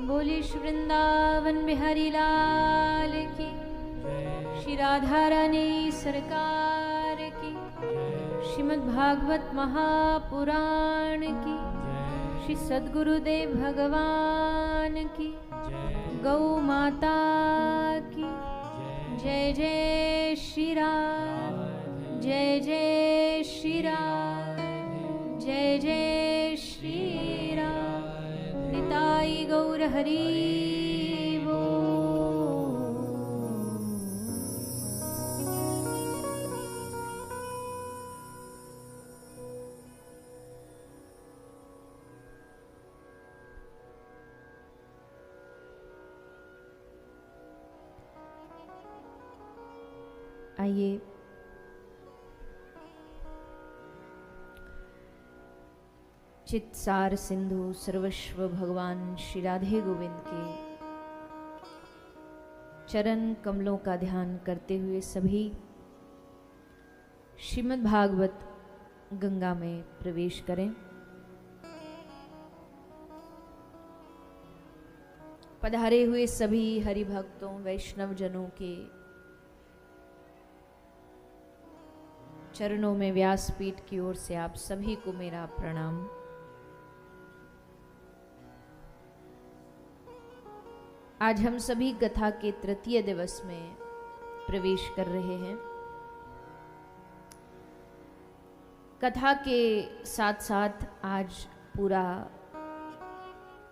बोले श्री वृंदावन बिहारी लाल की, श्री राधा रानी सरकार की, श्रीमद् भागवत महापुराण की, श्री सद्गुरुदेव भगवान की, गौ माता की जय जय श्री राम, जय जय श्री राम, जय जय श्री राम। निताई गौर हरि बोल। आइए चित्सार सिंधु सर्वस्व भगवान श्री राधे गोविंद के चरण कमलों का ध्यान करते हुए सभी श्रीमद् भागवत गंगा में प्रवेश करें। पधारे हुए सभी हरि भक्तों वैष्णव जनों के चरणों में व्यासपीठ की ओर से आप सभी को मेरा प्रणाम। आज हम सभी कथा के तृतीय दिवस में प्रवेश कर रहे हैं। कथा के साथ साथ आज पूरा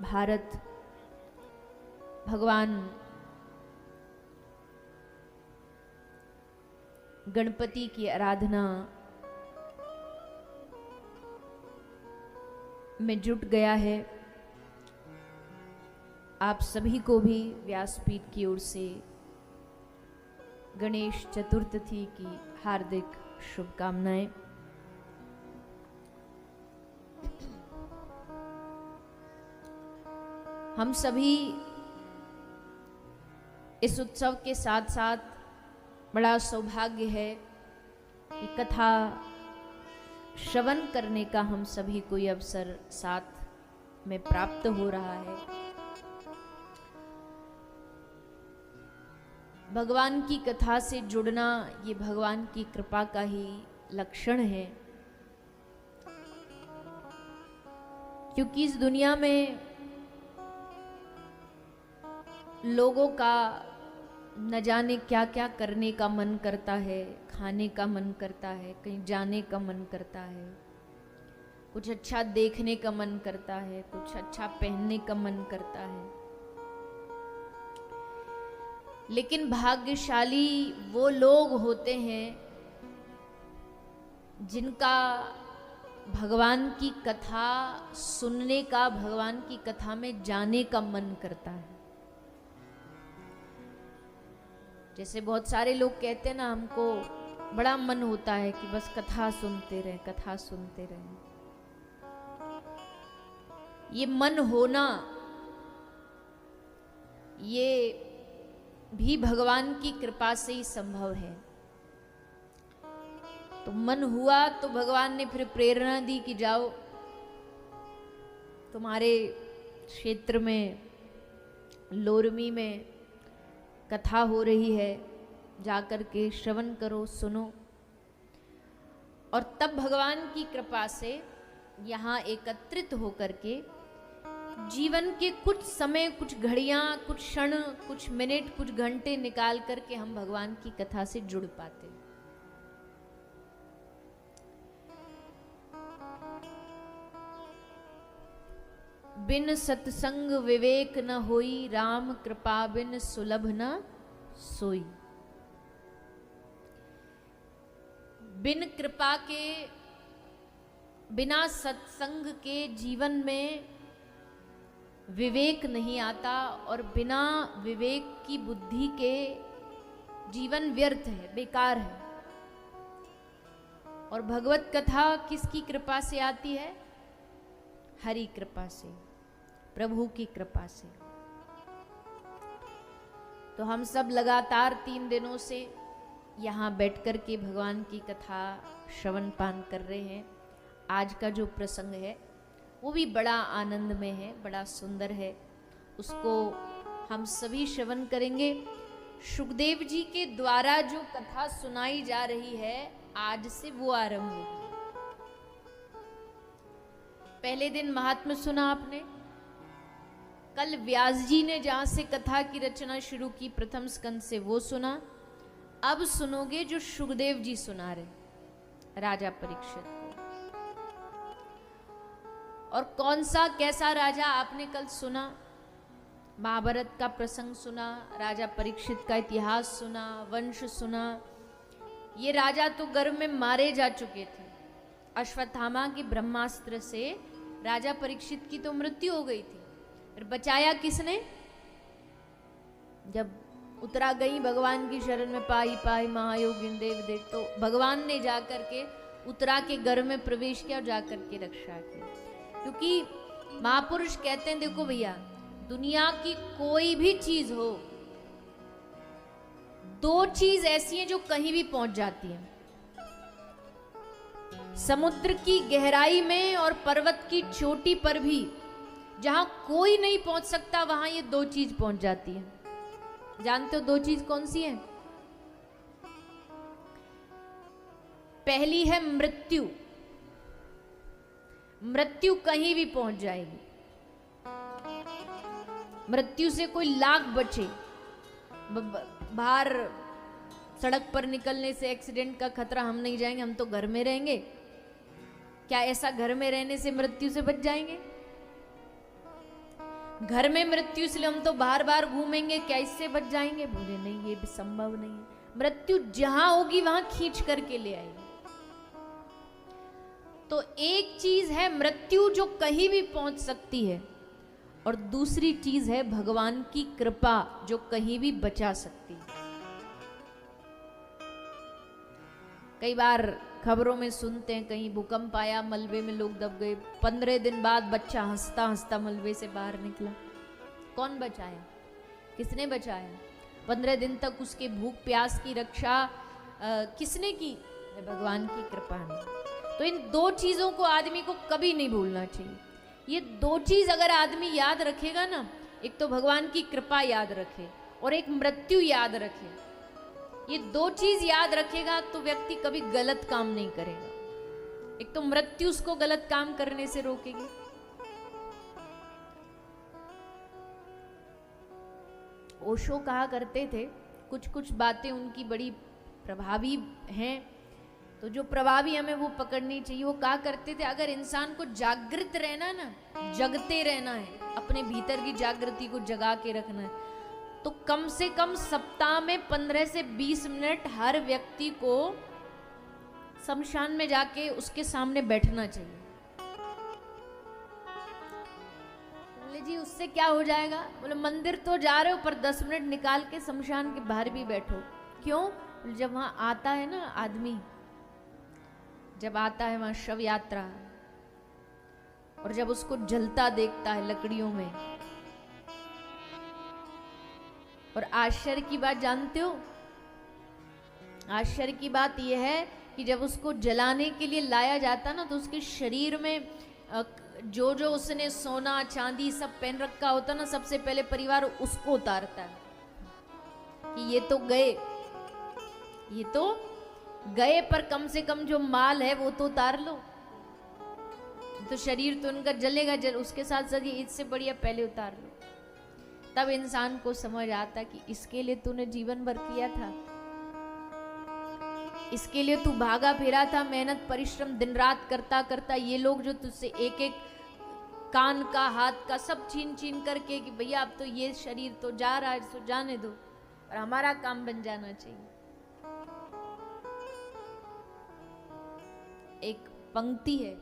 भारत भगवान गणपति की आराधना में जुट गया है। आप सभी को भी व्यासपीठ की ओर से गणेश चतुर्थी की हार्दिक शुभकामनाएं। हम सभी इस उत्सव के साथ साथ बड़ा सौभाग्य है कि कथा श्रवण करने का हम सभी को ये अवसर साथ में प्राप्त हो रहा है। भगवान की कथा से जुड़ना ये भगवान की कृपा का ही लक्षण है, क्योंकि इस दुनिया में लोगों का न जाने क्या क्या करने का मन करता है, खाने का मन करता है, कहीं जाने का मन करता है, कुछ अच्छा देखने का मन करता है, कुछ अच्छा पहनने का मन करता है। लेकिन भाग्यशाली वो लोग होते हैं जिनका भगवान की कथा सुनने का, भगवान की कथा में जाने का मन करता है। जैसे बहुत सारे लोग कहते हैं ना, हमको बड़ा मन होता है कि बस कथा सुनते रहें, कथा सुनते रहें। ये मन होना ये भी भगवान की कृपा से ही संभव है। तो मन हुआ तो भगवान ने फिर प्रेरणा दी कि जाओ, तुम्हारे क्षेत्र में लोरमी में कथा हो रही है, जाकर के श्रवण करो, सुनो। और तब भगवान की कृपा से यहाँ एकत्रित होकर के जीवन के कुछ समय, कुछ घड़ियाँ, कुछ क्षण, कुछ मिनट, कुछ घंटे निकाल करके हम भगवान की कथा से जुड़ पाते। बिन सत्संग विवेक न होई, राम कृपा बिन सुलभ न सोई। बिन कृपा के, बिना सत्संग के जीवन में विवेक नहीं आता, और बिना विवेक की बुद्धि के जीवन व्यर्थ है, बेकार है। और भगवत कथा किसकी कृपा से आती है? हरि कृपा से, प्रभु की कृपा से। तो हम सब लगातार 3 दिनों से यहाँ बैठ कर के भगवान की कथा श्रवण पान कर रहे हैं। आज का जो प्रसंग है वो भी बड़ा आनंद में है, बड़ा सुंदर है। उसको हम सभी श्रवण करेंगे। शुकदेव जी के द्वारा जो कथा सुनाई जा रही है आज से वो आरंभ होगी। पहले दिन महात्म्य सुना आपने, कल व्यास जी ने जहां से कथा की रचना शुरू की प्रथम स्कंद से वो सुना। अब सुनोगे जो शुकदेव जी सुना रहे राजा परीक्षित को। और कौन सा कैसा राजा आपने कल सुना, महाभारत का प्रसंग सुना, राजा परीक्षित का इतिहास सुना, वंश सुना। ये राजा तो गर्भ में मारे जा चुके थे। अश्वत्थामा के ब्रह्मास्त्र से राजा परीक्षित की तो मृत्यु हो गई थी, फिर बचाया किसने? जब उतरा गई भगवान की शरण में, पाई पाई महायोगिन देव देव, तो भगवान ने जाकर के उतरा के गर्भ में प्रवेश किया और जाकर के रक्षा की। क्योंकि महापुरुष कहते हैं, देखो भैया, दुनिया की कोई भी चीज हो, दो चीज ऐसी हैं जो कहीं भी पहुंच जाती हैं। समुद्र की गहराई में और पर्वत की चोटी पर भी जहां कोई नहीं पहुंच सकता, वहां ये दो चीज पहुंच जाती है। जानते हो दो चीज कौन सी है? पहली है मृत्यु। मृत्यु कहीं भी पहुंच जाएगी। मृत्यु से कोई लाख बचे। बाहर सड़क पर निकलने से एक्सीडेंट का खतरा, हम नहीं जाएंगे, हम तो घर में रहेंगे। क्या ऐसा घर में रहने से मृत्यु से बच जाएंगे? घर में मृत्यु, इसलिए हम तो बार बार घूमेंगे, क्या इससे बच जाएंगे? बोले नहीं, ये भी संभव नहीं है। मृत्यु जहां होगी वहां खींच करके ले आएगी। तो एक चीज है मृत्यु जो कहीं भी पहुंच सकती है, और दूसरी चीज है भगवान की कृपा जो कहीं भी बचा सकती है। कई बार खबरों में सुनते हैं, कहीं भूकंप आया, मलबे में लोग दब गए, 15 दिन बाद बच्चा हंसता हंसता मलबे से बाहर निकला। कौन बचाया? किसने बचाया? 15 दिन तक उसके भूख प्यास की रक्षा किसने की? भगवान की कृपा ने। तो इन दो चीजों को आदमी को कभी नहीं भूलना चाहिए। ये दो चीज अगर आदमी याद रखेगा ना, एक तो भगवान की कृपा याद रखे और एक मृत्यु याद रखे, ये दो चीज याद रखेगा तो व्यक्ति कभी गलत काम नहीं करेगा। एक तो मृत्यु उसको गलत काम करने से रोकेगी, ओशो कहा करते थे, कुछ कुछ बातें उनकी बड़ी प्रभावी हैं, तो जो प्रभावी हमें वो पकड़नी चाहिए। वो कहा करते थे, अगर इंसान को जागृत रहना ना, जगते रहना है, अपने भीतर की जागृति को जगा के रखना है, तो कम से कम सप्ताह में 15 से 20 मिनट हर व्यक्ति को शमशान में जाके उसके सामने बैठना चाहिए। बोले जी उससे क्या हो जाएगा? बोले मंदिर तो जा रहे हो पर 10 मिनट निकाल के शमशान के बाहर भी बैठो। क्यों? जब वहां आता है ना आदमी, जब आता है वहां शव यात्रा, और जब उसको जलता देखता है लकड़ियों में, और आश्चर्य की बात जानते हो? आश्चर्य की बात यह है कि जब उसको जलाने के लिए लाया जाता ना, तो उसके शरीर में जो जो उसने सोना चांदी सब पहन रखा होता ना, सबसे पहले परिवार उसको उतारता है कि ये तो गए, ये तो गए, पर कम से कम जो माल है वो तो उतार लो। तो शरीर तो उनका जलेगा, उसके साथ साथ ये इससे बढ़िया पहले उतार लो। तब इंसान को समझ आता कि इसके लिए तूने जीवन भर किया था, इसके लिए तू भागा फिरा था, मेहनत परिश्रम दिन रात करता करता। ये लोग जो तुझसे एक एक कान का हाथ का सब छीन छीन करके कि भैया अब तो ये शरीर तो जा रहा है, तो जाने दो, और हमारा काम बन जाना चाहिए। एक पंक्ति है,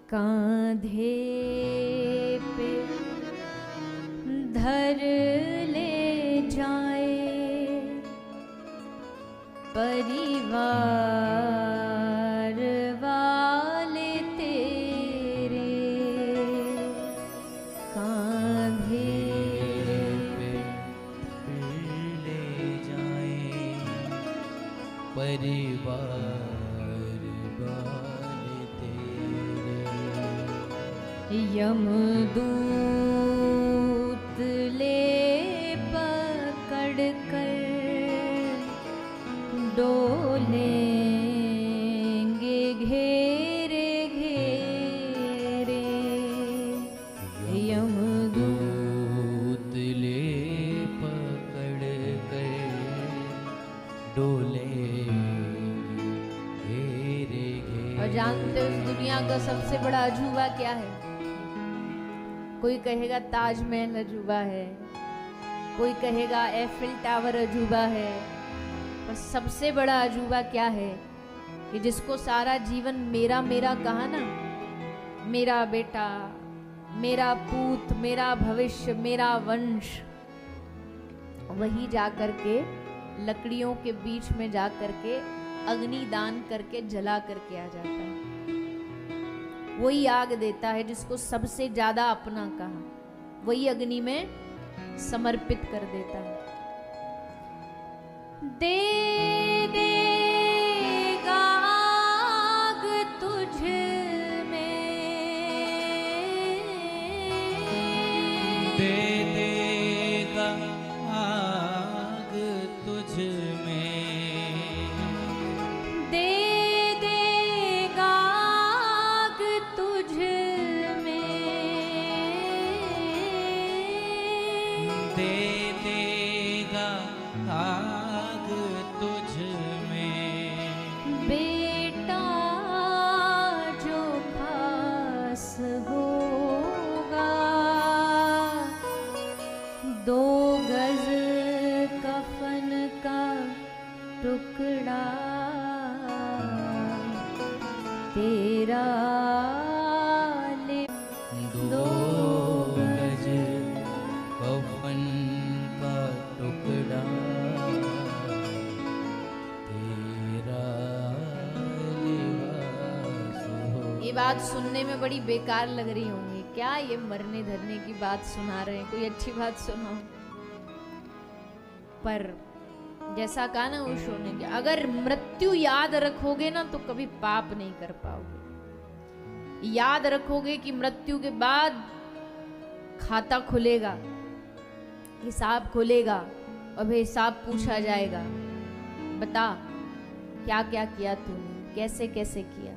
कांधे पे धर ले जाए परिवार वाले तेरे, कांधे पे ले जाए परिवार यमदूत ले पकड़ कर डोलेंगे घेरे घेरे। यमदूत ले पकड़ कर डोलेंगे घेरे घेरे। और जानते हो इस दुनिया का सबसे बड़ा अजूबा क्या है? कोई कहेगा ताजमहल अजूबा है, कोई कहेगा एफिल टावर अजूबा है, पर सबसे बड़ा अजूबा क्या है कि जिसको सारा जीवन मेरा मेरा कहा ना, मेरा बेटा, मेरा पूत, मेरा भविष्य, मेरा वंश, वही जाकर के लकड़ियों के बीच में जाकर के अग्नि दान करके जला करके आ जाता है। वही आग देता है जिसको सबसे ज्यादा अपना कहा, वही अग्नि में समर्पित कर देता है। दे देगा आग तुझ में, दे देगा आग तुझ में, दे देगा आग तुझ में, दे देगा आग तुझ में। बेटा जो खास होगा, 2 गज कफन का टुकड़ा तेरा ले, 2 गज कफन का टुकड़ा तेरा लिबास हो। ये बात सुनने में बड़ी बेकार लग रही होंगी, क्या ये मरने धरने की बात सुना रहे हैं, कोई अच्छी बात सुनाओ। पर जैसा कहा ना ओशो ने कि अगर मृत्यु याद रखोगे ना तो कभी पाप नहीं कर पाओगे। याद रखोगे कि मृत्यु के बाद खाता खुलेगा, हिसाब खुलेगा और हिसाब पूछा जाएगा, बता क्या क्या किया तूने, कैसे कैसे किया,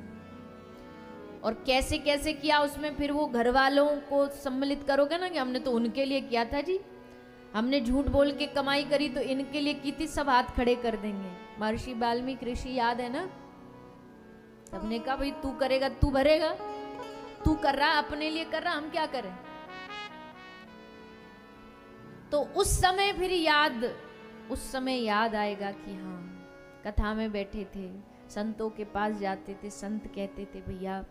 और कैसे कैसे किया। उसमें फिर वो घर वालों को सम्मिलित करोगे ना कि हमने तो उनके लिए किया था जी, हमने झूठ बोल के कमाई करी तो इनके लिए की थी, सब हाथ खड़े कर देंगे। महर्षि वाल्मीकि ऋषि याद है ना, सबने कहा भाई तू करेगा तू भरेगा, तू कर रहा अपने लिए कर रहा, हम क्या करें। तो उस समय फिर याद आएगा कि हाँ कथा में बैठे थे, संतों के पास जाते थे, संत कहते थे भैया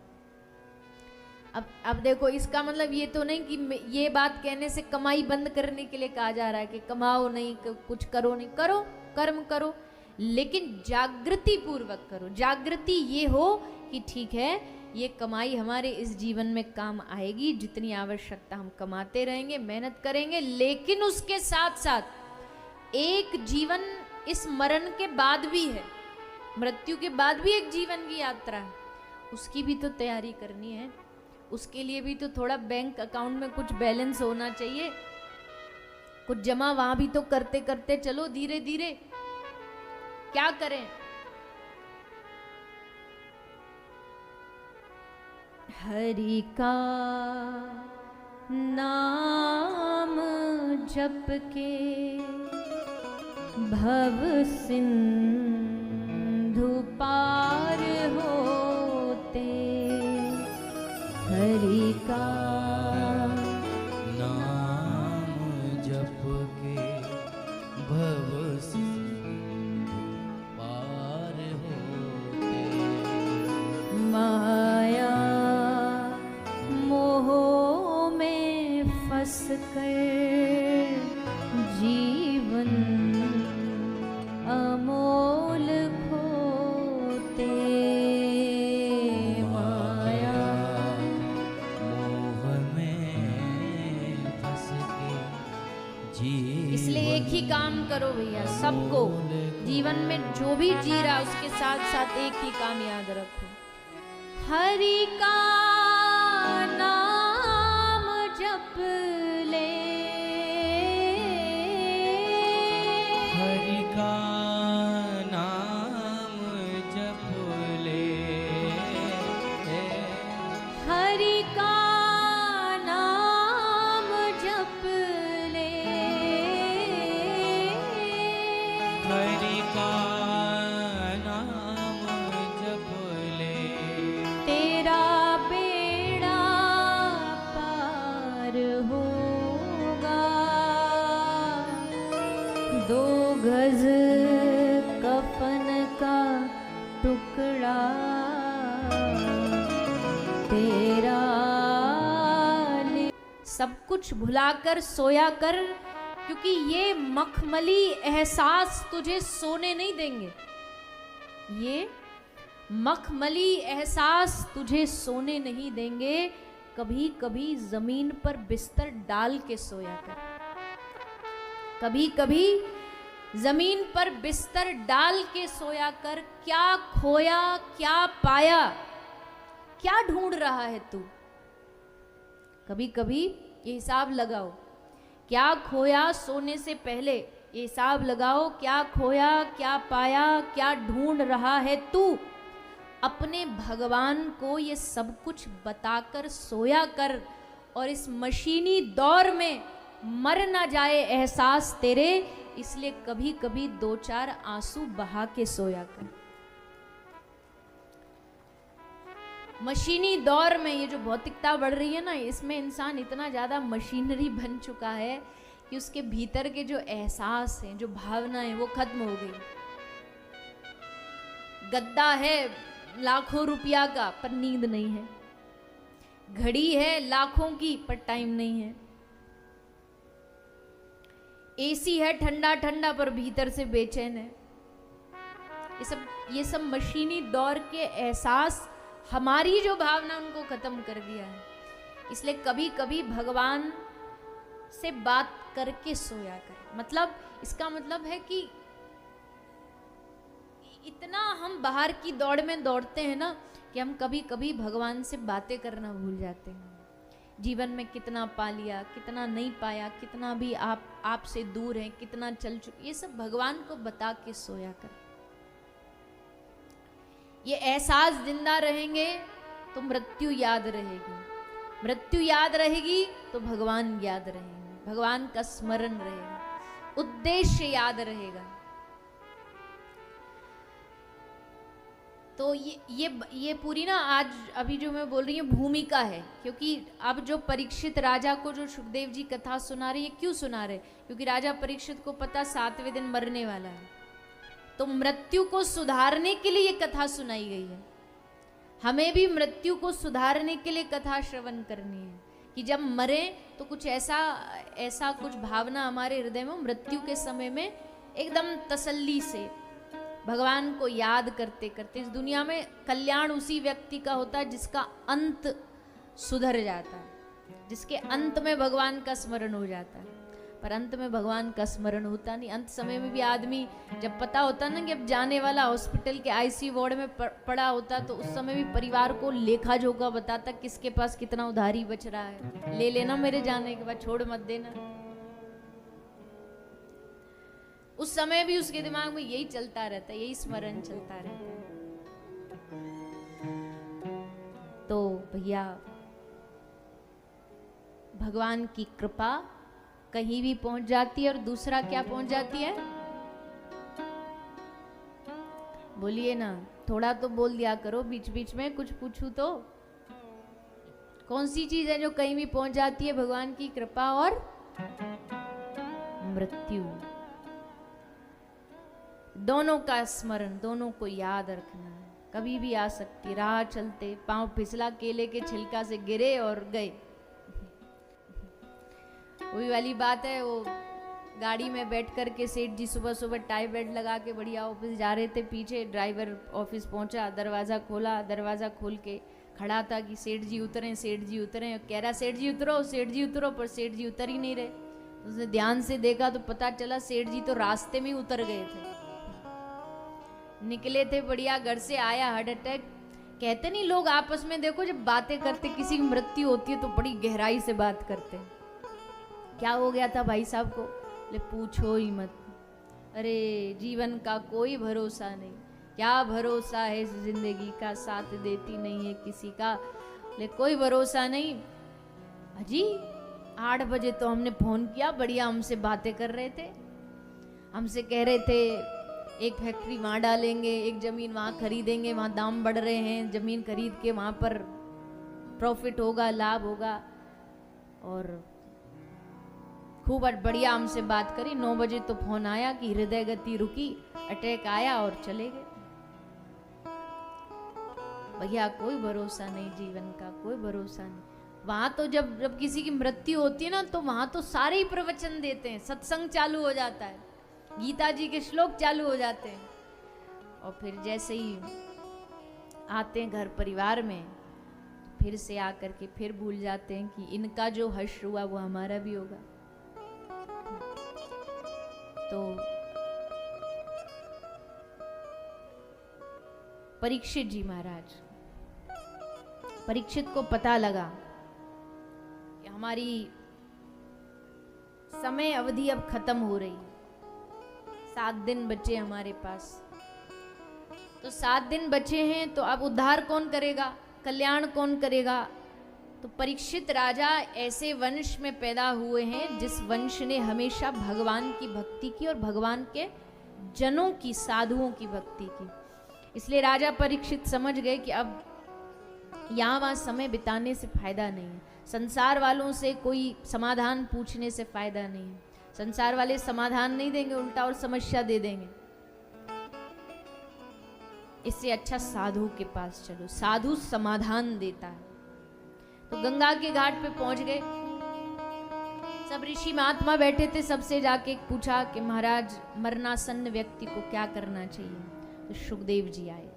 अब देखो, इसका मतलब ये तो नहीं कि ये बात कहने से कमाई बंद करने के लिए कहा जा रहा है कि कमाओ नहीं, कुछ करो नहीं, करो कर्म करो, लेकिन जागृति पूर्वक करो। जागृति ये हो कि ठीक है ये कमाई हमारे इस जीवन में काम आएगी, जितनी आवश्यकता हम कमाते रहेंगे, मेहनत करेंगे, लेकिन उसके साथ साथ एक जीवन इस मरण के बाद भी है, मृत्यु के बाद भी एक जीवन की यात्रा है, उसकी भी तो तैयारी करनी है। उसके लिए भी तो थोड़ा बैंक अकाउंट में कुछ बैलेंस होना चाहिए, कुछ जमा वहां भी तो करते करते चलो धीरे धीरे। क्या करें, हरि का नाम जप के भव सिंधु पार होते, हरि का नाम जप के भव सिंधु पार होते, माया मोह में फंस कर जीवन अमोल खोते, माया मोह में फंस के जी। इसलिए एक ही काम करो भैया, सबको जीवन में जो भी जी रहा उसके साथ साथ एक ही काम याद रखो, हरि का नाम जप ले, हरि का नाम जप ले, हरि का नाम जप ले, हरि का नाम जप ले, तेरा बेड़ा पार होगा, 2 गज कफन का टुकड़ा तेरा ले। सब कुछ भुलाकर सोया कर, क्योंकि ये मखमली एहसास तुझे सोने नहीं देंगे। ये मखमली एहसास तुझे सोने नहीं देंगे। कभी कभी जमीन पर बिस्तर डाल के सोया कर, कभी कभी जमीन पर बिस्तर डाल के सोया कर। क्या खोया क्या पाया, क्या ढूंढ रहा है तू? कभी कभी ये हिसाब लगाओ, क्या खोया सोने से पहले ये हिसाब लगाओ, क्या खोया क्या पाया, क्या ढूंढ रहा है तू? अपने भगवान को ये सब कुछ बताकर सोया कर, और इस मशीनी दौर में मर ना जाए एहसास तेरे, इसलिए कभी कभी 2-4 आंसू बहा के सोया कर। मशीनी दौर में ये जो भौतिकता बढ़ रही है ना, इसमें इंसान इतना ज्यादा मशीनरी बन चुका है कि उसके भीतर के जो एहसास हैं, जो भावना है, वो खत्म हो गई। गद्दा है लाखों रुपया का पर नींद नहीं है, घड़ी है लाखों की पर टाइम नहीं है, एसी है ठंडा ठंडा पर भीतर से बेचैन है। ये सब मशीनी दौर के एहसास, हमारी जो भावना उनको खत्म कर दिया है। इसलिए कभी कभी भगवान से बात करके सोया कर। मतलब इसका मतलब है कि इतना हम बाहर की दौड़ में दौड़ते हैं ना कि हम कभी कभी भगवान से बातें करना भूल जाते हैं। जीवन में कितना पा लिया, कितना नहीं पाया, कितना भी आपसे दूर है, कितना चल चुके, ये सब भगवान को बता के सोया कर। ये एहसास जिंदा रहेंगे तो मृत्यु याद रहेगी, मृत्यु याद रहेगी तो भगवान याद रहेंगे, भगवान का स्मरण रहेगा, उद्देश्य याद रहेगा। तो ये पूरी ना आज अभी जो मैं बोल रही हूँ भूमिका है, क्योंकि अब जो परीक्षित राजा को जो सुखदेव जी कथा सुना रहे, ये क्यों सुना रहे? क्योंकि राजा परीक्षित को पता 7वें दिन मरने वाला है, तो मृत्यु को सुधारने के लिए ये कथा सुनाई गई है। हमें भी मृत्यु को सुधारने के लिए कथा श्रवण करनी है कि जब मरे तो कुछ ऐसा कुछ भावना हमारे हृदय में, मृत्यु के समय में एकदम तसल्ली से भगवान को याद करते करते। इस दुनिया में कल्याण उसी व्यक्ति का होता है जिसका अंत सुधर जाता है, जिसके अंत में भगवान का स्मरण हो जाता है। पर अंत में भगवान का स्मरण होता नहीं। अंत समय में भी आदमी जब पता होता ना कि अब जाने वाला, हॉस्पिटल के आईसीयू वार्ड में पड़ा होता, तो उस समय भी परिवार को लेखा जोखा बताता किसके पास कितना उधारी बच रहा है, ले लेना मेरे जाने के बाद, छोड़ मत देना। उस समय भी उसके दिमाग में यही चलता रहता है, यही स्मरण चलता रहता है। तो भैया भगवान की कृपा कहीं भी पहुंच जाती है, और दूसरा क्या पहुंच जाती है? बोलिए ना, थोड़ा तो बोल दिया करो, बीच बीच में कुछ पूछूं तो। कौन सी चीज है जो कहीं भी पहुंच जाती है? भगवान की कृपा और मृत्यु। दोनों का स्मरण, दोनों को याद रखना है। कभी भी आ सकती, राह चलते पांव फिसला, केले के छिलका से गिरे और गए। वही वाली बात है, वो गाड़ी में बैठ कर के सेठ जी सुबह सुबह टाई बेल्ट लगा के बढ़िया ऑफिस जा रहे थे। पीछे ड्राइवर ऑफिस पहुंचा, दरवाज़ा खोला, दरवाज़ा खोल के खड़ा था कि सेठ जी उतरे, सेठ जी उतरे। कह रहा सेठ जी उतरो, सेठ जी उतरो, पर सेठ जी उतर ही नहीं रहे। उसने ध्यान से देखा तो पता चला सेठ जी तो रास्ते में ही उतर गए थे। निकले थे बढ़िया, घर से आया हार्ट अटैक। कहते नहीं लोग आपस में, देखो जब बातें करते, किसी की मृत्यु होती है तो बड़ी गहराई से बात करते हैं। क्या हो गया था भाई साहब को? ले पूछो ही मत, अरे जीवन का कोई भरोसा नहीं, क्या भरोसा है इस जिंदगी का, साथ देती नहीं है किसी का, ले कोई भरोसा नहीं। अजी 8 बजे तो हमने फोन किया, बढ़िया हमसे बातें कर रहे थे, हमसे कह रहे थे एक फैक्ट्री वहाँ डालेंगे, एक ज़मीन वहाँ खरीदेंगे, वहाँ दाम बढ़ रहे हैं, ज़मीन खरीद के वहाँ पर प्रॉफिट होगा, लाभ होगा, और खूब बढ़िया हमसे बात करी। 9 बजे तो फोन आया कि हृदय गति रुकी, अटैक आया और चले गए। भैया कोई भरोसा नहीं, जीवन का कोई भरोसा नहीं। वहां तो जब किसी की मृत्यु होती है ना, तो वहां तो सारे ही प्रवचन देते हैं, सत्संग चालू हो जाता है, गीता जी के श्लोक चालू हो जाते हैं, और फिर जैसे ही आते हैं घर परिवार में, फिर से आकर के फिर भूल जाते हैं कि इनका जो हर्ष हुआ वो हमारा भी होगा। तो परीक्षित जी महाराज, परीक्षित को पता लगा कि हमारी समय अवधि अब खत्म हो रही, 7 दिन बचे हमारे पास। तो 7 दिन बचे हैं, तो अब उद्धार कौन करेगा, कल्याण कौन करेगा? तो परीक्षित राजा ऐसे वंश में पैदा हुए हैं जिस वंश ने हमेशा भगवान की भक्ति की और भगवान के जनों की, साधुओं की भक्ति की। इसलिए राजा परीक्षित समझ गए कि अब यहाँ वहाँ समय बिताने से फायदा नहीं है, संसार वालों से कोई समाधान पूछने से फायदा नहीं है, संसार वाले समाधान नहीं देंगे, उल्टा और समस्या दे देंगे। इससे अच्छा साधु के पास चलो, साधु समाधान देता है। तो गंगा के घाट पे पहुंच गए, सब ऋषि महात्मा बैठे थे, सबसे जाके पूछा कि महाराज मरणासन्न व्यक्ति को क्या करना चाहिए? तो सुखदेव जी आए,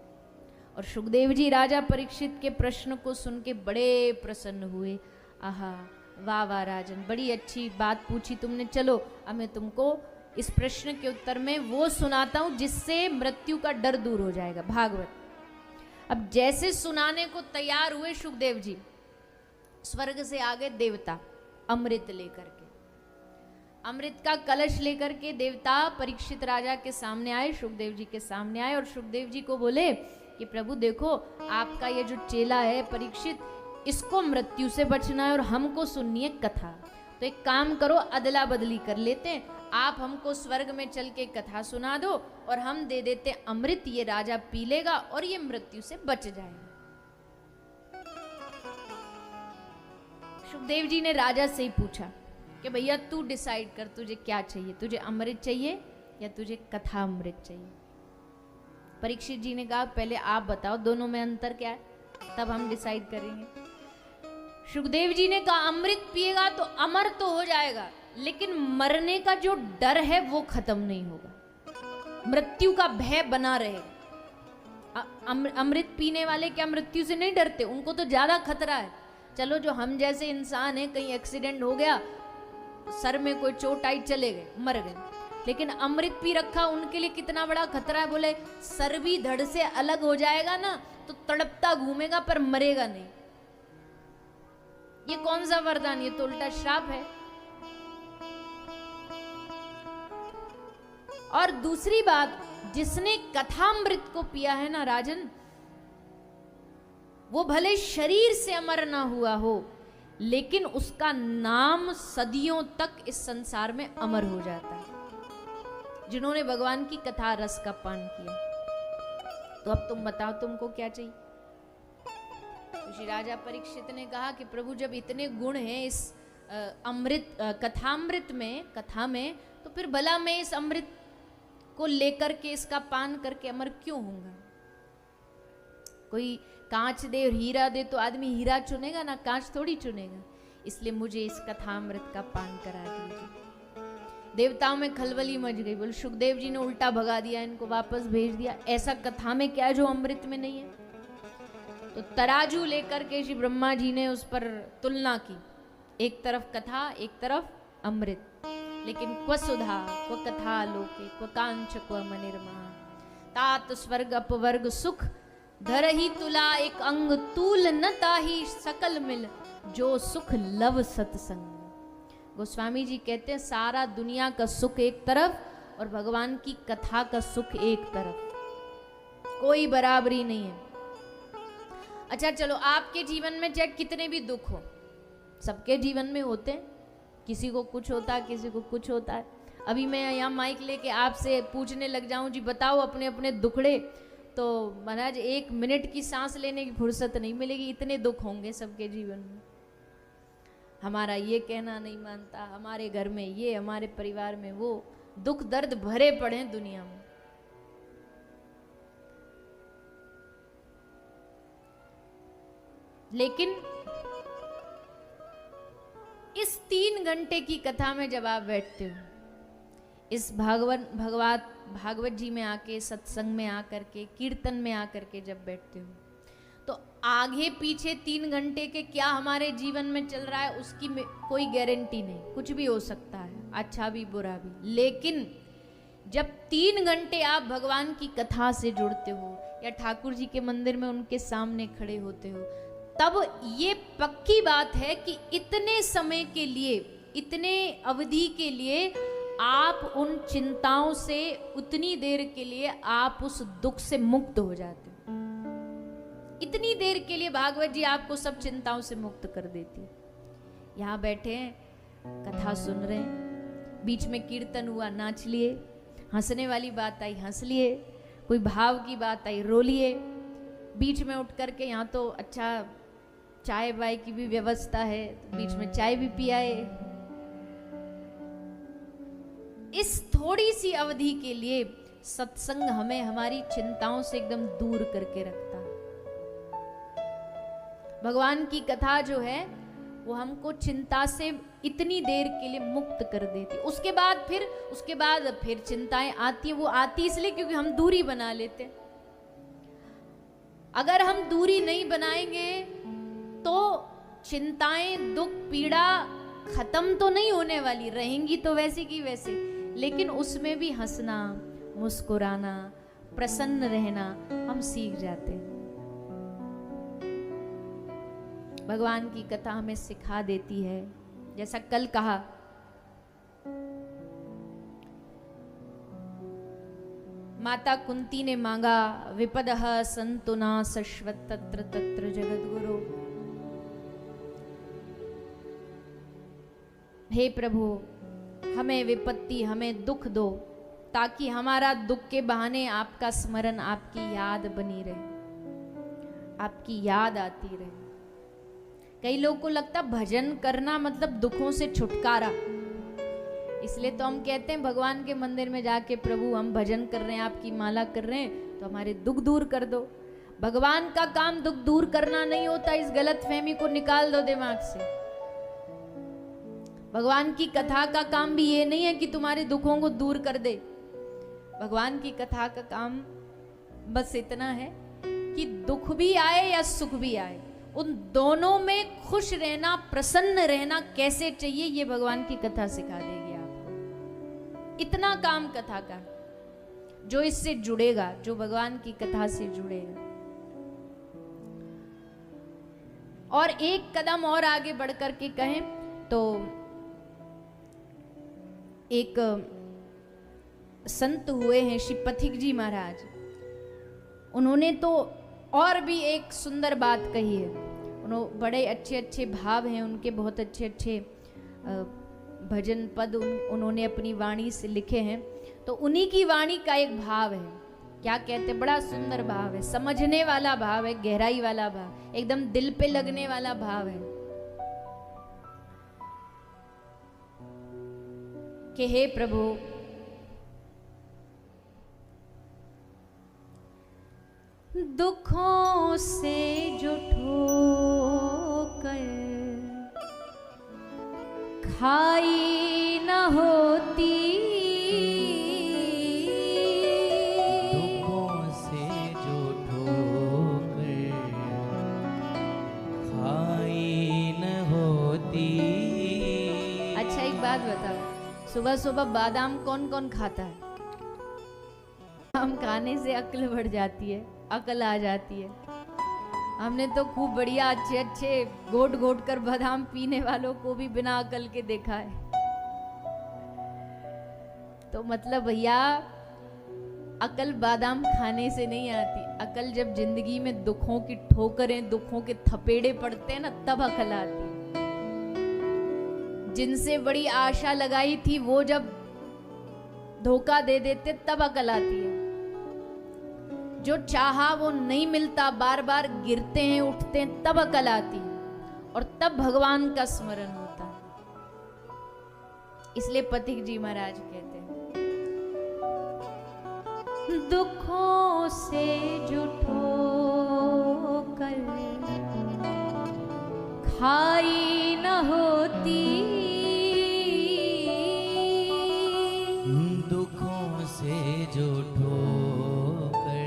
और सुखदेव जी राजा परीक्षित के प्रश्न को सुन के बड़े प्रसन्न हुए। आहा, वाह वाह राजन, बड़ी अच्छी बात पूछी तुमने, चलो अब मैं तुमको इस प्रश्न के उत्तर में वो सुनाता हूं जिससे मृत्यु का डर दूर हो जाएगा, भागवत। अब जैसे सुनाने को तैयार हुए सुखदेव जी, स्वर्ग से आ गए देवता अमृत लेकर के, अमृत का कलश लेकर के देवता परीक्षित राजा के सामने आए, सुखदेव जी के सामने आए, और सुखदेव जी को बोले कि प्रभु देखो, आपका ये जो चेला है परीक्षित, इसको मृत्यु से बचना है और हमको सुननी है कथा। तो एक काम करो, अदला बदली कर लेते हैं, आप हमको स्वर्ग में चल के कथा सुना दो और हम दे देते अमृत, ये राजा पी लेगा और ये मृत्यु से बच जाएगा। सुखदेव जी ने राजा से ही पूछा कि भैया तू डिसाइड कर, तुझे क्या चाहिए, तुझे अमृत चाहिए या तुझे कथा अमृत चाहिए? परीक्षित जी ने कहा पहले आप बताओ दोनों में अंतर क्या है, तब हम डिसाइड करेंगे। सुखदेव जी ने कहा अमृत पिएगा तो अमर तो हो जाएगा, लेकिन मरने का जो डर है वो खत्म नहीं होगा, मृत्यु का भय बना रहेगा। अमृत पीने वाले क्या मृत्यु से नहीं डरते? उनको तो ज्यादा खतरा है। चलो जो हम जैसे इंसान हैं, कहीं एक्सीडेंट हो गया, सर में कोई चोट आई, चले गए, मर गए, लेकिन अमृत पी रखा उनके लिए कितना बड़ा खतरा है। बोले सर भी धड़ से अलग हो जाएगा ना तो तड़पता घूमेगा पर मरेगा नहीं। ये कौन सा वरदान, ये तो उल्टा श्राप है। और दूसरी बात, जिसने कथामृत को पिया है ना राजन, वो भले शरीर से अमर ना हुआ हो, लेकिन उसका नाम सदियों तक इस संसार में अमर हो जाता है, जिन्होंने भगवान की कथा रस का पान किया। तो अब तुम बताओ तुमको क्या चाहिए? तो श्री राजा परीक्षित ने कहा कि प्रभु जब इतने गुण हैं इस अमृत कथामृत में, कथा में, तो फिर भला मैं इस अमृत को लेकर के इसका पान करके अमर क्यों होऊंगा? कोई कांच दे और हीरा दे तो आदमी हीरा चुनेगा ना, कांच थोड़ी चुनेगा। इसलिए मुझे इस कथामृत का पान करा दीजिए। देवताओं में खलबली मच गई। बोले सुखदेव जी ने उल्टा भगा दिया, इनको वापस भेज दिया। ऐसा कथा में क्या है जो अमृत में नहीं है? तो तराजू लेकर के श्री ब्रह्मा जी ने उस पर तुलना की, एक तरफ कथा एक तरफ अमृत। लेकिन क्व सुधा क्व कथा लोके क्व कांच क्व मनिर्मा, तात स्वर्ग अपवर्ग सुख, धरही तुला एक अंग, तूल न ताही सकल मिल, जो सुख लव सत्संग। गोस्वामी जी कहते हैं सारा दुनिया का सुख एक तरफ और भगवान की कथा का सुख एक तरफ, कोई बराबरी नहीं है। अच्छा चलो, आपके जीवन में चाहे कितने भी दुख हो, सबके जीवन में होते हैं, किसी को कुछ होता है, किसी को कुछ होता है। अभी मैं यहाँ माइक लेके आपसे पूछने लग जाऊं जी बताओ अपने अपने दुखड़े, तो महाराज 1 मिनट की सांस लेने की फुर्सत नहीं मिलेगी, इतने दुख होंगे सबके जीवन में। हमारा ये कहना नहीं मानता, हमारे घर में ये, हमारे परिवार में वो, दुख दर्द भरे पड़े हैं दुनिया में। लेकिन इस 3 घंटे की कथा में जब आप बैठते हो, इस भागवत जी में आके, सत्संग में आकर के, कीर्तन में आकर के जब बैठते हो, तो आगे पीछे 3 घंटे के क्या हमारे जीवन में चल रहा है उसकी कोई गारंटी नहीं, कुछ भी हो सकता है, अच्छा भी बुरा भी। लेकिन जब 3 घंटे आप भगवान की कथा से जुड़ते हो या ठाकुर जी के मंदिर में उनके सामने खड़े होते हो, तब ये पक्की बात है कि इतने समय के लिए, इतने अवधि के लिए आप उन चिंताओं से, उतनी देर के लिए आप उस दुख से मुक्त हो जाते हो। इतनी देर के लिए भागवत जी आपको सब चिंताओं से मुक्त कर देती है। यहाँ बैठे हैं, कथा सुन रहे हैं, बीच में कीर्तन हुआ, नाच लिए, हंसने वाली बात आई, हंस लिए, कोई भाव की बात आई, रो लिए, बीच में उठ करके यहाँ तो अच्छा चाय वाय की भी व्यवस्था है, बीच में चाय भी पियाए। इस थोड़ी सी अवधि के लिए सत्संग हमें हमारी चिंताओं से एकदम दूर करके रखता है। भगवान की कथा जो है वो हमको चिंता से इतनी देर के लिए मुक्त कर देती। उसके बाद फिर चिंताएं आती हैं, वो आती इसलिए क्योंकि हम दूरी बना लेते। अगर हम दूरी नहीं बनाएंगे तो चिंताएं, दुख, पीड़ा खत्म तो नहीं होने वाली, रहेंगी तो वैसी की वैसी, लेकिन उसमें भी हंसना, मुस्कुराना, प्रसन्न रहना हम सीख जाते हैं। भगवान की कथा हमें सिखा देती है, जैसा कल कहा, माता कुंती ने मांगा, विपदः सन्तु न शश्वत् तत्र तत्र जगद्गुरो। हे प्रभु, हमें विपत्ति, हमें दुख दो, ताकि हमारा दुख के बहाने आपका स्मरण, आपकी याद बनी रहे, आपकी याद आती रहे। कई लोगों को लगता भजन करना मतलब दुखों से छुटकारा, इसलिए तो हम कहते हैं भगवान के मंदिर में जाके, प्रभु हम भजन कर रहे हैं, आपकी माला कर रहे हैं, तो हमारे दुख दूर कर दो। भगवान का काम दुख दूर करना नहीं होता, इस गलतफहमी को निकाल दो दिमाग से। भगवान की कथा का काम भी ये नहीं है कि तुम्हारे दुखों को दूर कर दे। भगवान की कथा का काम बस इतना है कि दुख भी आए या सुख भी आए, उन दोनों में खुश रहना, प्रसन्न रहना कैसे चाहिए, ये भगवान की कथा सिखा देगी आपको। इतना काम कथा का, जो इससे जुड़ेगा, जो भगवान की कथा से जुड़ेगा। और एक कदम और आगे बढ़ कर के कहें तो एक संत हुए हैं श्री पथिक जी महाराज, उन्होंने तो और भी एक सुंदर बात कही है। उन्होंने बड़े अच्छे अच्छे भाव हैं उनके, बहुत अच्छे अच्छे भजन पद उन्होंने अपनी वाणी से लिखे हैं। तो उन्हीं की वाणी का एक भाव है, क्या कहते, बड़ा सुंदर भाव है, समझने वाला भाव है, गहराई वाला भाव, एकदम दिल पे लगने वाला भाव है कि हे प्रभु, दुखों से जो ठोकर खाई न होती, दुखों से जो ठोकर खाई न होती। अच्छा एक बात बताओ, सुबह सुबह बादाम कौन कौन खाता है? बादाम खाने से अक्ल बढ़ जाती है, अकल आ जाती है। हमने तो खूब बढ़िया अच्छे अच्छे घोट घोट कर बादाम पीने वालों को भी बिना अकल के देखा है। तो मतलब भैया अकल बादाम खाने से नहीं आती, अकल जब जिंदगी में दुखों की ठोकरें, दुखों के थपेड़े पड़ते हैं ना, तब अकल आती है। जिनसे बड़ी आशा लगाई थी वो जब धोखा दे देते तब अकल आती है। जो चाहा वो नहीं मिलता, बार बार गिरते हैं उठते हैं, तब अकल आती है और तब भगवान का स्मरण होता है। इसलिए पथिक जी महाराज कहते हैं, दुखों से जो ठोकर खाई न होती, दुखों से जो ठोकर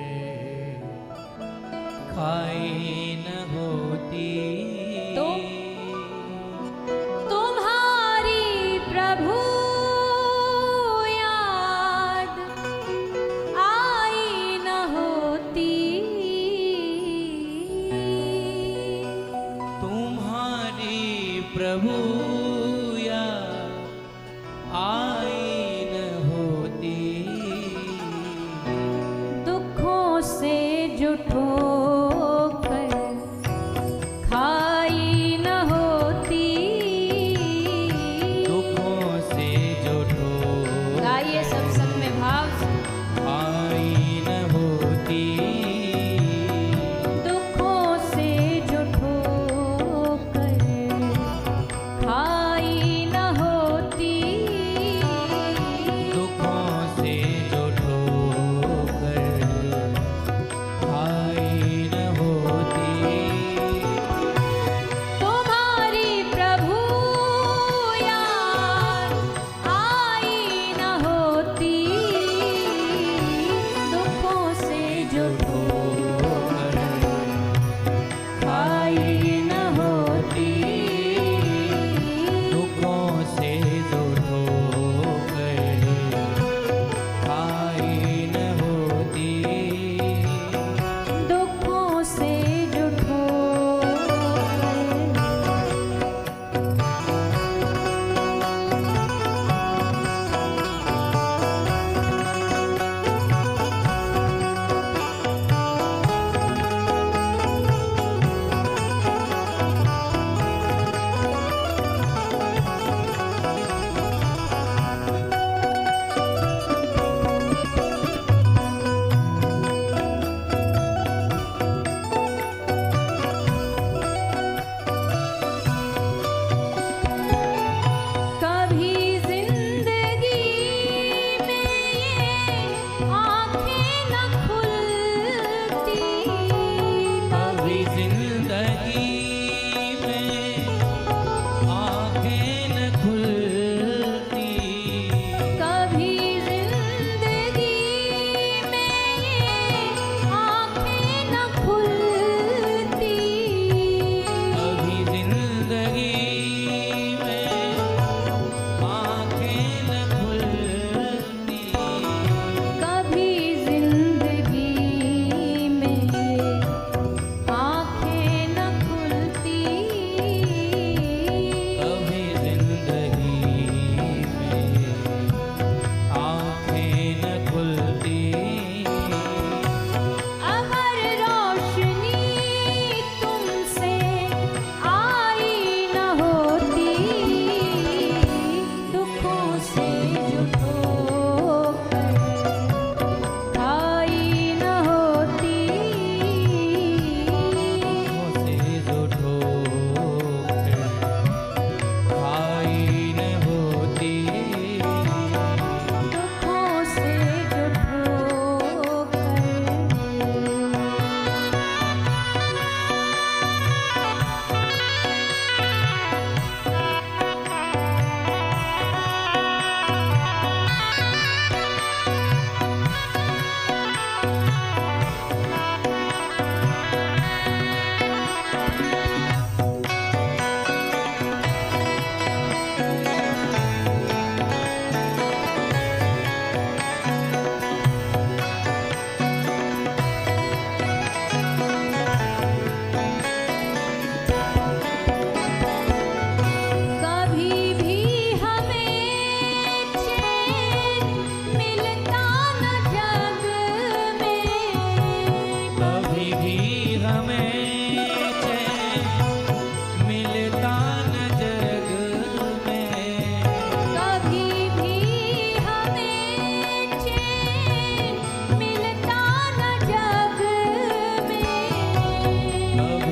खाई न होती, तो तुम्हारी प्रभु याद आई न होती, तुम्हारी प्रभु याद आई न होती, दुखों से जो ठोकर खाई न होती, दुखों से जो ठोकर गाइए सब संग में भाव से, आई न होती, दुखों से जो ठोकर खाई न होती, दुखों से जो ठोकर खाई न होती, तुम्हारी प्रभु याद आई न होती, दुखों से जो ठोकर खाई न होती, दुखों से जो ठोकर खाई न होती, दुखों से जो ठोकर कभी जिंदगी में ये आंखें न खुलती, कभी जिंदगी में आंखें न खुलती, कभी जिंदगी में ये आंखें न खुलती, कभी जिंदगी में आंखें न खुलती, कभी जिंदगी में ये आंखें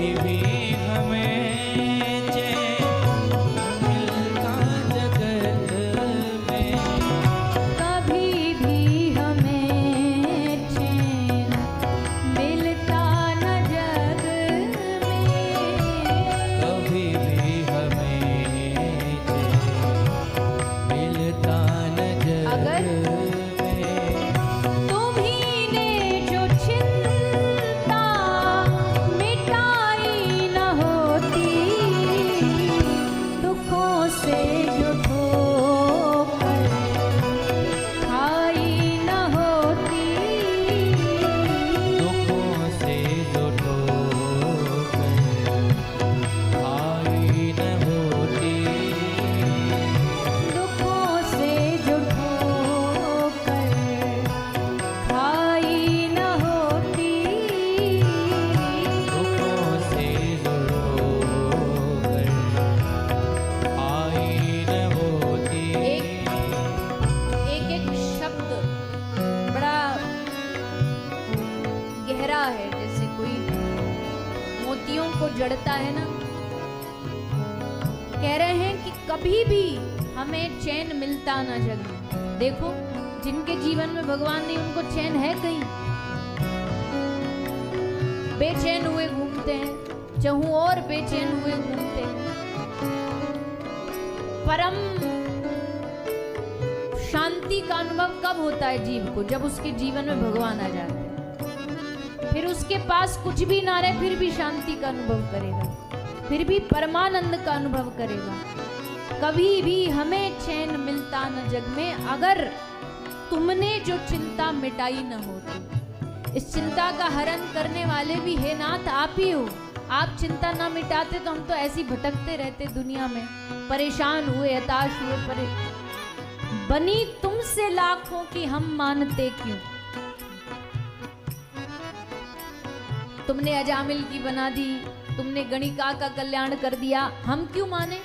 कभी भी हमें चैन मिलता जगत में, कभी भी हमें चैन मिलता न जग में, कभी भी हमें चैन मिलता न जग अगर में। तुम्ही ने जो चिंता मिटाई न होती, दुखों से जो ठोकर खाई न होती, दुखों से जो ठोकर खाई न होती, दुखों से जो ठोकर खाई न होती, दुखों से जो ठोकर खाई न होती। एक एक शब्द बड़ा गहरा है, जैसे कोई मोतियों को जड़ता है ना। कह रहे हैं कि कभी भी हमें चैन मिलता ना जग में। देखो जिनके जीवन में भगवान नहीं, उनको चैन है कहीं, बेचैन हुए घूमते हैं, चहु और बेचैन हुए घूमते हैं। परम शांति का अनुभव कब होता है जीव को? जब उसके जीवन में भगवान आ जाते हैं। फिर उसके पास कुछ भी ना रहे, फिर भी शांति का अनुभव करेगा, फिर भी परमानंद का अनुभव करेगा। कभी भी हमें चैन मिलता न जग में, अगर तुमने जो चिंता मिटाई न होती। इस चिंता का हरण करने वाले भी हे नाथ आप ही हो। आप चिंता ना मिटाते तो हम तो ऐसे ही भटकते रहते दुनिया में, परेशान हुए, हताश हुए, बनी तुमसे लाखों की हम मानते क्यों? तुमने अजामिल की बना दी, तुमने गणिका का कल्याण कर दिया, हम क्यों माने?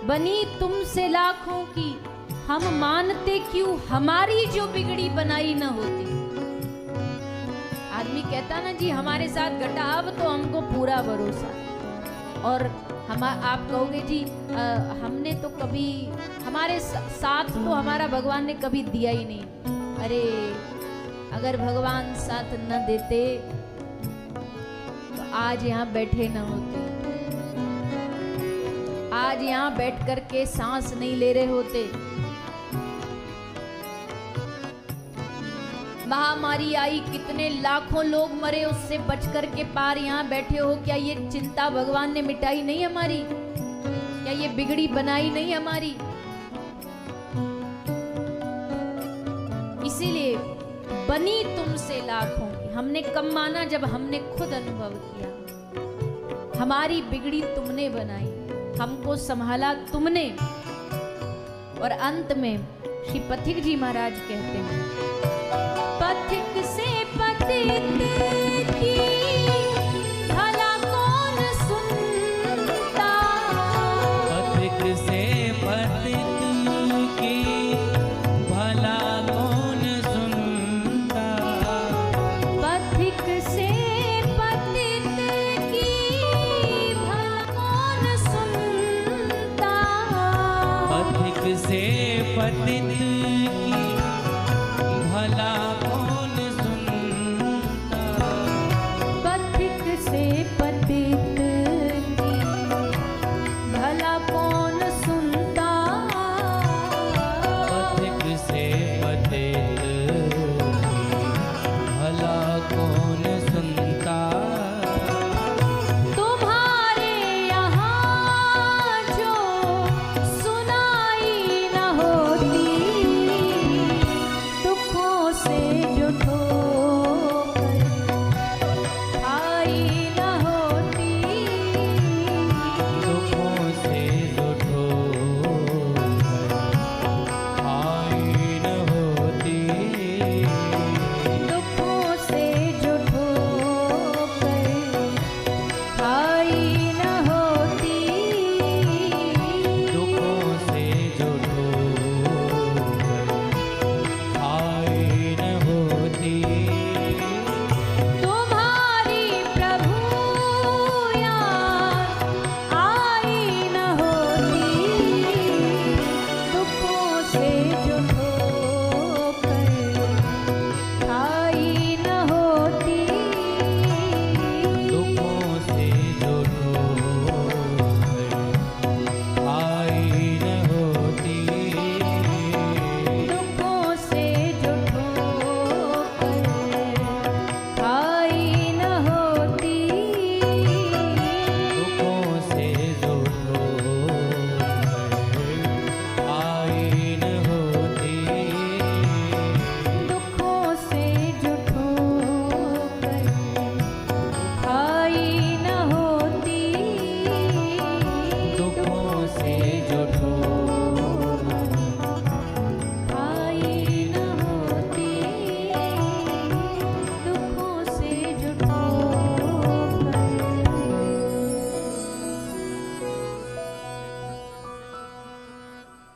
बनी तुमसे लाखों की हम मानते क्यों, हमारी जो बिगड़ी बनाई न होती। आदमी कहता ना जी हमारे साथ घटा, अब तो हमको पूरा भरोसा। और हम आप कहोगे जी हमने तो कभी, हमारे साथ तो हमारा भगवान ने कभी दिया ही नहीं। अरे अगर भगवान साथ न देते तो आज यहाँ बैठे न होते, आज यहाँ बैठ कर के सांस नहीं ले रहे होते। महामारी आई, कितने लाखों लोग मरे, उससे बच कर के पार यहाँ बैठे हो। क्या ये चिंता भगवान ने मिटाई नहीं हमारी? क्या ये बिगड़ी बनाई नहीं हमारी? इसीलिए बनी तुमसे लाखों की, हमने कम माना जब हमने खुद अनुभव किया। हमारी बिगड़ी तुमने बनाई, हमको संभाला तुमने। और अंत में श्री पथिक जी महाराज कहते हैं, पथिक से पतित की भला कौन सुनता, पथिक से पतित की भला कौन सुनता, पथिक से पतित की भला कौन सुनता, पथिक से पतित की भला कौन सुनता, पथिक से पतित की भला कौन सुनता, पथिक से पतित की भला कौन सुनता। तुम्हारे यहाँ जो सुनाई न होती,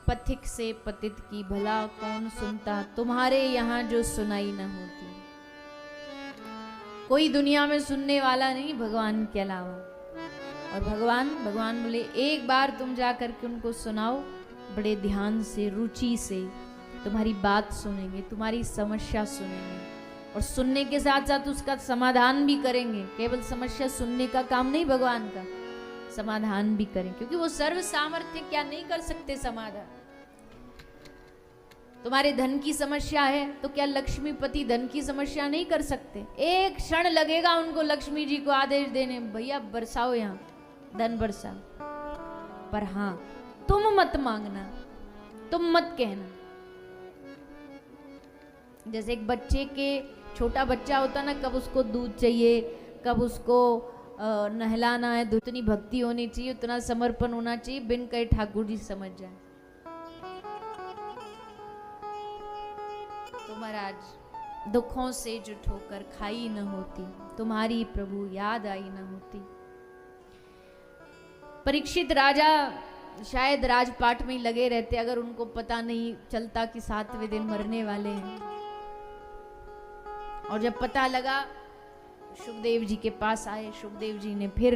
पथिक से पतित की भला कौन सुनता, तुम्हारे यहाँ जो सुनाई न होती। कोई दुनिया में सुनने वाला नहीं भगवान के अलावा। और भगवान बोले एक बार तुम जा करके उनको सुनाओ, बड़े ध्यान से, रुचि से तुम्हारी बात सुनेंगे, तुम्हारी समस्या सुनेंगे, और सुनने के साथ साथ उसका समाधान भी करेंगे। केवल समस्या सुनने का काम नहीं भगवान का, समाधान भी करें, क्योंकि वो सर्व सामर्थ्य क्या नहीं कर सकते समाधान। तुम्हारे धन की समस्या है तो क्या लक्ष्मीपति धन की समस्या नहीं कर सकते? एक क्षण लगेगा उनको लक्ष्मी जी को आदेश देने, भैया बरसाओ, यहाँ धन बरसाओ। पर हाँ, तुम मत मांगना, तुम मत कहना। जैसे एक बच्चे के, छोटा बच्चा होता ना, कब उसको दूध चाहिए, कब उसको नहलाना है, उतनी भक्ति होनी चाहिए, उतना समर्पण होना चाहिए, बिन कहे ठाकुर जी समझ जाए। तो महाराज दुखों से जो ठोकर खाई न होती, तुम्हारी प्रभु याद आई न होती। परीक्षित राजा शायद राजपाट में ही लगे रहते अगर उनको पता नहीं चलता कि 7वें दिन मरने वाले हैं। और जब पता लगा, सुखदेव जी के पास आए। सुखदेव जी ने फिर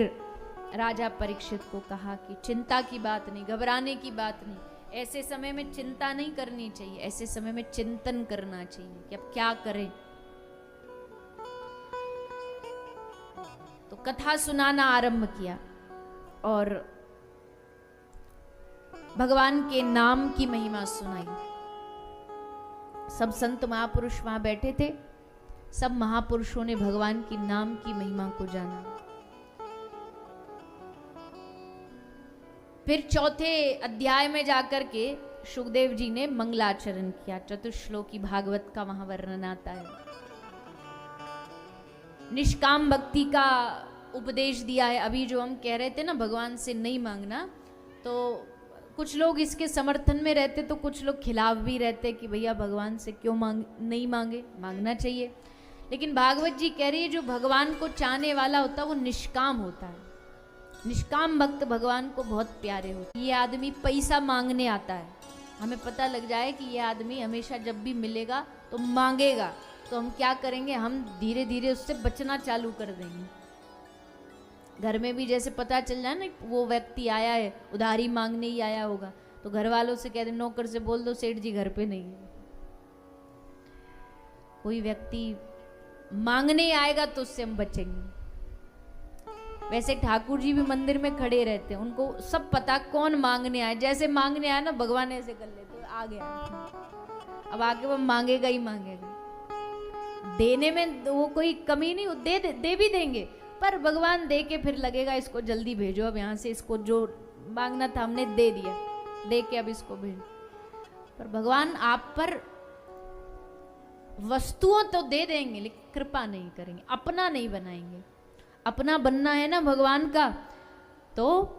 राजा परीक्षित को कहा कि चिंता की बात नहीं, घबराने की बात नहीं, ऐसे समय में चिंता नहीं करनी चाहिए, ऐसे समय में चिंतन करना चाहिए कि अब क्या करें। तो कथा सुनाना आरंभ किया और भगवान के नाम की महिमा सुनाई। सब संत महापुरुष वहां बैठे थे, सब महापुरुषों ने भगवान की नाम की महिमा को जाना। फिर चौथे अध्याय में जाकर के सुखदेव जी ने मंगलाचरण किया। चतुश्लोकी भागवत का वहां वर्णन आता है। निष्काम भक्ति का उपदेश दिया है। अभी जो हम कह रहे थे ना भगवान से नहीं मांगना, तो कुछ लोग इसके समर्थन में रहते, तो कुछ लोग खिलाफ भी रहते कि भैया भगवान से क्यों नहीं मांगे, मांगना चाहिए। लेकिन भागवत जी कह रही है जो भगवान को चाहने वाला होता है वो निष्काम होता है। निष्काम भक्त भगवान को बहुत प्यारे होते। ये आदमी पैसा मांगने आता है, हमें पता लग जाए कि ये आदमी हमेशा जब भी मिलेगा तो मांगेगा, तो हम क्या करेंगे, हम धीरे धीरे उससे बचना चालू कर देंगे। घर में भी जैसे पता चल जाए ना वो व्यक्ति आया है, उधारी मांगने ही आया होगा, तो घर वालों से कह दे, नौकर से बोल दो सेठ जी घर पे नहीं है। कोई व्यक्ति मांगने आएगा तो उससे हम बचेंगे। वैसे ठाकुर जी भी मंदिर में खड़े रहते हैं, उनको सब पता कौन मांगने आए। जैसे मांगने आया ना भगवान ऐसे कर लेते, आ गया, अब आके वो मांगेगा ही मांगेगा। देने में वो कोई कमी नहीं, दे भी देंगे, पर भगवान दे के फिर लगेगा इसको जल्दी भेजो, अब यहाँ से इसको जो मांगना था हमने दे दिया, दे के अब इसको भेजो। पर भगवान आप पर वस्तुओं तो दे देंगे लेकिन कृपा नहीं करेंगे, अपना नहीं बनाएंगे। अपना बनना है ना भगवान का, तो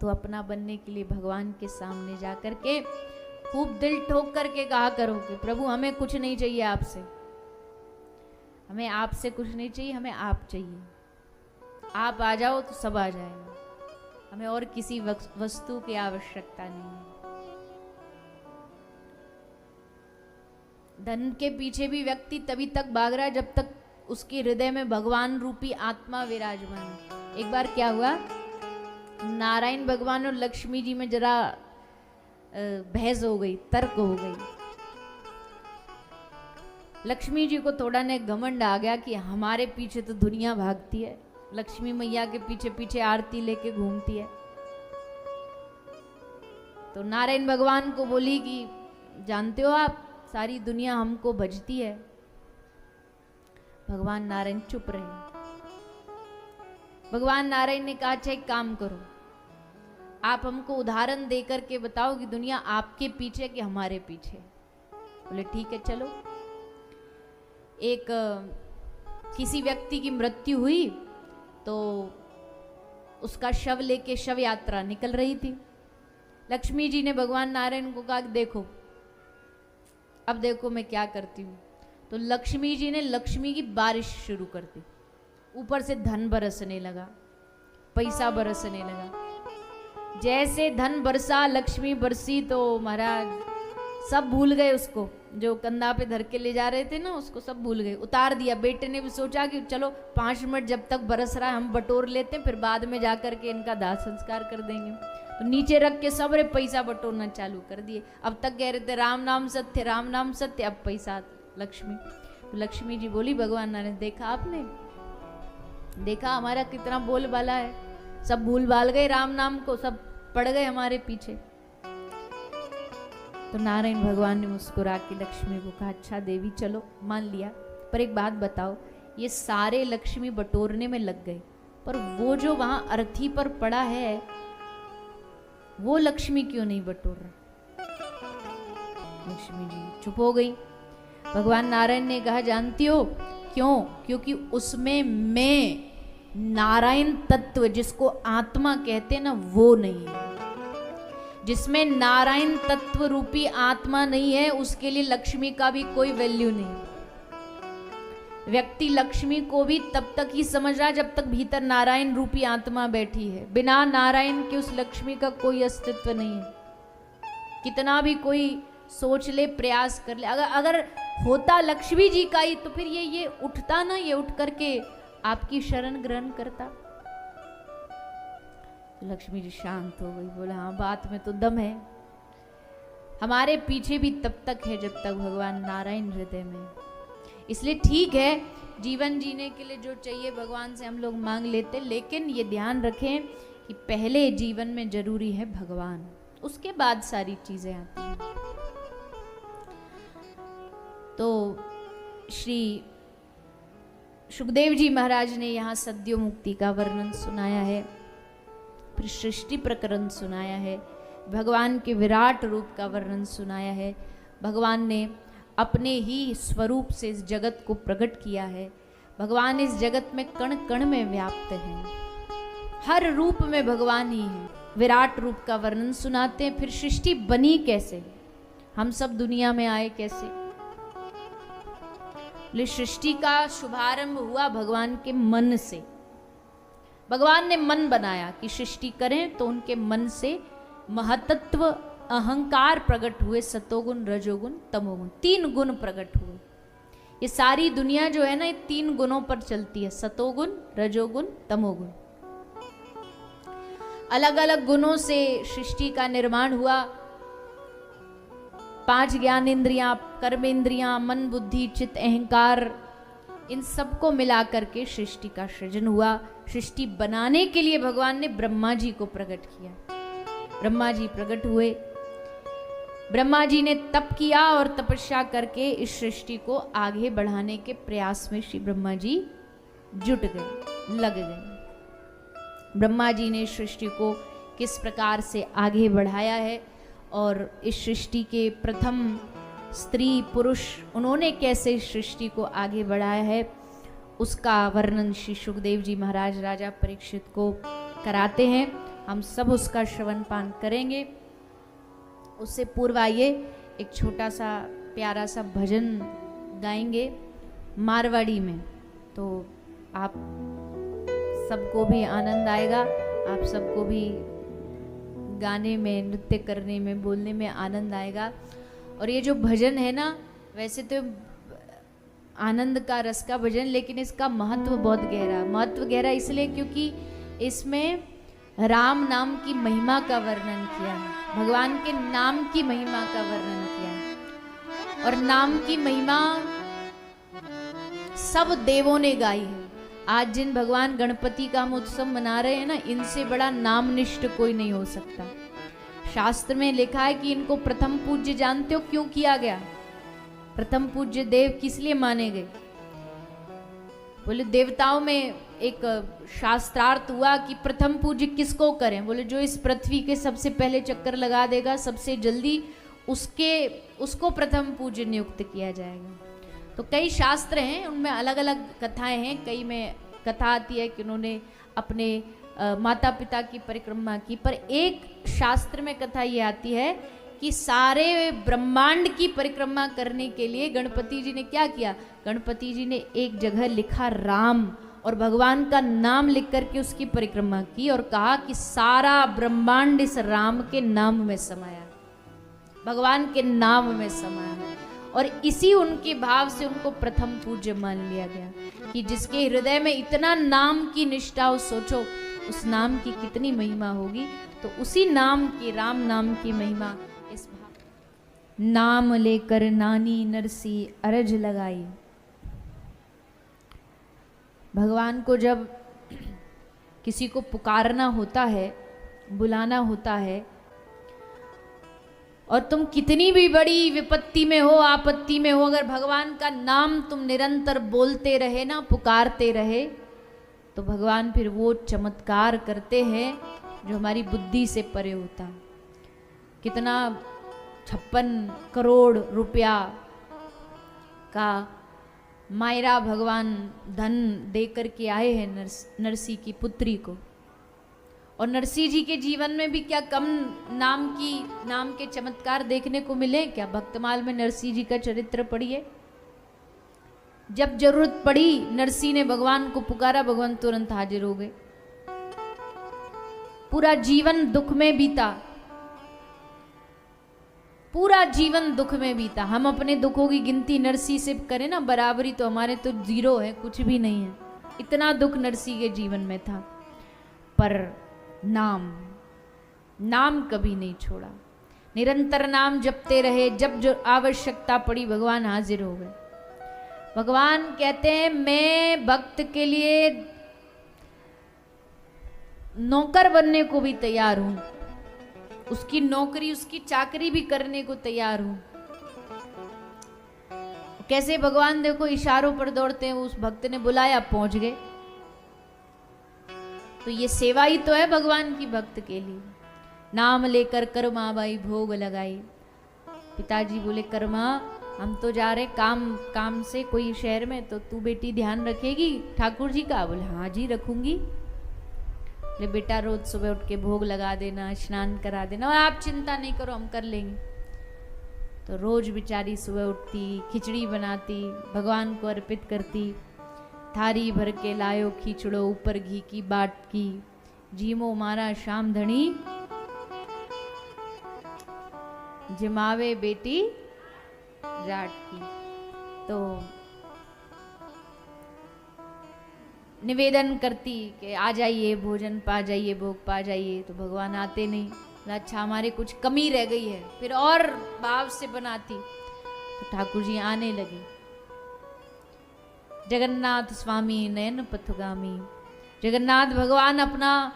अपना बनने के लिए भगवान के सामने जाकर के खूब दिल ठोक करके कहा करो कि प्रभु हमें कुछ नहीं चाहिए आपसे, हमें आपसे कुछ नहीं चाहिए, हमें आप चाहिए। आप आ जाओ तो सब आ जाएगा, हमें और किसी वस्तु की आवश्यकता नहीं है। धन के पीछे भी व्यक्ति तभी तक भाग रहा है जब तक उसके हृदय में भगवान रूपी आत्मा विराजमान है। एक बार क्या हुआ, नारायण भगवान और लक्ष्मी जी में जरा बहस हो गई, तर्क हो गई। लक्ष्मी जी को थोड़ा ने घमंड आ गया कि हमारे पीछे तो दुनिया भागती है, लक्ष्मी मैया के पीछे पीछे आरती लेके घूमती है। तो नारायण भगवान को बोली कि जानते हो आप सारी दुनिया हमको भजती है। भगवान नारायण चुप रहे। भगवान नारायण ने कहा अच्छा एक काम करो, आप हमको उदाहरण देकर के बताओ कि दुनिया आपके पीछे कि हमारे पीछे। बोले ठीक है चलो। एक किसी व्यक्ति की मृत्यु हुई तो उसका शव लेके शव यात्रा निकल रही थी। लक्ष्मी जी ने भगवान नारायण को कहा देखो अब देखो मैं क्या करती हूँ। तो लक्ष्मी जी ने लक्ष्मी की बारिश शुरू कर दी, ऊपर से धन बरसने लगा, पैसा बरसने लगा। जैसे धन बरसा, लक्ष्मी बरसी, तो महाराज सब भूल गए उसको, जो कंधा पे धर के ले जा रहे थे ना, उसको सब भूल गए, उतार दिया। बेटे ने भी सोचा कि चलो 5 मिनट जब तक बरस रहा है हम बटोर लेते हैं, फिर बाद में जा करके इनका दाह संस्कार कर देंगे। तो नीचे रख के सबरे पैसा बटोरना चालू कर दिए। अब तक कह रहे थे राम नाम सत्य, राम नाम सत्य, अब पैसा लक्ष्मी। तो लक्ष्मी जी बोली, भगवान नारायण देखा आपने, देखा हमारा कितना बोलबाला है, सब भूल भाल गए राम नाम को, सब पड़ गए हमारे पीछे। तो नारायण भगवान ने मुस्कुरा के लक्ष्मी को कहा, अच्छा देवी चलो मान लिया, पर एक बात बताओ, ये सारे लक्ष्मी बटोरने में लग गए, पर वो जो वहां अर्थी पर पड़ा है वो लक्ष्मी क्यों नहीं बटोर रहा? लक्ष्मी जी चुप हो गई। भगवान नारायण ने कहा, जानती हो क्यों? क्योंकि उसमें मैं नारायण तत्व जिसको आत्मा कहते हैं ना, वो नहीं है। जिसमें नारायण तत्व रूपी आत्मा नहीं है, उसके लिए लक्ष्मी का भी कोई वैल्यू नहीं। व्यक्ति लक्ष्मी को भी तब तक ही समझ रहा है जब तक भीतर नारायण रूपी आत्मा बैठी है। बिना नारायण के उस लक्ष्मी का कोई अस्तित्व नहीं है। कितना भी कोई सोच ले, प्रयास कर ले, अगर होता लक्ष्मी जी का ही, तो फिर ये उठता ना, ये उठ करके आपकी शरण ग्रहण करता। लक्ष्मी जी शांत हो गई, बोला हाँ बात में तो दम है। हमारे पीछे भी तब तक है जब तक भगवान नारायण हृदय में। इसलिए ठीक है, जीवन जीने के लिए जो चाहिए भगवान से हम लोग मांग लेते, लेकिन ये ध्यान रखें कि पहले जीवन में जरूरी है भगवान, उसके बाद सारी चीजें आती हैं। तो श्री सुखदेव जी महाराज ने यहाँ सद्यो मुक्ति का वर्णन सुनाया है, फिर सृष्टि प्रकरण सुनाया है, भगवान के विराट रूप का वर्णन सुनाया है। भगवान ने अपने ही स्वरूप से इस जगत को प्रकट किया है। भगवान इस जगत में कण कण में व्याप्त है, हर रूप में भगवान ही है। विराट रूप का वर्णन सुनाते हैं। फिर सृष्टि बनी कैसे, हम सब दुनिया में आए कैसे। सृष्टि का शुभारंभ हुआ भगवान के मन से। भगवान ने मन बनाया कि सृष्टि करें, तो उनके मन से महतत्व अहंकार प्रकट हुए, सतोगुण रजोगुण तमोगुण, 3 गुण प्रकट हुए। ये सारी दुनिया जो है ना, ये 3 गुणों पर चलती है, सतोगुण रजोगुण तमोगुण। अलग अलग गुणों से सृष्टि का निर्माण हुआ। 5 ज्ञान इंद्रियां, कर्म इंद्रियां, मन बुद्धि चित्त अहंकार, इन सबको मिलाकर के सृष्टि का सृजन हुआ। सृष्टि बनाने के लिए भगवान ने ब्रह्मा जी को प्रकट किया। ब्रह्मा जी प्रकट हुए। ब्रह्मा जी ने तप किया और तपस्या करके इस सृष्टि को आगे बढ़ाने के प्रयास में श्री ब्रह्मा जी जुट गए, लग गए। ब्रह्मा जी ने सृष्टि को किस प्रकार से आगे बढ़ाया है और इस सृष्टि के प्रथम स्त्री पुरुष उन्होंने कैसे सृष्टि को आगे बढ़ाया है, उसका वर्णन श्री सुखदेव जी महाराज राजा परीक्षित को कराते हैं। हम सब उसका श्रवण पान करेंगे। उससे पूर्व आइए एक छोटा सा प्यारा सा भजन गाएंगे मारवाड़ी में, तो आप सबको भी आनंद आएगा, आप सबको भी गाने में, नृत्य करने में, बोलने में आनंद आएगा। और ये जो भजन है ना, वैसे तो आनंद का रस का भजन, लेकिन इसका महत्व बहुत गहरा। महत्व गहरा इसलिए क्योंकि इसमें राम नाम की महिमा का वर्णन किया है, भगवान के नाम की महिमा का वर्णन किया है। और नाम की महिमा सब देवों ने गाई है। आज जिन भगवान गणपति का हम उत्सव मना रहे हैं ना, इनसे बड़ा नामनिष्ठ कोई नहीं हो सकता। शास्त्र में लिखा है कि इनको प्रथम पूज्य जानते हो क्यों किया गया? प्रथम पूज्य देव किस लिए माने गए? बोले देवताओं में एक शास्त्रार्थ हुआ कि प्रथम पूज्य किसको करें? बोले जो इस पृथ्वी के सबसे पहले चक्कर लगा देगा सबसे जल्दी, उसको प्रथम पूज्य नियुक्त किया जाएगा। तो कई शास्त्र हैं, उनमें अलग अलग कथाएं हैं। कई में कथा आती है कि उन्होंने अपने माता पिता की परिक्रमा की, पर एक शास्त्र में कथा ये आती है कि सारे ब्रह्मांड की परिक्रमा करने के लिए गणपति जी ने क्या किया? गणपति जी ने एक जगह लिखा राम और भगवान का नाम लिख करके उसकी परिक्रमा की और कहा कि सारा ब्रह्मांड इस राम के नाम में समाया, भगवान के नाम में समाया है। और इसी उनके भाव से उनको प्रथम पूज्य मान लिया गया कि जिसके हृदय में इतना नाम की निष्ठा हो, सोचो उस नाम की कितनी महिमा होगी। तो उसी नाम की, राम नाम की महिमा इस भाव। नाम लेकर नानी नरसी अरज लगाई। भगवान को जब किसी को पुकारना होता है, बुलाना होता है, और तुम कितनी भी बड़ी विपत्ति में हो, आपत्ति में हो, अगर भगवान का नाम तुम निरंतर बोलते रहे ना, पुकारते रहे, तो भगवान फिर वो चमत्कार करते हैं जो हमारी बुद्धि से परे होता। कितना 56 करोड़ रुपया का मायरा भगवान धन दे करके आए हैं नरसी की पुत्री को। और नरसिंह जी के जीवन में भी क्या कम नाम के चमत्कार देखने को मिले क्या? भक्तमाल में नरसिंह जी का चरित्र पढ़िए। जब जरूरत पड़ी नरसिंह ने भगवान को पुकारा, भगवान तुरंत हाजिर हो गए। पूरा जीवन दुख में बीता, पूरा जीवन दुख में बीता। हम अपने दुखों की गिनती नरसिंह से करें ना बराबरी, तो हमारे तो 0 है, कुछ भी नहीं है। इतना दुख नरसिंह के जीवन में था, पर नाम कभी नहीं छोड़ा। निरंतर नाम जपते रहे। जब जो आवश्यकता पड़ी भगवान हाजिर हो गए। भगवान कहते हैं मैं भक्त के लिए नौकर बनने को भी तैयार हूं, उसकी नौकरी, उसकी चाकरी भी करने को तैयार हूं। कैसे भगवान देखो इशारों पर दौड़ते हैं। उस भक्त ने बुलाया, पहुंच गए। तो ये सेवा ही तो है भगवान की भक्त के लिए। नाम लेकर कर्माबाई भोग लगाई। पिताजी बोले कर्मा हम तो जा रहे काम से कोई शहर में, तो तू बेटी ध्यान रखेगी ठाकुर जी का? बोले हाँ जी रखूंगी। बोले बेटा रोज सुबह उठ के भोग लगा देना, स्नान करा देना, और आप चिंता नहीं करो हम कर लेंगे। तो रोज बेचारी सुबह उठती, खिचड़ी बनाती, भगवान को अर्पित करती। थारी भर के लायो खींचड़ो, ऊपर घी की बाट की, जीमो मारा शाम धनी, जिमावे बेटी जाट की। तो निवेदन करती कि आ जाइए, भोजन पा जाइए, भोग पा जाइए। तो भगवान आते नहीं। अच्छा हमारे कुछ कमी रह गई है, फिर और भाव से बनाती। तो ठाकुर जी आने लगे। जगन्नाथ स्वामी नयन पथगामी। जगन्नाथ भगवान अपना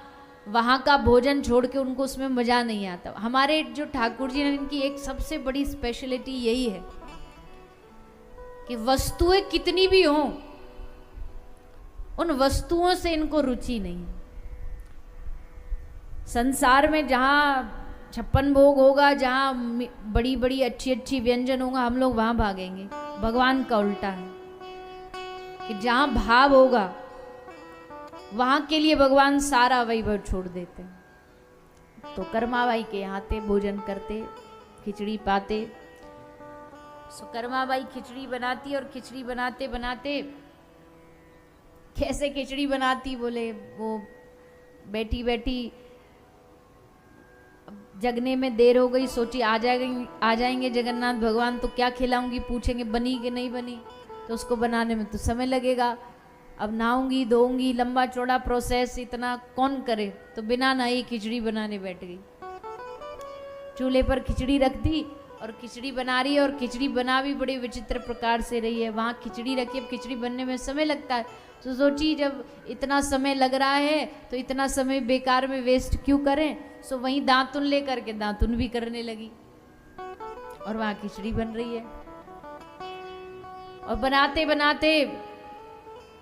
वहाँ का भोजन छोड़ के उनको उसमें मजा नहीं आता। हमारे जो ठाकुर जी ने, इनकी एक सबसे बड़ी स्पेशलिटी यही है कि वस्तुएं कितनी भी हों, उन वस्तुओं से इनको रुचि नहीं है। संसार में जहाँ 56 भोग होगा, जहाँ बड़ी बड़ी अच्छी अच्छी व्यंजन होगा, हम लोग वहाँ भागेंगे। भगवान का उल्टा है कि जहाँ भाव होगा वहाँ के लिए भगवान सारा वैभव छोड़ देते हैं। तो कर्माबाई के यहाँ थे, भोजन करते, खिचड़ी पाते। सो कर्माबाई खिचड़ी बनाती, और खिचड़ी बनाते बनाते कैसे खिचड़ी बनाती, बोले वो बैठी बैठी जगने में देर हो गई, सोची आ जाएंगे जगन्नाथ भगवान, तो क्या खिलाऊंगी, पूछेंगे बनी कि नहीं बनी, तो उसको बनाने में तो समय लगेगा। अब नहाऊंगी धोऊंगी, लंबा चौड़ा प्रोसेस, इतना कौन करे। तो बिना नहाई खिचड़ी बनाने बैठ गई। चूल्हे पर खिचड़ी रख दी और खिचड़ी बना रही है। और खिचड़ी बना भी बड़े विचित्र प्रकार से रही है। वहाँ खिचड़ी रखी, अब खिचड़ी बनने में समय लगता है। तो सोची जब इतना समय लग रहा है तो इतना समय बेकार में वेस्ट क्यों करें। सो वहीं दातुन ले करके दातुन भी करने लगी, और वहाँ खिचड़ी बन रही है। और बनाते बनाते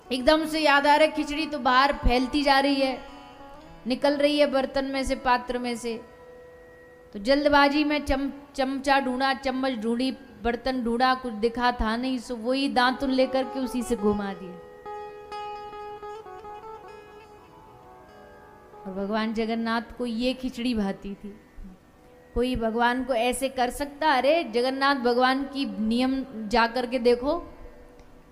एकदम से याद आ रहा है खिचड़ी तो बाहर फैलती जा रही है, निकल रही है बर्तन में से, पात्र में से। तो जल्दबाजी में चमचा ढूंढा, चम्मच ढूंढी, बर्तन ढूंढा, कुछ दिखा था नहीं। सो वही दांतुन लेकर के उसी से घुमा दिया। और भगवान जगन्नाथ को ये खिचड़ी भाती थी। कोई भगवान को ऐसे कर सकता? अरे जगन्नाथ भगवान की नियम जा कर के देखो,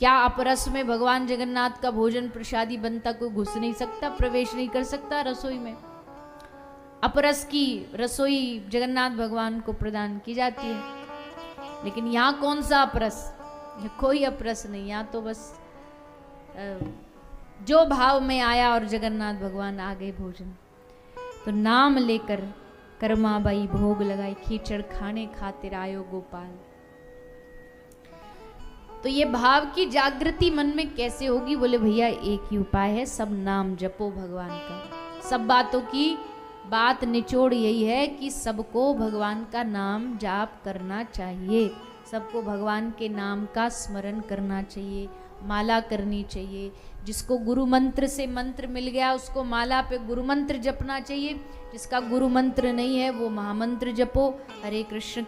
क्या अपरस में भगवान जगन्नाथ का भोजन प्रसादी बनता, कोई घुस नहीं सकता, प्रवेश नहीं कर सकता रसोई में। अपरस की रसोई जगन्नाथ भगवान को प्रदान की जाती है। लेकिन यहाँ कौन सा अपरस, कोई अपरस नहीं, यहाँ तो बस जो भाव में आया और जगन्नाथ भगवान आ गए भोजन। तो नाम लेकर कर्माबाई भोग लगाई, खींचड़ खाने खातिर आयो गोपाल। तो ये भाव की जागृति मन में कैसे होगी? बोले भैया एक ही उपाय है, सब नाम जपो भगवान का। सब बातों की बात निचोड़ यही है कि सबको भगवान का नाम जाप करना चाहिए, सबको भगवान के नाम का स्मरण करना चाहिए, माला करनी चाहिए। जिसको गुरु मंत्र से मंत्र मिल गया उसको माला पे गुरु मंत्र जपना चाहिए, जिसका गुरु मंत्र नहीं है वो महामंत्र जपो। हरे कृष्ण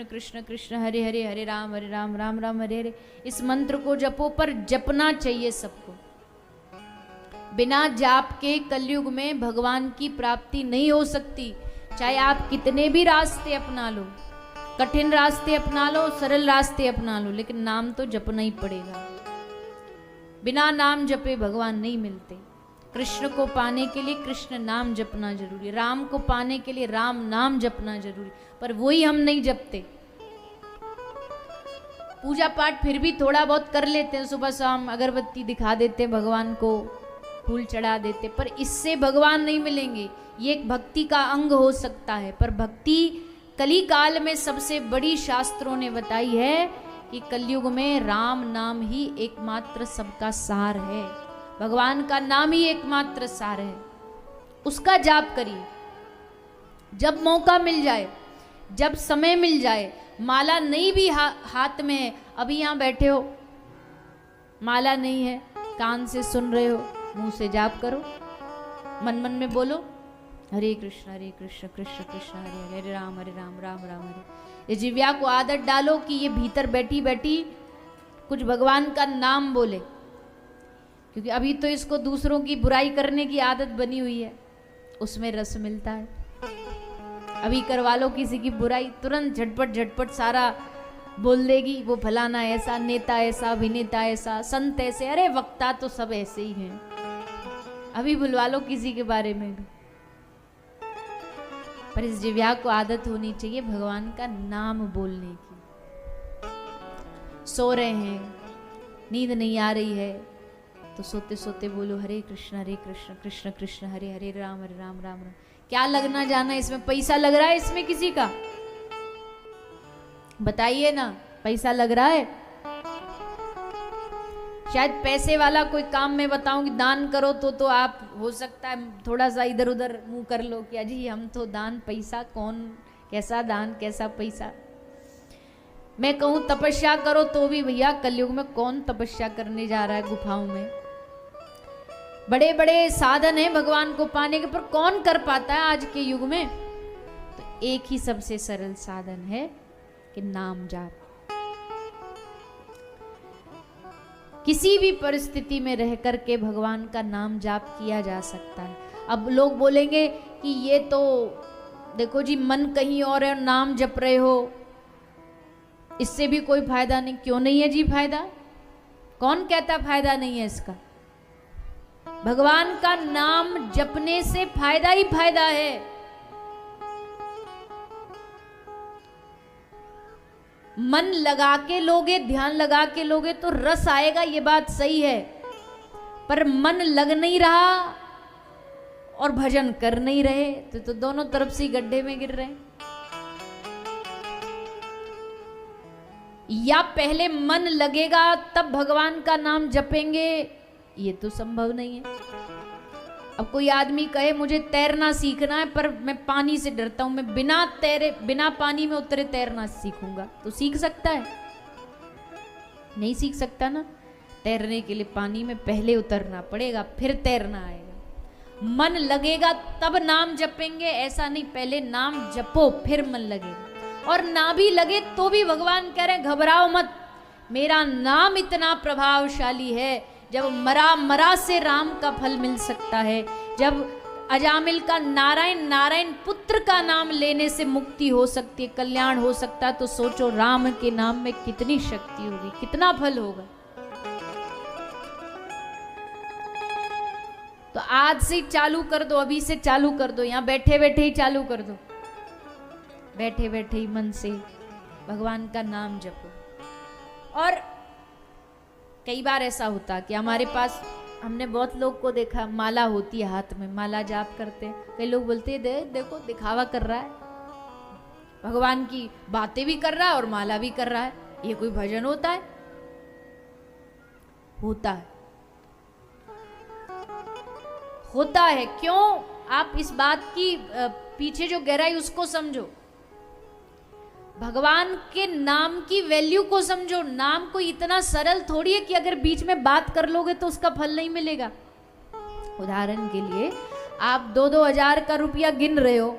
कृष्ण कृष्ण हरे हरे, हरे राम राम राम हरे हरे। इस मंत्र को जपो, पर जपना चाहिए सबको। बिना जाप के कलयुग में भगवान की प्राप्ति नहीं हो सकती। चाहे आप कितने भी रास्ते अपना लो, कठिन रास्ते अपना लो, सरल रास्ते अपना लो, लेकिन नाम तो जपना ही पड़ेगा। बिना नाम जपे भगवान नहीं मिलते। कृष्ण को पाने के लिए कृष्ण नाम जपना जरूरी, राम को पाने के लिए राम नाम जपना जरूरी, पर वही हम नहीं जपते। पूजा पाठ फिर भी थोड़ा बहुत कर लेते हैं, सुबह शाम अगरबत्ती दिखा देते हैं भगवान को, फूल चढ़ा देते, पर इससे भगवान नहीं मिलेंगे। ये एक भक्ति का अंग हो सकता है, पर भक्ति कली काल में सबसे बड़ी शास्त्रों ने बताई है कि कलयुग में राम नाम ही एकमात्र सबका सार है, भगवान का नाम ही एकमात्र सार है। उसका जाप करिए जब मौका मिल जाए, जब समय मिल जाए। माला नहीं भी हाथ में है, अभी यहाँ बैठे हो माला नहीं है, कान से सुन रहे हो, मुंह से जाप करो, मन मन में बोलो हरे कृष्ण कृष्ण कृष्ण हरे हरे, हरे राम राम राम हरे। ये जिव्या को आदत डालो कि ये भीतर बैठी बैठी कुछ भगवान का नाम बोले, क्योंकि अभी तो इसको दूसरों की बुराई करने की आदत बनी हुई है, उसमें रस मिलता है। अभी करवा लो किसी की बुराई, तुरंत झटपट झटपट सारा बोल देगी, वो फलाना ऐसा, नेता ऐसा, अभिनेता ऐसा, संत ऐसे, अरे वक्ता तो सब ऐसे ही हैं। अभी बुलवा लो किसी के बारे में भी। पर इस जिव्या को आदत होनी चाहिए भगवान का नाम बोलने की। सो रहे हैं, नींद नहीं आ रही है, तो सोते सोते बोलो हरे कृष्ण कृष्ण कृष्ण हरे हरे, राम राम राम। क्या लगना जाना इसमें? पैसा लग रहा है इसमें किसी का? बताइए ना, पैसा लग रहा है? शायद पैसे वाला कोई काम में बताऊं कि दान करो तो आप हो सकता है थोड़ा सा इधर उधर मुंह कर लो कि अजी हम तो दान, पैसा कौन, कैसा दान कैसा पैसा। मैं कहूं तपस्या करो तो भी भैया कलयुग में कौन तपस्या करने जा रहा है गुफाओं में? बड़े बड़े साधन हैं भगवान को पाने के, पर कौन कर पाता है आज के युग में? तो एक ही सबसे सरल साधन है कि नाम जाप। किसी भी परिस्थिति में रह करके भगवान का नाम जाप किया जा सकता है। अब लोग बोलेंगे कि ये तो देखो जी मन कहीं और है, नाम जप रहे हो, इससे भी कोई फायदा नहीं। क्यों नहीं है जी फायदा? कौन कहता फायदा नहीं है इसका? भगवान का नाम जपने से फायदा ही फायदा है। मन लगा के लोगे, ध्यान लगा के लोगे तो रस आएगा, ये बात सही है, पर मन लग नहीं रहा और भजन कर नहीं रहे तो दोनों तरफ से गड्ढे में गिर रहे हैं। या पहले मन लगेगा तब भगवान का नाम जपेंगे, ये तो संभव नहीं है। अब कोई आदमी कहे मुझे तैरना सीखना है पर मैं पानी से डरता हूं, मैं बिना पानी में उतरे तैरना सीखूंगा, तो सीख सकता है? नहीं सीख सकता ना। तैरने के लिए पानी में पहले उतरना पड़ेगा, फिर तैरना आएगा। मन लगेगा तब नाम जपेंगे, ऐसा नहीं पहले नाम जपो फिर मन लगेगा। और ना भी लगे तो भी भगवान कह रहे हैं घबराओ मत, मेरा नाम इतना प्रभावशाली है, जब मरा से राम का फल मिल सकता है, जब अजामिल का नारायण नारायण पुत्र का नाम लेने से मुक्ति हो सकती है, कल्याण हो सकता है, तो सोचो राम के नाम में कितनी शक्ति होगी, कितना फल होगा। तो आज से चालू कर दो, अभी से चालू कर दो, यहां बैठे बैठे ही चालू कर दो, बैठे बैठे ही मन से भगवान का नाम जपो। और कई बार ऐसा होता कि हमारे पास, हमने बहुत लोग को देखा, माला होती है हाथ में, माला जाप करते हैं, कई लोग बोलते हैं देखो दिखावा कर रहा है, भगवान की बातें भी कर रहा है और माला भी कर रहा है, ये कोई भजन होता है? होता है, होता है। क्यों? आप इस बात की पीछे जो गहराई उसको समझो, भगवान के नाम की वैल्यू को समझो। नाम को इतना सरल थोड़ी है कि अगर बीच में बात कर लोगे तो उसका फल नहीं मिलेगा। उदाहरण के लिए आप 2-2 हजार का रुपया गिन रहे हो,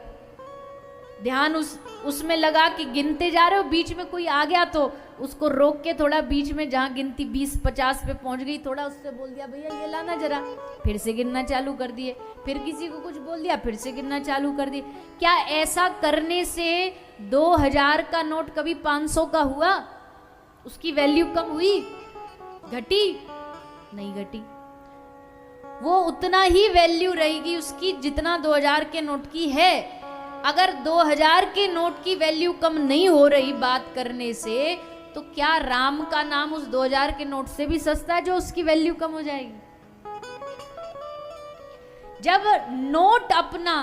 ध्यान उसमें लगा कि गिनते जा रहे हो, बीच में कोई आ गया तो उसको रोक के थोड़ा बीच में जहां गिनती 20-50 पे पहुंच गई, थोड़ा उससे बोल दिया भैया ये लाना जरा, फिर से गिनना चालू कर दिए, फिर किसी को कुछ बोल दिया, फिर से गिनना चालू कर दिए। क्या ऐसा करने से 2000 का नोट कभी 500 का हुआ? उसकी वैल्यू कम हुई? घटी? नहीं घटी। वो उतना ही वैल्यू रहेगी उसकी जितना 2000 के नोट की है। अगर 2000 के नोट की वैल्यू कम नहीं हो रही बात करने से, तो क्या राम का नाम उस 2000 के नोट से भी सस्ता है जो उसकी वैल्यू कम हो जाएगी? जब नोट अपना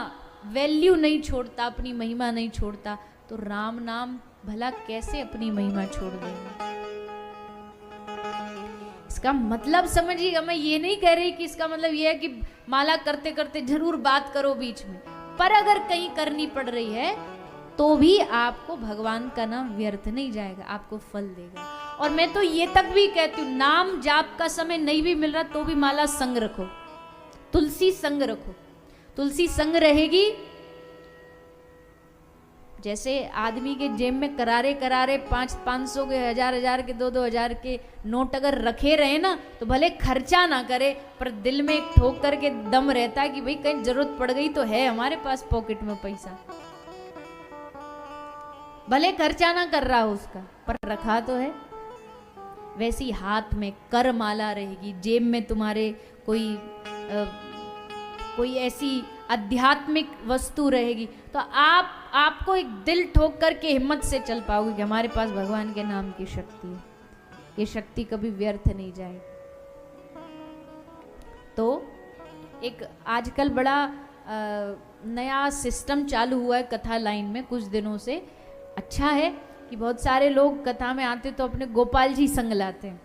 वैल्यू नहीं छोड़ता, अपनी महिमा नहीं छोड़ता, तो राम नाम भला कैसे अपनी महिमा छोड़ देगा? इसका मतलब समझिएगा, मैं ये नहीं कह रही कि इसका मतलब ये है कि माला करते करते जरूर बात करो बीच में, पर अगर कहीं करनी पड़ रही है तो भी आपको भगवान का नाम व्यर्थ नहीं जाएगा, आपको फल देगा। और मैं तो ये तक भी कहती हूँ, नाम जाप का समय नहीं भी मिल रहा तो भी माला संग रखो, तुलसी संग रखो। तुलसी संग रहेगी, जैसे आदमी के जेब में करारे करारे 500 के, 1000 के, 2-2 के नोट अगर रखे रहे ना, तो भले खर्चा ना करे पर दिल में एक ठोक करके दम रहता है कि भाई कहीं जरूरत पड़ गई तो है हमारे पास पॉकेट में पैसा। भले खर्चा ना कर रहा हो उसका, पर रखा तो है। वैसी हाथ में कर माला रहेगी, जेब में तुम्हारे कोई ऐसी आध्यात्मिक वस्तु रहेगी, तो आपको एक दिल ठोक करके हिम्मत से चल पाओगे कि हमारे पास भगवान के नाम की शक्ति है, ये शक्ति कभी व्यर्थ नहीं जाएगी। तो एक आजकल बड़ा नया सिस्टम चालू हुआ है कथा लाइन में कुछ दिनों से। अच्छा है कि बहुत सारे लोग कथा में आते तो अपने गोपाल जी संग लाते हैं,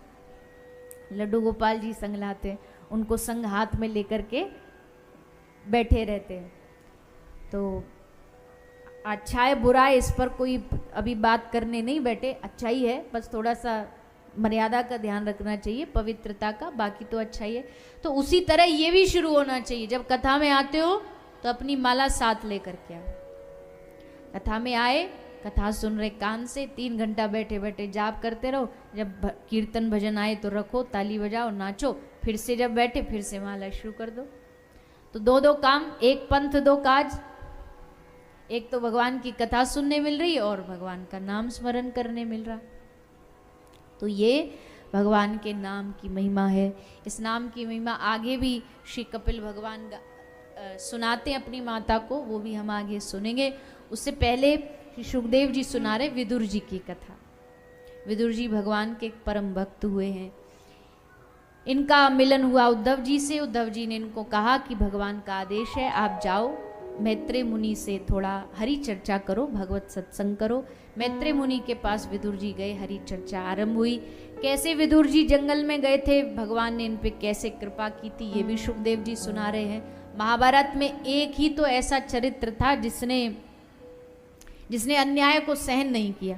लड्डू गोपाल जी संग लाते हैं, उनको संग हाथ में लेकर के बैठे रहते हैं। तो अच्छा है बुरा है इस पर कोई अभी बात करने नहीं बैठे, अच्छा ही है, बस थोड़ा सा मर्यादा का ध्यान रखना चाहिए, पवित्रता का, बाकी तो अच्छा ही है। तो उसी तरह ये भी शुरू होना चाहिए, जब कथा में आते हो तो अपनी माला साथ लेकर के आओ। कथा में आए, कथा सुन रहे कान से, 3 घंटा बैठे बैठे जाप करते रहो, जब कीर्तन भजन आए तो रखो, ताली बजाओ, नाचो, फिर से जब बैठे फिर से माला शुरू कर दो। तो 2 काम, एक पंथ 2 काज, एक तो भगवान की कथा सुनने मिल रही और भगवान का नाम स्मरण करने मिल रहा। तो ये भगवान के नाम की महिमा है। इस नाम की महिमा आगे भी श्री कपिल भगवान सुनाते हैं अपनी माता को, वो भी हम आगे सुनेंगे। उससे पहले श्री सुखदेव जी सुना रहे विदुर जी की कथा। विदुर जी भगवान के परम भक्त हुए हैं। इनका मिलन हुआ उद्धव जी से। उद्धव जी ने इनको कहा कि भगवान का आदेश है, आप जाओ मैत्रेय मुनि से थोड़ा हरि चर्चा करो, भगवत सत्संग करो। मैत्रेय मुनि के पास विदुर जी गए, हरि चर्चा आरंभ हुई। कैसे विदुर जी जंगल में गए थे, भगवान ने इन पे कैसे कृपा की थी, ये भी सुखदेव जी सुना रहे हैं। महाभारत में एक ही तो ऐसा चरित्र था जिसने अन्याय को सहन नहीं किया।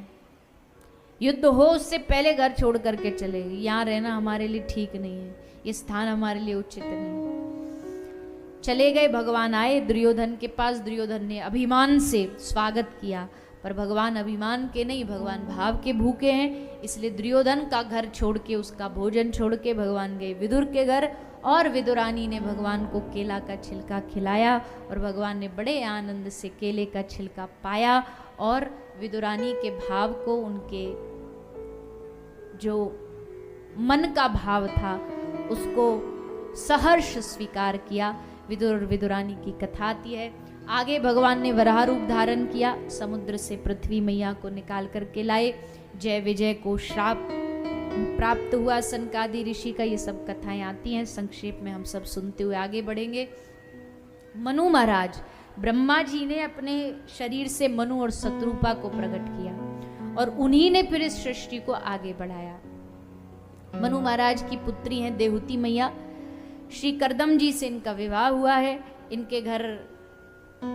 युद्ध हो उससे पहले घर छोड़ करके चले गए, यहाँ रहना हमारे लिए ठीक नहीं है, ये स्थान हमारे लिए उचित नहीं। चले गए, भगवान आए दुर्योधन के पास। दुर्योधन ने अभिमान से स्वागत किया, पर भगवान अभिमान के नहीं, भगवान भाव के भूखे हैं। इसलिए दुर्योधन का घर छोड़ के, उसका भोजन छोड़ के भगवान गए विदुर के घर और विदुरानी ने भगवान को केला का छिलका खिलाया और भगवान ने बड़े आनंद से केले का छिलका पाया और विदुरानी के भाव को, उनके जो मन का भाव था उसको सहर्ष स्वीकार किया। विदुर और विदुरानी की कथा आती है। आगे भगवान ने वराह रूप धारण किया, समुद्र से पृथ्वी मैया को निकाल करके लाए, जय विजय को श्राप प्राप्त हुआ सनकादि ऋषि का। ये सब कथाएं आती हैं, संक्षेप में हम सब सुनते हुए आगे बढ़ेंगे। मनु महाराज, ब्रह्मा जी ने अपने शरीर से मनु और शत्रुपा को प्रकट किया और उन्हीं ने फिर इस सृष्टि को आगे बढ़ाया। मनु महाराज की पुत्री हैं देहुति मैया। श्री करदम जी से इनका विवाह हुआ है। इनके घर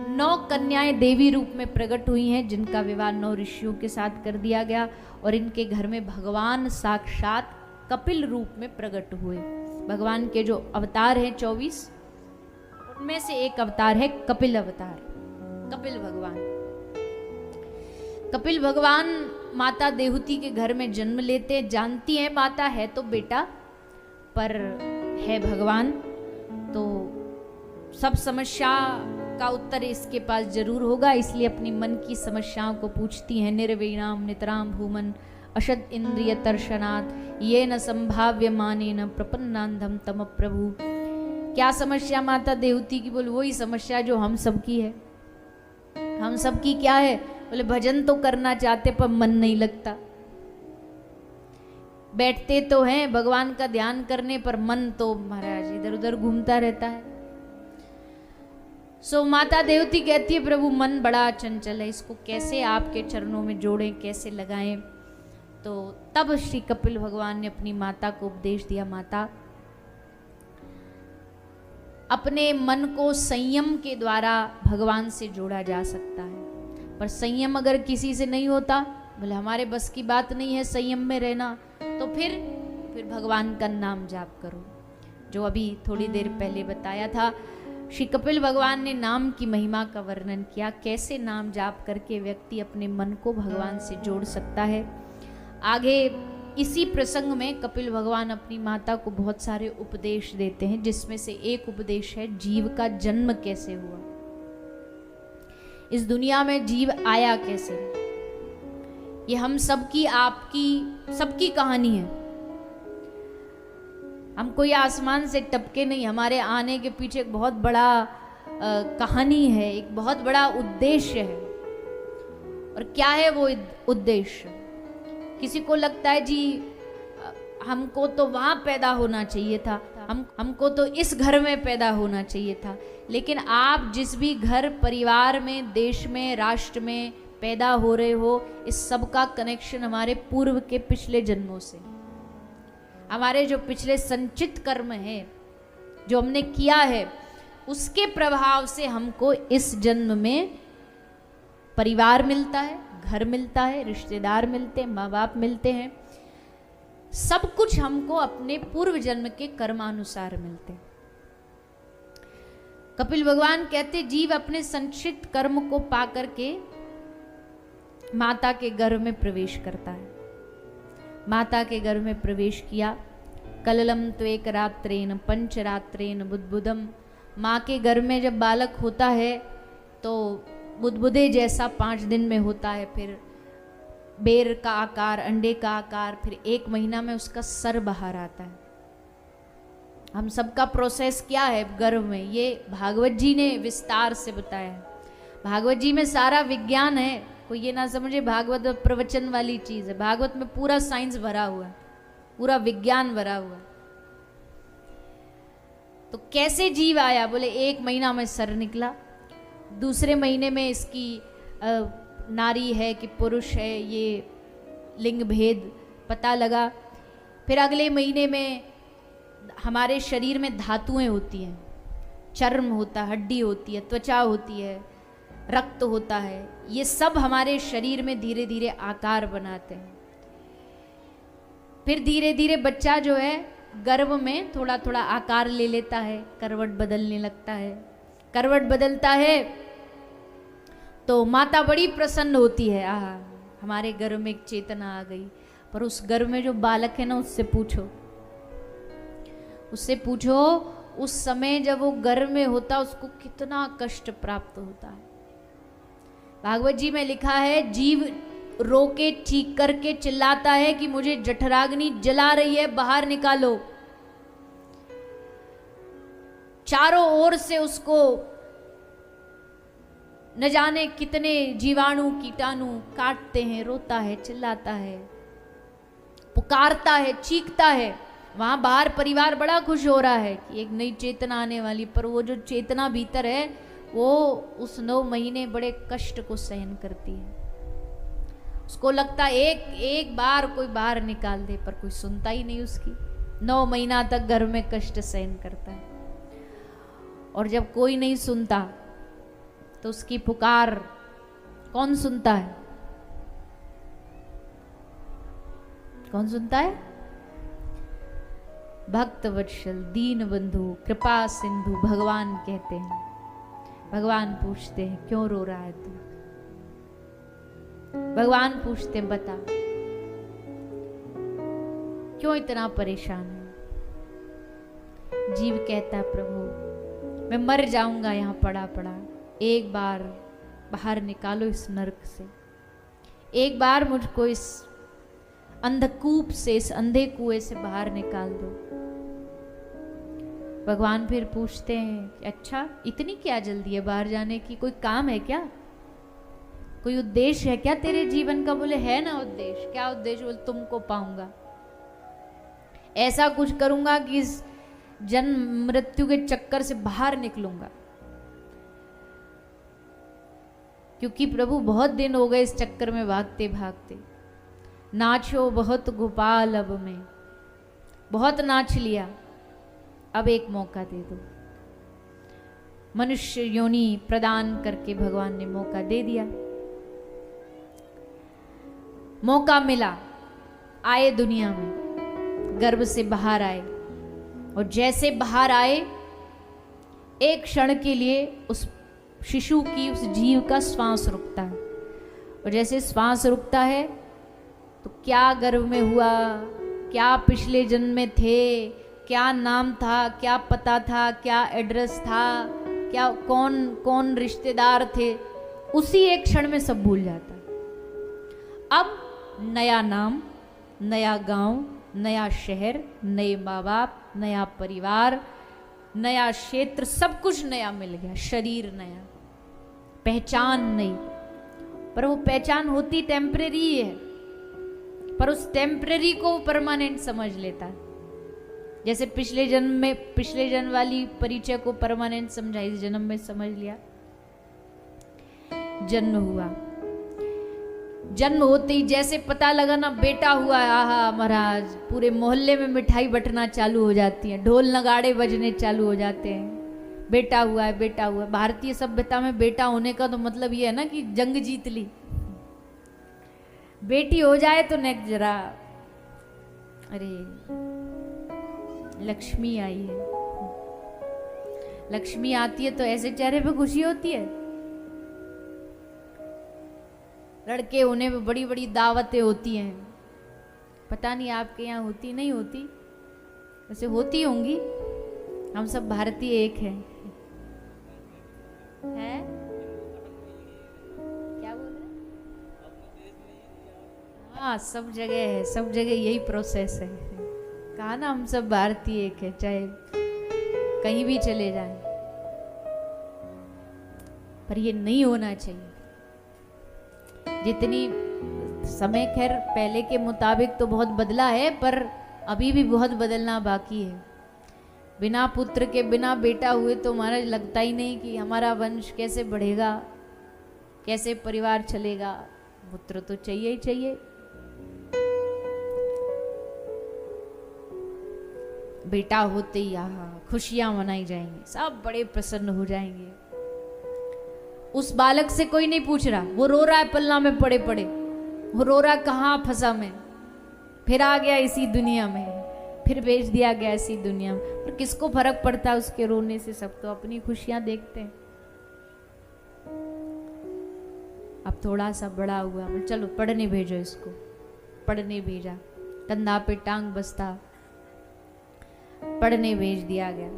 9 कन्याएं देवी रूप में प्रकट हुई हैं, जिनका विवाह 9 ऋषियों के साथ कर दिया गया और इनके घर में भगवान साक्षात कपिल रूप में प्रकट हुए। भगवान के जो अवतार हैं 24, उनमें से एक अवतार है कपिल अवतार। कपिल भगवान, कपिल भगवान माता देहुति के घर में जन्म लेते। जानती है माता है तो बेटा, पर है भगवान, तो सब समस्या का उत्तर इसके पास जरूर होगा, इसलिए अपनी मन की समस्याओं को पूछती हैं। निर्वीणाम नितराम भूमन अशद इंद्रिय दर्शनात् ये न संभाव्य माने न प्रपन्नांधम तम प्रभु। क्या समस्या माता देहुति की? बोले वही समस्या जो हम सबकी है। हम सबकी क्या है? बोले भजन तो करना चाहते पर मन नहीं लगता। बैठते तो हैं भगवान का ध्यान करने पर मन तो महाराज इधर उधर घूमता रहता है। सो माता देवती कहती है प्रभु मन बड़ा चंचल है, इसको कैसे आपके चरणों में जोड़ें, कैसे लगाएं। तो तब श्री कपिल भगवान ने अपनी माता को उपदेश दिया, माता अपने मन को संयम के द्वारा भगवान से जोड़ा जा सकता है, पर संयम अगर किसी से नहीं होता, बोले हमारे बस की बात नहीं है संयम में रहना, तो फिर भगवान का नाम जाप करो। जो अभी थोड़ी देर पहले बताया था, श्री कपिल भगवान ने नाम की महिमा का वर्णन किया, कैसे नाम जाप करके व्यक्ति अपने मन को भगवान से जोड़ सकता है। आगे इसी प्रसंग में कपिल भगवान अपनी माता को बहुत सारे उपदेश देते हैं, जिसमें से एक उपदेश है जीव का जन्म कैसे हुआ, इस दुनिया में जीव आया कैसे। ये हम सबकी, आपकी, सबकी कहानी है। हम कोई आसमान से टपके नहीं, हमारे आने के पीछे एक बहुत बड़ा कहानी है, एक बहुत बड़ा उद्देश्य है। और क्या है वो उद्देश्य? किसी को लगता है जी हमको तो वहां पैदा होना चाहिए था, हमको तो इस घर में पैदा होना चाहिए था, लेकिन आप जिस भी घर, परिवार में, देश में, राष्ट्र में पैदा हो रहे हो, इस सब का कनेक्शन हमारे पूर्व के पिछले जन्मों से, हमारे जो पिछले संचित कर्म है, जो हमने किया है, उसके प्रभाव से हमको इस जन्म में परिवार मिलता है, घर मिलता है, रिश्तेदार मिलते हैं, माँ बाप मिलते हैं। सब कुछ हमको अपने पूर्व जन्म के कर्मानुसार मिलते हैं। कपिल भगवान कहते जीव अपने संचित कर्म को पा करके माता के गर्भ में प्रवेश करता है। माता के गर्भ में प्रवेश किया। कललम त्वेक रात्रेन पंचरात्रेन बुद्बुदम। माँ के गर्भ में जब बालक होता है तो बुदबुदे जैसा 5 दिन में होता है, फिर बेर का आकार, अंडे का आकार, फिर 1 महीना में उसका सर बाहर आता है। हम सबका प्रोसेस क्या है गर्भ में, ये भागवत जी ने विस्तार से बताया है। भागवत जी में सारा विज्ञान है, कोई ये ना समझे भागवत प्रवचन वाली चीज है। भागवत में पूरा साइंस भरा हुआ है, पूरा विज्ञान भरा हुआ है। तो कैसे जीव आया? बोले 1 महीना में सर निकला, दूसरे महीने में इसकी नारी है कि पुरुष है, ये लिंग भेद पता लगा। फिर अगले महीने में हमारे शरीर में धातुएं होती हैं, चर्म होता है, हड्डी होती है, त्वचा होती है, रक्त होता है। ये सब हमारे शरीर में धीरे धीरे आकार बनाते हैं। फिर धीरे धीरे बच्चा जो है गर्भ में थोड़ा थोड़ा आकार ले लेता है, करवट बदलने लगता है। करवट बदलता है तो माता बड़ी प्रसन्न होती है, आहा हमारे गर्भ में एक चेतना आ गई। पर उस गर्भ में जो बालक है ना, उससे पूछो, उससे पूछो उस समय जब वो गर्भ में होता उसको कितना कष्ट प्राप्त होता है। भागवत जी में लिखा है, जीव रोके चीख करके चिल्लाता है कि मुझे जठराग्नि जला रही है, बाहर निकालो। चारों ओर से उसको न जाने कितने जीवाणु कीटाणु काटते हैं, रोता है, चिल्लाता है, पुकारता है, चीखता है। वहां बाहर परिवार बड़ा खुश हो रहा है कि एक नई चेतना आने वाली, पर वो जो चेतना भीतर है वो उस 9 महीने बड़े कष्ट को सहन करती है। उसको लगता है एक बार कोई बाहर निकाल दे, पर कोई सुनता ही नहीं उसकी। 9 महीना तक घर में कष्ट सहन करता है, और जब कोई नहीं सुनता तो उसकी पुकार कौन सुनता है? कौन सुनता है? भक्त वत्सल, दीन बंधु, कृपा सिंधु भगवान कहते हैं। भगवान पूछते हैं क्यों रो रहा है तू? भगवान पूछते हैं बता क्यों इतना परेशान है? जीव कहता है प्रभु मैं मर जाऊंगा यहाँ पड़ा पड़ा, एक बार बाहर निकालो इस नरक से, एक बार मुझको इस अंधकूप से, इस अंधे कुएं से बाहर निकाल दो। भगवान फिर पूछते हैं कि अच्छा इतनी क्या जल्दी है बाहर जाने की? कोई काम है क्या? कोई उद्देश्य है क्या तेरे जीवन का? बोले है ना उद्देश्य। क्या उद्देश्य? बोले तुमको पाऊंगा, ऐसा कुछ करूंगा कि इस जन्म मृत्यु के चक्कर से बाहर निकलूंगा। क्योंकि प्रभु बहुत दिन हो गए इस चक्कर में भागते भागते। नाचो बहुत गोपाल अब में, बहुत नाच लिया, अब एक मौका दे दो। मनुष्य योनि प्रदान करके भगवान ने मौका दे दिया। मौका मिला, आए दुनिया में, गर्भ से बाहर आए, और जैसे बाहर आए एक क्षण के लिए उस शिशु की, उस जीव का श्वास रुकता है। और जैसे श्वास रुकता है तो क्या गर्भ में हुआ, क्या पिछले जन्म में थे, क्या नाम था, क्या पता था, क्या एड्रेस था, क्या कौन कौन रिश्तेदार थे, उसी एक क्षण में सब भूल जाता है। अब नया नाम, नया गांव, नया शहर, नए माँ बाप, नया परिवार, नया क्षेत्र, सब कुछ नया मिल गया। शरीर नया, पहचान नई, पर वो पहचान होती टेम्परेरी है, पर उस टेम्परेरी को वो परमानेंट समझ लेता है। जैसे पिछले जन्म में, पिछले जन्म वाली परिचय को परमानेंट समझा, इस जन्म में समझ लिया। जन्म हुआ, जन्म होते ही जैसे पता लगा ना बेटा हुआ है, आहा महाराज, पूरे मोहल्ले में मिठाई बंटना चालू हो जाती है, ढोल नगाड़े बजने चालू हो जाते हैं। बेटा हुआ है, बेटा हुआ है। भारतीय सभ्यता में बेटा होने का तो मतलब ये है ना कि जंग जीत ली। बेटी हो जाए तो नेक जरा, अरे लक्ष्मी आई है। लक्ष्मी आती है तो ऐसे चेहरे पे खुशी होती है। लड़के होने पे बड़ी बड़ी दावतें होती हैं। पता नहीं आपके यहाँ होती नहीं होती, वैसे होती होंगी। हम सब भारतीय एक हैं। है? क्या बोल रहे? हाँ, सब जगह है, सब जगह यही प्रोसेस है। कहा ना हम सब भारतीय एक है, चाहे कहीं भी चले जाएं। पर ये नहीं होना चाहिए। जितनी समय खैर पहले के मुताबिक तो बहुत बदला है, पर अभी भी बहुत बदलना बाकी है। बिना पुत्र के, बिना बेटा हुए तो महाराज लगता ही नहीं कि हमारा वंश कैसे बढ़ेगा, कैसे परिवार चलेगा। पुत्र तो चाहिए ही चाहिए। बेटा होते ही आहा खुशियां मनाई जाएंगी, सब बड़े प्रसन्न हो जाएंगे। उस बालक से कोई नहीं पूछ रहा, वो रो रहा है पलना में पड़े पड़े, वो रो रहा कहाँ फंसा मैं, फिर आ गया इसी दुनिया में, फिर भेज दिया गया इसी दुनिया में। पर किसको फर्क पड़ता है उसके रोने से? सब तो अपनी खुशियां देखते हैं। अब थोड़ा सा बड़ा हुआ, चलो पढ़ने भेजो इसको। पढ़ने भेजा, कंधा पे टांग बस्ता, पढ़ने भेज दिया गया।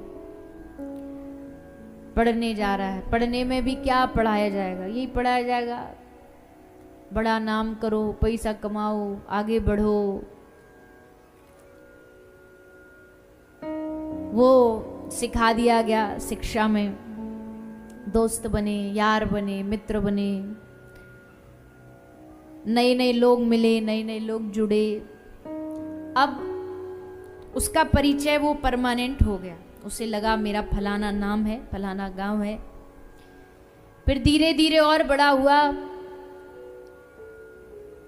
पढ़ने जा रहा है। पढ़ने में भी क्या पढ़ाया जाएगा? यही पढ़ाया जाएगा, बड़ा नाम करो, पैसा कमाओ, आगे बढ़ो। वो सिखा दिया गया शिक्षा में। दोस्त बने, यार बने, मित्र बने, नए नए लोग मिले, नए नए लोग जुड़े। अब उसका परिचय वो परमानेंट हो गया। उसे लगा मेरा फलाना नाम है, फलाना गांव है। फिर धीरे धीरे और बड़ा हुआ।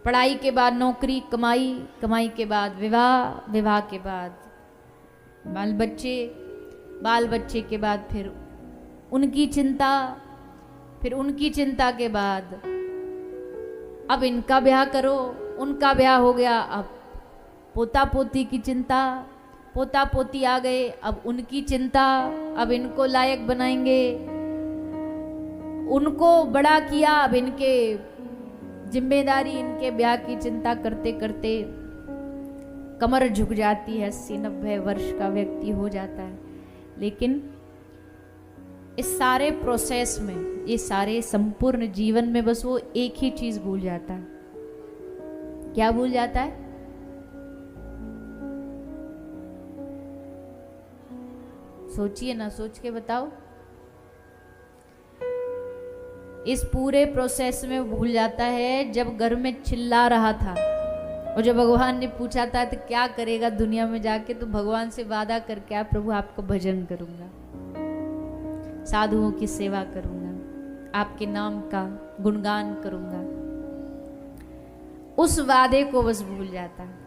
पढ़ाई के बाद नौकरी, कमाई, कमाई के बाद विवाह, विवाह के बाद बाल बच्चे, बाल बच्चे के बाद फिर उनकी चिंता, फिर उनकी चिंता के बाद अब इनका ब्याह करो, उनका ब्याह हो गया, अब पोता पोती की चिंता, पोता पोती आ गए, अब उनकी चिंता, अब इनको लायक बनाएंगे, उनको बड़ा किया, अब इनके जिम्मेदारी, इनके ब्याह की चिंता करते करते कमर झुक जाती है। 80-90 वर्ष का व्यक्ति हो जाता है। लेकिन इस सारे प्रोसेस में, ये सारे संपूर्ण जीवन में बस वो एक ही चीज भूल जाता है। क्या भूल जाता है? सोचिए ना, सोच के बताओ। इस पूरे प्रोसेस में वो भूल जाता है जब घर में चिल्ला रहा था और जब भगवान ने पूछा था तो क्या करेगा दुनिया में जाके, तो भगवान से वादा करके आया, प्रभु आपका भजन करूंगा, साधुओं की सेवा करूंगा, आपके नाम का गुणगान करूंगा। उस वादे को बस भूल जाता है।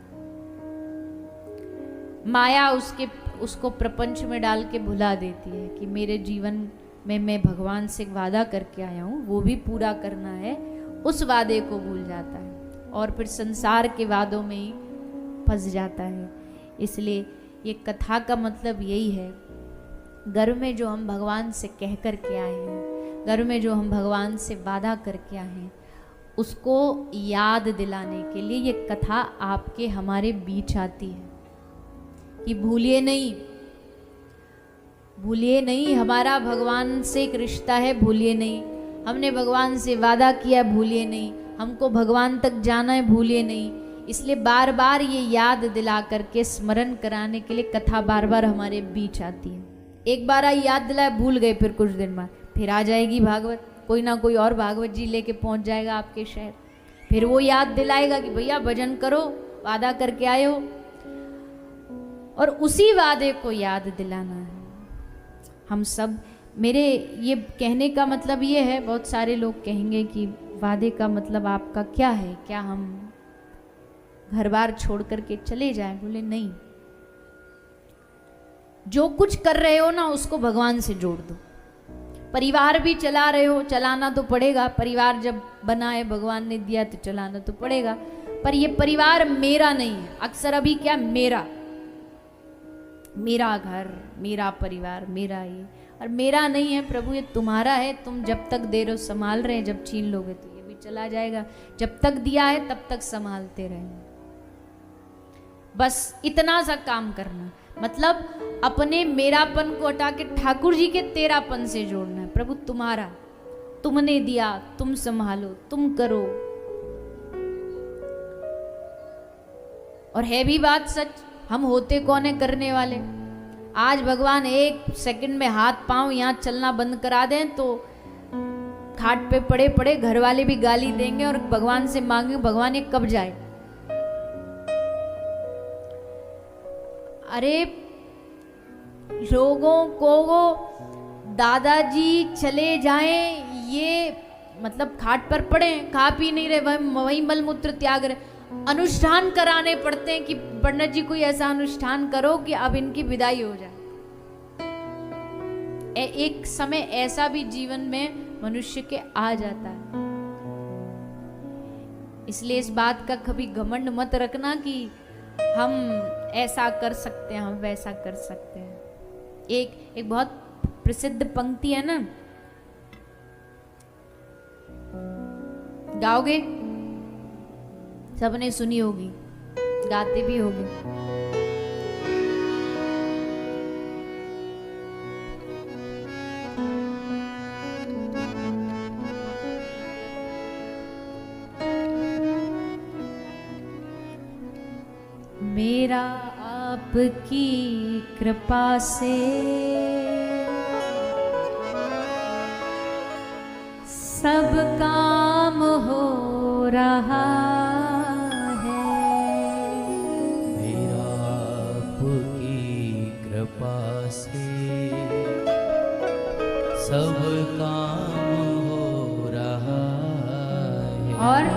माया उसको प्रपंच में डाल के भुला देती है कि मेरे जीवन में मैं भगवान से वादा करके आया हूं, वो भी पूरा करना है। उस वादे को भूल जाता है और फिर संसार के वादों में ही फंस जाता है। इसलिए ये कथा का मतलब यही है, घर में जो हम भगवान से कह कर के आए हैं, घर में जो हम भगवान से वादा करके आए हैं, उसको याद दिलाने के लिए ये कथा आपके हमारे बीच आती है कि भूलिए नहीं, भूलिए नहीं, हमारा भगवान से एक रिश्ता है, भूलिए नहीं, हमने भगवान से वादा किया, भूलिए नहीं, हमको भगवान तक जाना है, भूलिए नहीं। इसलिए बार बार ये याद दिला करके स्मरण कराने के लिए कथा बार बार हमारे बीच आती है। एक बार आई याद दिलाए, भूल गए, फिर कुछ दिन बाद फिर आ जाएगी भागवत, कोई ना कोई और भागवत जी लेके पहुंच जाएगा आपके शहर, फिर वो याद दिलाएगा कि भैया भजन करो, वादा करके आए हो। और उसी वादे को याद दिलाना है हम सब। मेरे ये कहने का मतलब ये है, बहुत सारे लोग कहेंगे कि वादे का मतलब आपका क्या है, क्या हम घर बार छोड़ करके चले जाएं? बोले नहीं, जो कुछ कर रहे हो ना उसको भगवान से जोड़ दो। परिवार भी चला रहे हो, चलाना तो पड़ेगा, परिवार जब बना है भगवान ने दिया तो चलाना तो पड़ेगा, पर ये परिवार मेरा नहीं है। अक्सर अभी क्या, मेरा घर, मेरा परिवार, मेरा ये, और मेरा नहीं है प्रभु, ये तुम्हारा है, तुम जब तक दे रहे हो संभाल रहे हैं, जब छीन लोगे तो ये भी चला जाएगा, जब तक दिया है तब तक संभालते रहेंगे। बस इतना सा काम करना, मतलब अपने मेरापन को हटा के ठाकुर जी के तेरापन से जोड़ना है। प्रभु तुम्हारा, तुमने दिया, तुम संभालो, तुम करो। और है भी बात सच, हम होते कौन है करने वाले। आज भगवान एक सेकंड में हाथ पांव यहाँ चलना बंद करा दें तो खाट पे पड़े पड़े घर वाले भी गाली देंगे और भगवान से मांगे भगवान ये कब जाए। अरे लोगों को वो दादाजी चले जाएं, ये मतलब खाट पर पड़े, खा पी नहीं रहे, वही मल मूत्र त्याग रहे, अनुष्ठान कराने पड़ते हैं कि पंडित जी कोई ऐसा अनुष्ठान करो कि अब इनकी विदाई हो जाए। एक समय ऐसा भी जीवन में मनुष्य के आ जाता है। इसलिए इस बात का कभी घमंड मत रखना कि हम ऐसा कर सकते हैं, हम वैसा कर सकते हैं। एक बहुत प्रसिद्ध पंक्ति है ना, गाओगे? सबने सुनी होगी, गाते भी होगे। मेरा आपकी कृपा से सब काम हो रहा है। मेरा आपकी कृपा से सब काम हो रहा है। और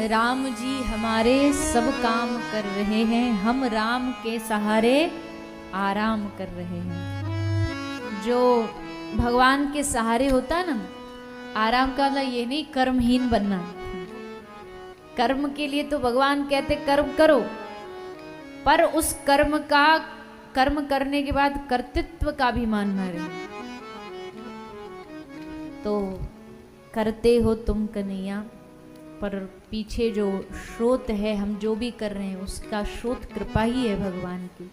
राम जी हमारे सब काम कर रहे हैं, हम राम के सहारे आराम कर रहे हैं। जो भगवान के सहारे होता है ना, आराम का मतलब ये नहीं कर्महीन बनना। कर्म के लिए तो भगवान कहते कर्म करो, पर उस कर्म करने के बाद कर्तृत्व का भी मान न रहे। तो करते हो तुम कन्हैया, पर पीछे जो स्रोत है, हम जो भी कर रहे हैं उसका स्रोत कृपा ही है भगवान की।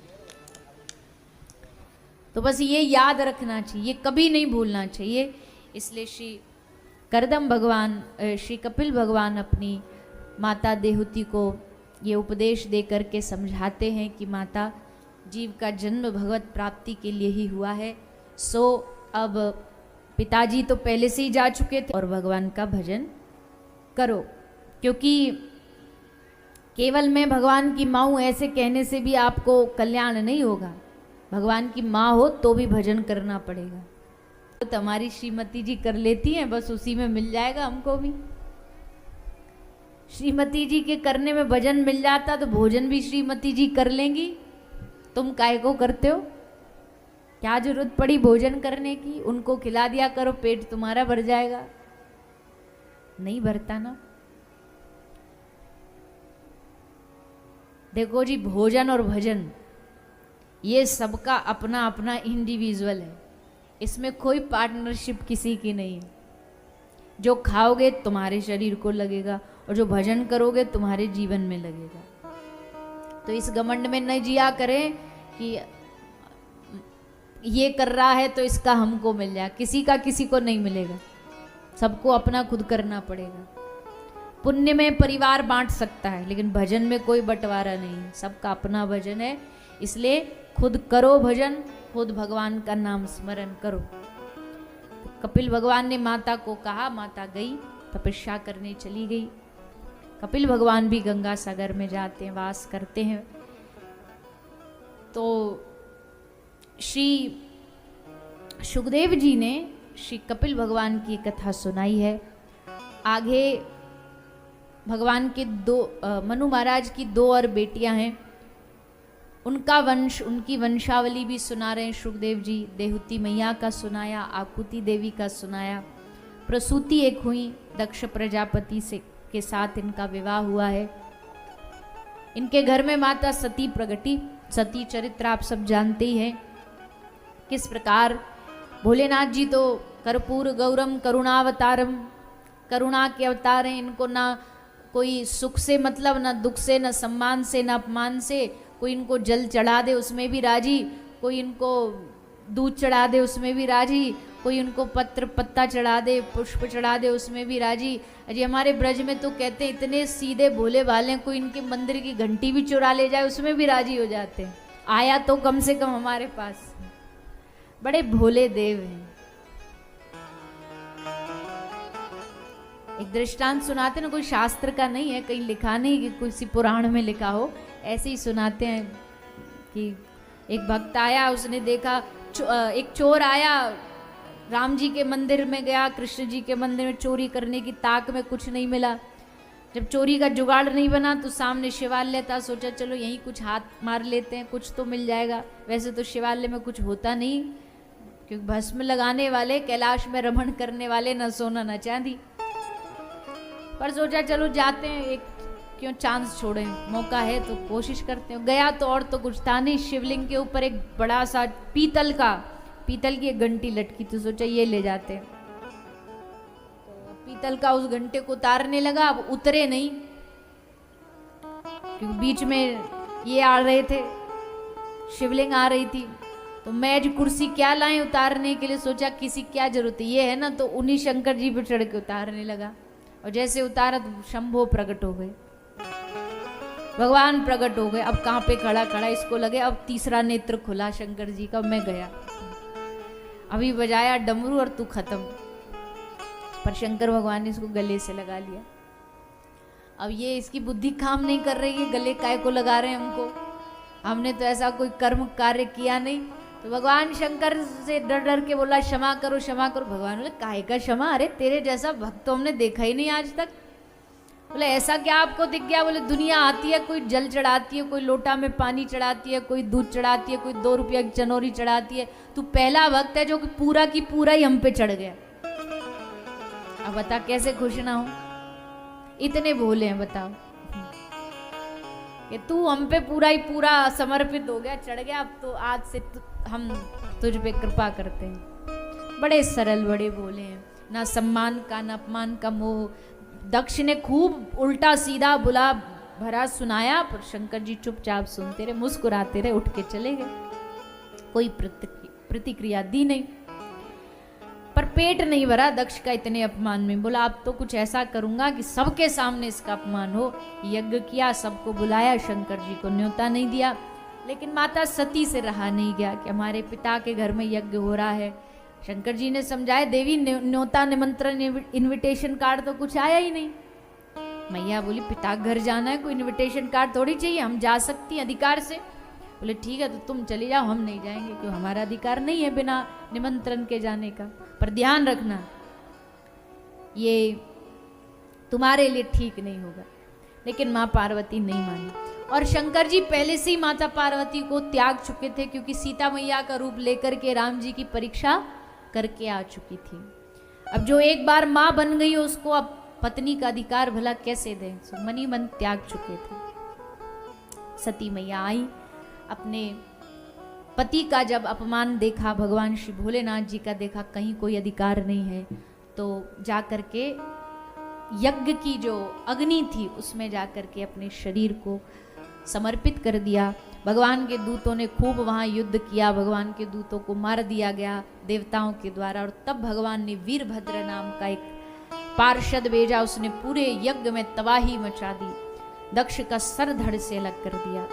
तो बस ये याद रखना चाहिए, कभी नहीं भूलना चाहिए। इसलिए श्री करदम भगवान, श्री कपिल भगवान अपनी माता देहूति को ये उपदेश दे करके समझाते हैं कि माता, जीव का जन्म भगवत प्राप्ति के लिए ही हुआ है। सो अब पिताजी तो पहले से ही जा चुके थे, और भगवान का भजन करो। क्योंकि केवल मैं भगवान की माँ हूँ ऐसे कहने से भी आपको कल्याण नहीं होगा। भगवान की माँ हो तो भी भजन करना पड़ेगा। तो हमारी श्रीमती जी कर लेती हैं, बस उसी में मिल जाएगा हमको भी। श्रीमती जी के करने में भजन मिल जाता तो भोजन भी श्रीमती जी कर लेंगी। तुम काहे को करते हो? क्या जरूरत पड़ी भोजन करने की? उनको खिला दिया करो, पेट तुम्हारा भर जाएगा। नहीं भरता ना। देखो जी, भोजन और भजन ये सबका अपना अपना इंडिविजुअल है, इसमें कोई पार्टनरशिप किसी की नहीं है। जो खाओगे तुम्हारे शरीर को लगेगा, और जो भजन करोगे तुम्हारे जीवन में लगेगा। तो इस घमंड में न जिया करें कि ये कर रहा है तो इसका हमको मिल जाए। किसी का किसी को नहीं मिलेगा, सबको अपना खुद करना पड़ेगा। पुण्य में परिवार बांट सकता है, लेकिन भजन में कोई बंटवारा नहीं है, सबका अपना भजन है। इसलिए खुद करो भजन, खुद भगवान का नाम स्मरण करो। कपिल भगवान ने माता को कहा, माता गई तपस्या करने चली गई। कपिल भगवान भी गंगा सागर में जाते हैं, वास करते हैं। तो श्री सुखदेव जी ने श्री कपिल भगवान की कथा सुनाई है। आगे भगवान के मनु महाराज की 2 और बेटियां हैं, उनका वंश, उनकी वंशावली भी सुना रहे हैं सुखदेव जी। देहूति मैया का सुनाया, आकुति देवी का सुनाया। प्रसूति एक हुई, दक्ष प्रजापति से के साथ इनका विवाह हुआ है। इनके घर में माता सती प्रगटी। सती चरित्र आप सब जानते ही हैं, किस प्रकार भोलेनाथ जी तो कर्पूर गौरम करुणावतारम, करुणा के अवतार हैं। इनको ना कोई सुख से मतलब, ना दुख से, ना सम्मान से, ना अपमान से। कोई इनको जल चढ़ा दे उसमें भी राजी, कोई इनको दूध चढ़ा दे उसमें भी राजी, कोई उनको पत्र पत्ता चढ़ा दे, पुष्प चढ़ा दे उसमें भी राजी। अजी हमारे ब्रज में तो कहते हैं इतने सीधे भोले भाले हैं, कोई इनके मंदिर की घंटी भी चुरा ले जाए उसमें भी राजी हो जाते हैं। आया तो कम से कम हमारे पास, बड़े भोले देव हैं। एक दृष्टांत सुनाते ना, कोई शास्त्र का नहीं है, कहीं लिखा नहीं कि किसी पुराण में लिखा हो, ऐसे ही सुनाते हैं कि एक भक्त आया, उसने देखा एक चोर आया, राम जी के मंदिर में गया, कृष्ण जी के मंदिर में चोरी करने की ताक में कुछ नहीं मिला। जब चोरी का जुगाड़ नहीं बना तो सामने शिवालय था, सोचा चलो यहीं कुछ हाथ मार लेते हैं, कुछ तो मिल जाएगा। वैसे तो शिवालय में कुछ होता नहीं, क्योंकि भस्म लगाने वाले, कैलाश में रमण करने वाले न सोना न चांदी। पर सोचा चलो जाते हैं, एक क्यों चांस छोड़ें, मौका है तो कोशिश करते हैं। गया तो और तो कुछ था नहीं, शिवलिंग के ऊपर एक बड़ा सा पीतल की एक घंटी लटकी, तो सोचा ये ले जाते हैं। तो पीतल का उस घंटे को उतारने लगा, अब उतरे नहीं, क्योंकि बीच में ये आ रहे थे, शिवलिंग आ रही थी। तो मेज कुर्सी क्या लाएं उतारने के लिए, सोचा किसी क्या जरूरत है, ये है ना, तो उन्हीं शंकर जी पे चढ़ के उतारने लगा। और जैसे उतारा तो शंभो प्रकट हो गए। भगवान प्रकट हो गए। अब कहाँ पे खड़ा खड़ा, इसको लगे अब तीसरा नेत्र खुला शंकर जी का, मैं गया, अभी बजाया डमरू और तू खत्म। पर शंकर भगवान ने इसको गले से लगा लिया। अब ये इसकी बुद्धि काम नहीं कर रही है, गले काय को लगा रहे हैं हमको, हमने तो ऐसा कोई कर्म कार्य किया नहीं। तो भगवान शंकर से डर डर के बोला क्षमा करो क्षमा करो। भगवान बोले काहे का क्षमा, अरे तेरे जैसा भक्त तो हमने देखा ही नहीं आज तक। बोले ऐसा क्या आपको दिख गया? बोले दुनिया आती है, कोई जल चढ़ाती है, कोई लोटा में पानी चढ़ाती है, कोई दूध चढ़ाती है, कोई 2 रुपया की चनोरी चढ़ाती है, तू पहला भक्त है जो कि पूरा की पूरा ही हम पे चढ़ गया। अब बता कैसे खुश ना हो, इतने भोले हैं बताओ कि तू हम पे पूरा ही पूरा समर्पित हो गया, चढ़ गया। अब तो आज से हम तुझ पे कृपा करते हैं। बड़े सरल बड़े भोले हैं, ना सम्मान का ना अपमान का मोह। दक्ष ने खूब उल्टा सीधा बुला भरा सुनाया, पर शंकर जी चुपचाप सुनते रहे, मुस्कुराते रहे, उठ के चले गए, कोई प्रतिक्रिया दी नहीं। पर पेट नहीं भरा दक्ष का इतने अपमान में। बोला अब तो कुछ ऐसा करूंगा कि सबके सामने इसका अपमान हो। यज्ञ किया, सबको बुलाया, शंकर जी को न्योता नहीं दिया। लेकिन माता सती से रहा नहीं गया कि हमारे पिता के घर में यज्ञ हो रहा है। शंकर जी ने समझाया देवी न्योता निमंत्रण इनविटेशन कार्ड तो कुछ आया ही नहीं। मैया बोली पिता घर जाना है, कोई इनविटेशन कार्ड थोड़ी चाहिए, हम जा सकती हैं अधिकार से। बोले ठीक है तो तुम चली जाओ, हम नहीं जाएंगे, क्यों हमारा अधिकार नहीं है बिना निमंत्रण के जाने का। पर ध्यान रखना ये तुम्हारे लिए ठीक नहीं होगा। लेकिन माँ पार्वती नहीं मानी, और शंकर जी पहले से ही माता पार्वती को त्याग चुके थे, क्योंकि सीता मैया का रूप लेकर के राम जी की परीक्षा करके आ चुकी थी। अब जो एक बार माँ बन गई उसको अब पत्नी का अधिकार भला कैसे दें? सो मन ही मन त्याग चुके थे। सती मैया आई, अपने पति का जब अपमान देखा, भगवान श्री भोलेनाथ जी का देखा कहीं कोई अधिकार नहीं है, तो जाकर के यज्ञ की जो अग्नि थी उसमें जाकर के अपने शरीर को समर्पित कर दिया। भगवान के दूतों ने खूब वहाँ युद्ध किया, भगवान के दूतों को मार दिया गया देवताओं के द्वारा। और तब भगवान ने वीरभद्र नाम का एक पार्षद भेजा, उसने पूरे यज्ञ में तबाही मचा दी, दक्ष का सर धड़ से अलग कर दिया।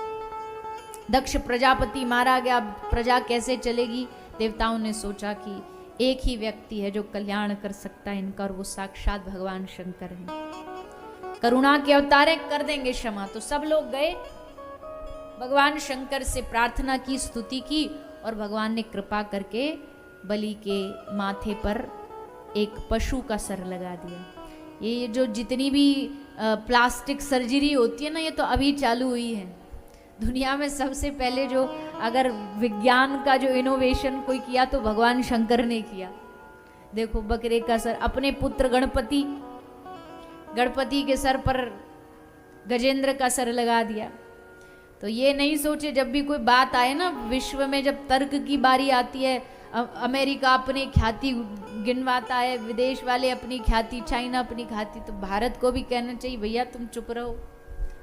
दक्ष प्रजापति मारा गया। प्रजा कैसे चलेगी? देवताओं ने सोचा कि एक ही व्यक्ति है जो कल्याण कर सकता है इनका, और वो साक्षात भगवान शंकर हैं। करुणा के अवतार हैं, कर देंगे क्षमा। तो सब लोग गए, भगवान शंकर से प्रार्थना की, स्तुति की, और भगवान ने कृपा करके बलि के माथे पर एक पशु का सर लगा दिया। ये जो जितनी भी प्लास्टिक सर्जरी होती है ना, ये तो अभी चालू हुई है। दुनिया में सबसे पहले जो अगर विज्ञान का जो इनोवेशन कोई किया तो भगवान शंकर ने किया। देखो बकरे का सर, अपने पुत्र गणपति के सर पर गजेंद्र का सर लगा दिया। तो ये नहीं सोचे जब भी कोई बात आए ना विश्व में, जब तर्क की बारी आती है, अमेरिका अपनी ख्याति गिनवाता है, विदेश वाले अपनी ख्याति, चाइना अपनी ख्याति, तो भारत को भी कहना चाहिए भैया तुम चुप रहो,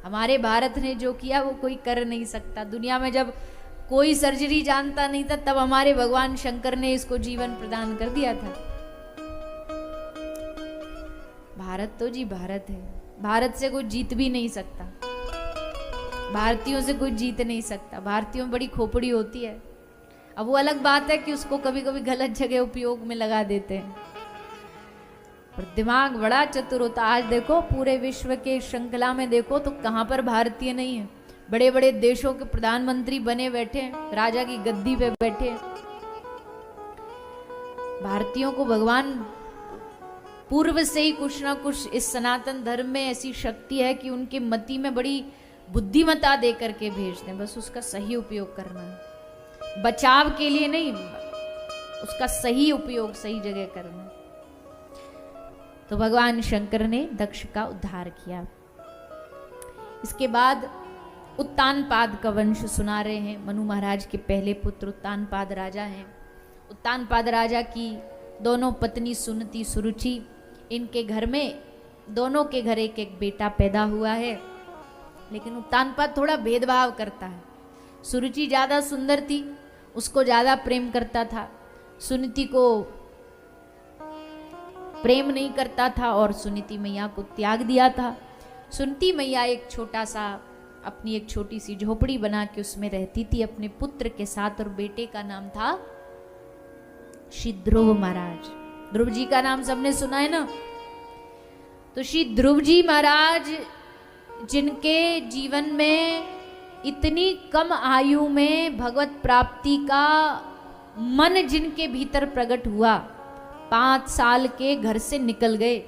हमारे भारत ने जो किया वो कोई कर नहीं सकता। दुनिया में जब कोई सर्जरी जानता नहीं था तब हमारे भगवान शंकर ने इसको जीवन प्रदान कर दिया था। भारत तो जी भारत है, भारत से कोई जीत भी नहीं सकता, भारतीयों से कोई जीत नहीं सकता। भारतीयों में बड़ी खोपड़ी होती है। अब वो अलग बात है कि उसको कभी कभी गलत जगह उपयोग में लगा देते हैं, पर दिमाग बड़ा चतुर होता। आज देखो पूरे विश्व के श्रृंखला में देखो तो कहाँ पर भारतीय नहीं है। बड़े बड़े देशों के प्रधानमंत्री बने बैठे हैं, राजा की गद्दी पे बैठे हैं। भारतीयों को भगवान पूर्व से ही कुछ ना कुछ, इस सनातन धर्म में ऐसी शक्ति है कि उनके मति में बड़ी बुद्धिमता दे करके भेजते हैं, बस उसका सही उपयोग करना है, बचाव के लिए नहीं, उसका सही उपयोग सही जगह करना। तो भगवान शंकर ने दक्ष का उद्धार किया। इसके बाद उत्तानपाद का वंश सुना रहे हैं। मनु महाराज के पहले पुत्र उत्तानपाद राजा हैं। उत्तानपाद राजा की दोनों पत्नी सुनती सुरुचि, इनके घर में दोनों के घर एक एक बेटा पैदा हुआ है। लेकिन उत्तानपाद थोड़ा भेदभाव करता है। सुरुचि ज़्यादा सुंदर थी, उसको ज़्यादा प्रेम करता था, सुनीति को प्रेम नहीं करता था और सुनीति मैया को त्याग दिया था। सुनीति मैया एक छोटा सा अपनी एक छोटी सी झोपड़ी बना के उसमें रहती थी अपने पुत्र के साथ, और बेटे का नाम था श्री ध्रुव महाराज। ध्रुव जी का नाम सबने सुना है ना। तो श्री ध्रुव जी महाराज जिनके जीवन में इतनी कम आयु में भगवत प्राप्ति का मन जिनके भीतर प्रकट हुआ, 5 साल के घर से निकल गए,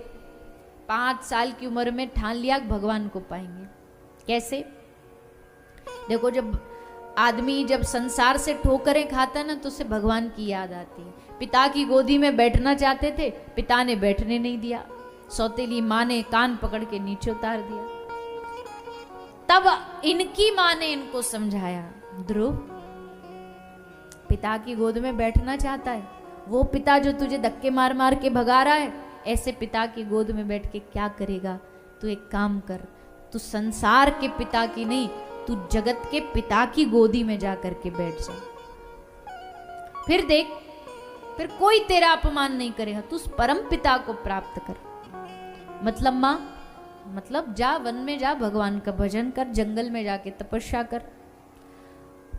5 साल की उम्र में ठान लिया भगवान को पाएंगे। कैसे? देखो, जब आदमी जब संसार से ठोकरें खाता है ना, तो उसे भगवान की याद आती है। पिता की गोदी में बैठना चाहते थे, पिता ने बैठने नहीं दिया, सौतेली माँ ने कान पकड़ के नीचे उतार दिया। तब इनकी माँ ने इनको समझाया, ध्रुव, पिता की गोद में बैठना चाहता है, वो पिता जो तुझे धक्के मार मार के भगा रहा है, ऐसे पिता की गोद में बैठ के क्या करेगा? तू एक काम कर, तू संसार के पिता की नहीं, तू जगत के पिता की गोदी में जा करके बैठ जा। फिर देख, फिर कोई तेरा अपमान नहीं करेगा, तू उस परम पिता को प्राप्त कर। मतलब माँ, मतलब जा वन में जा, भगवान का भजन कर, जंगल में जाके तपस्या कर।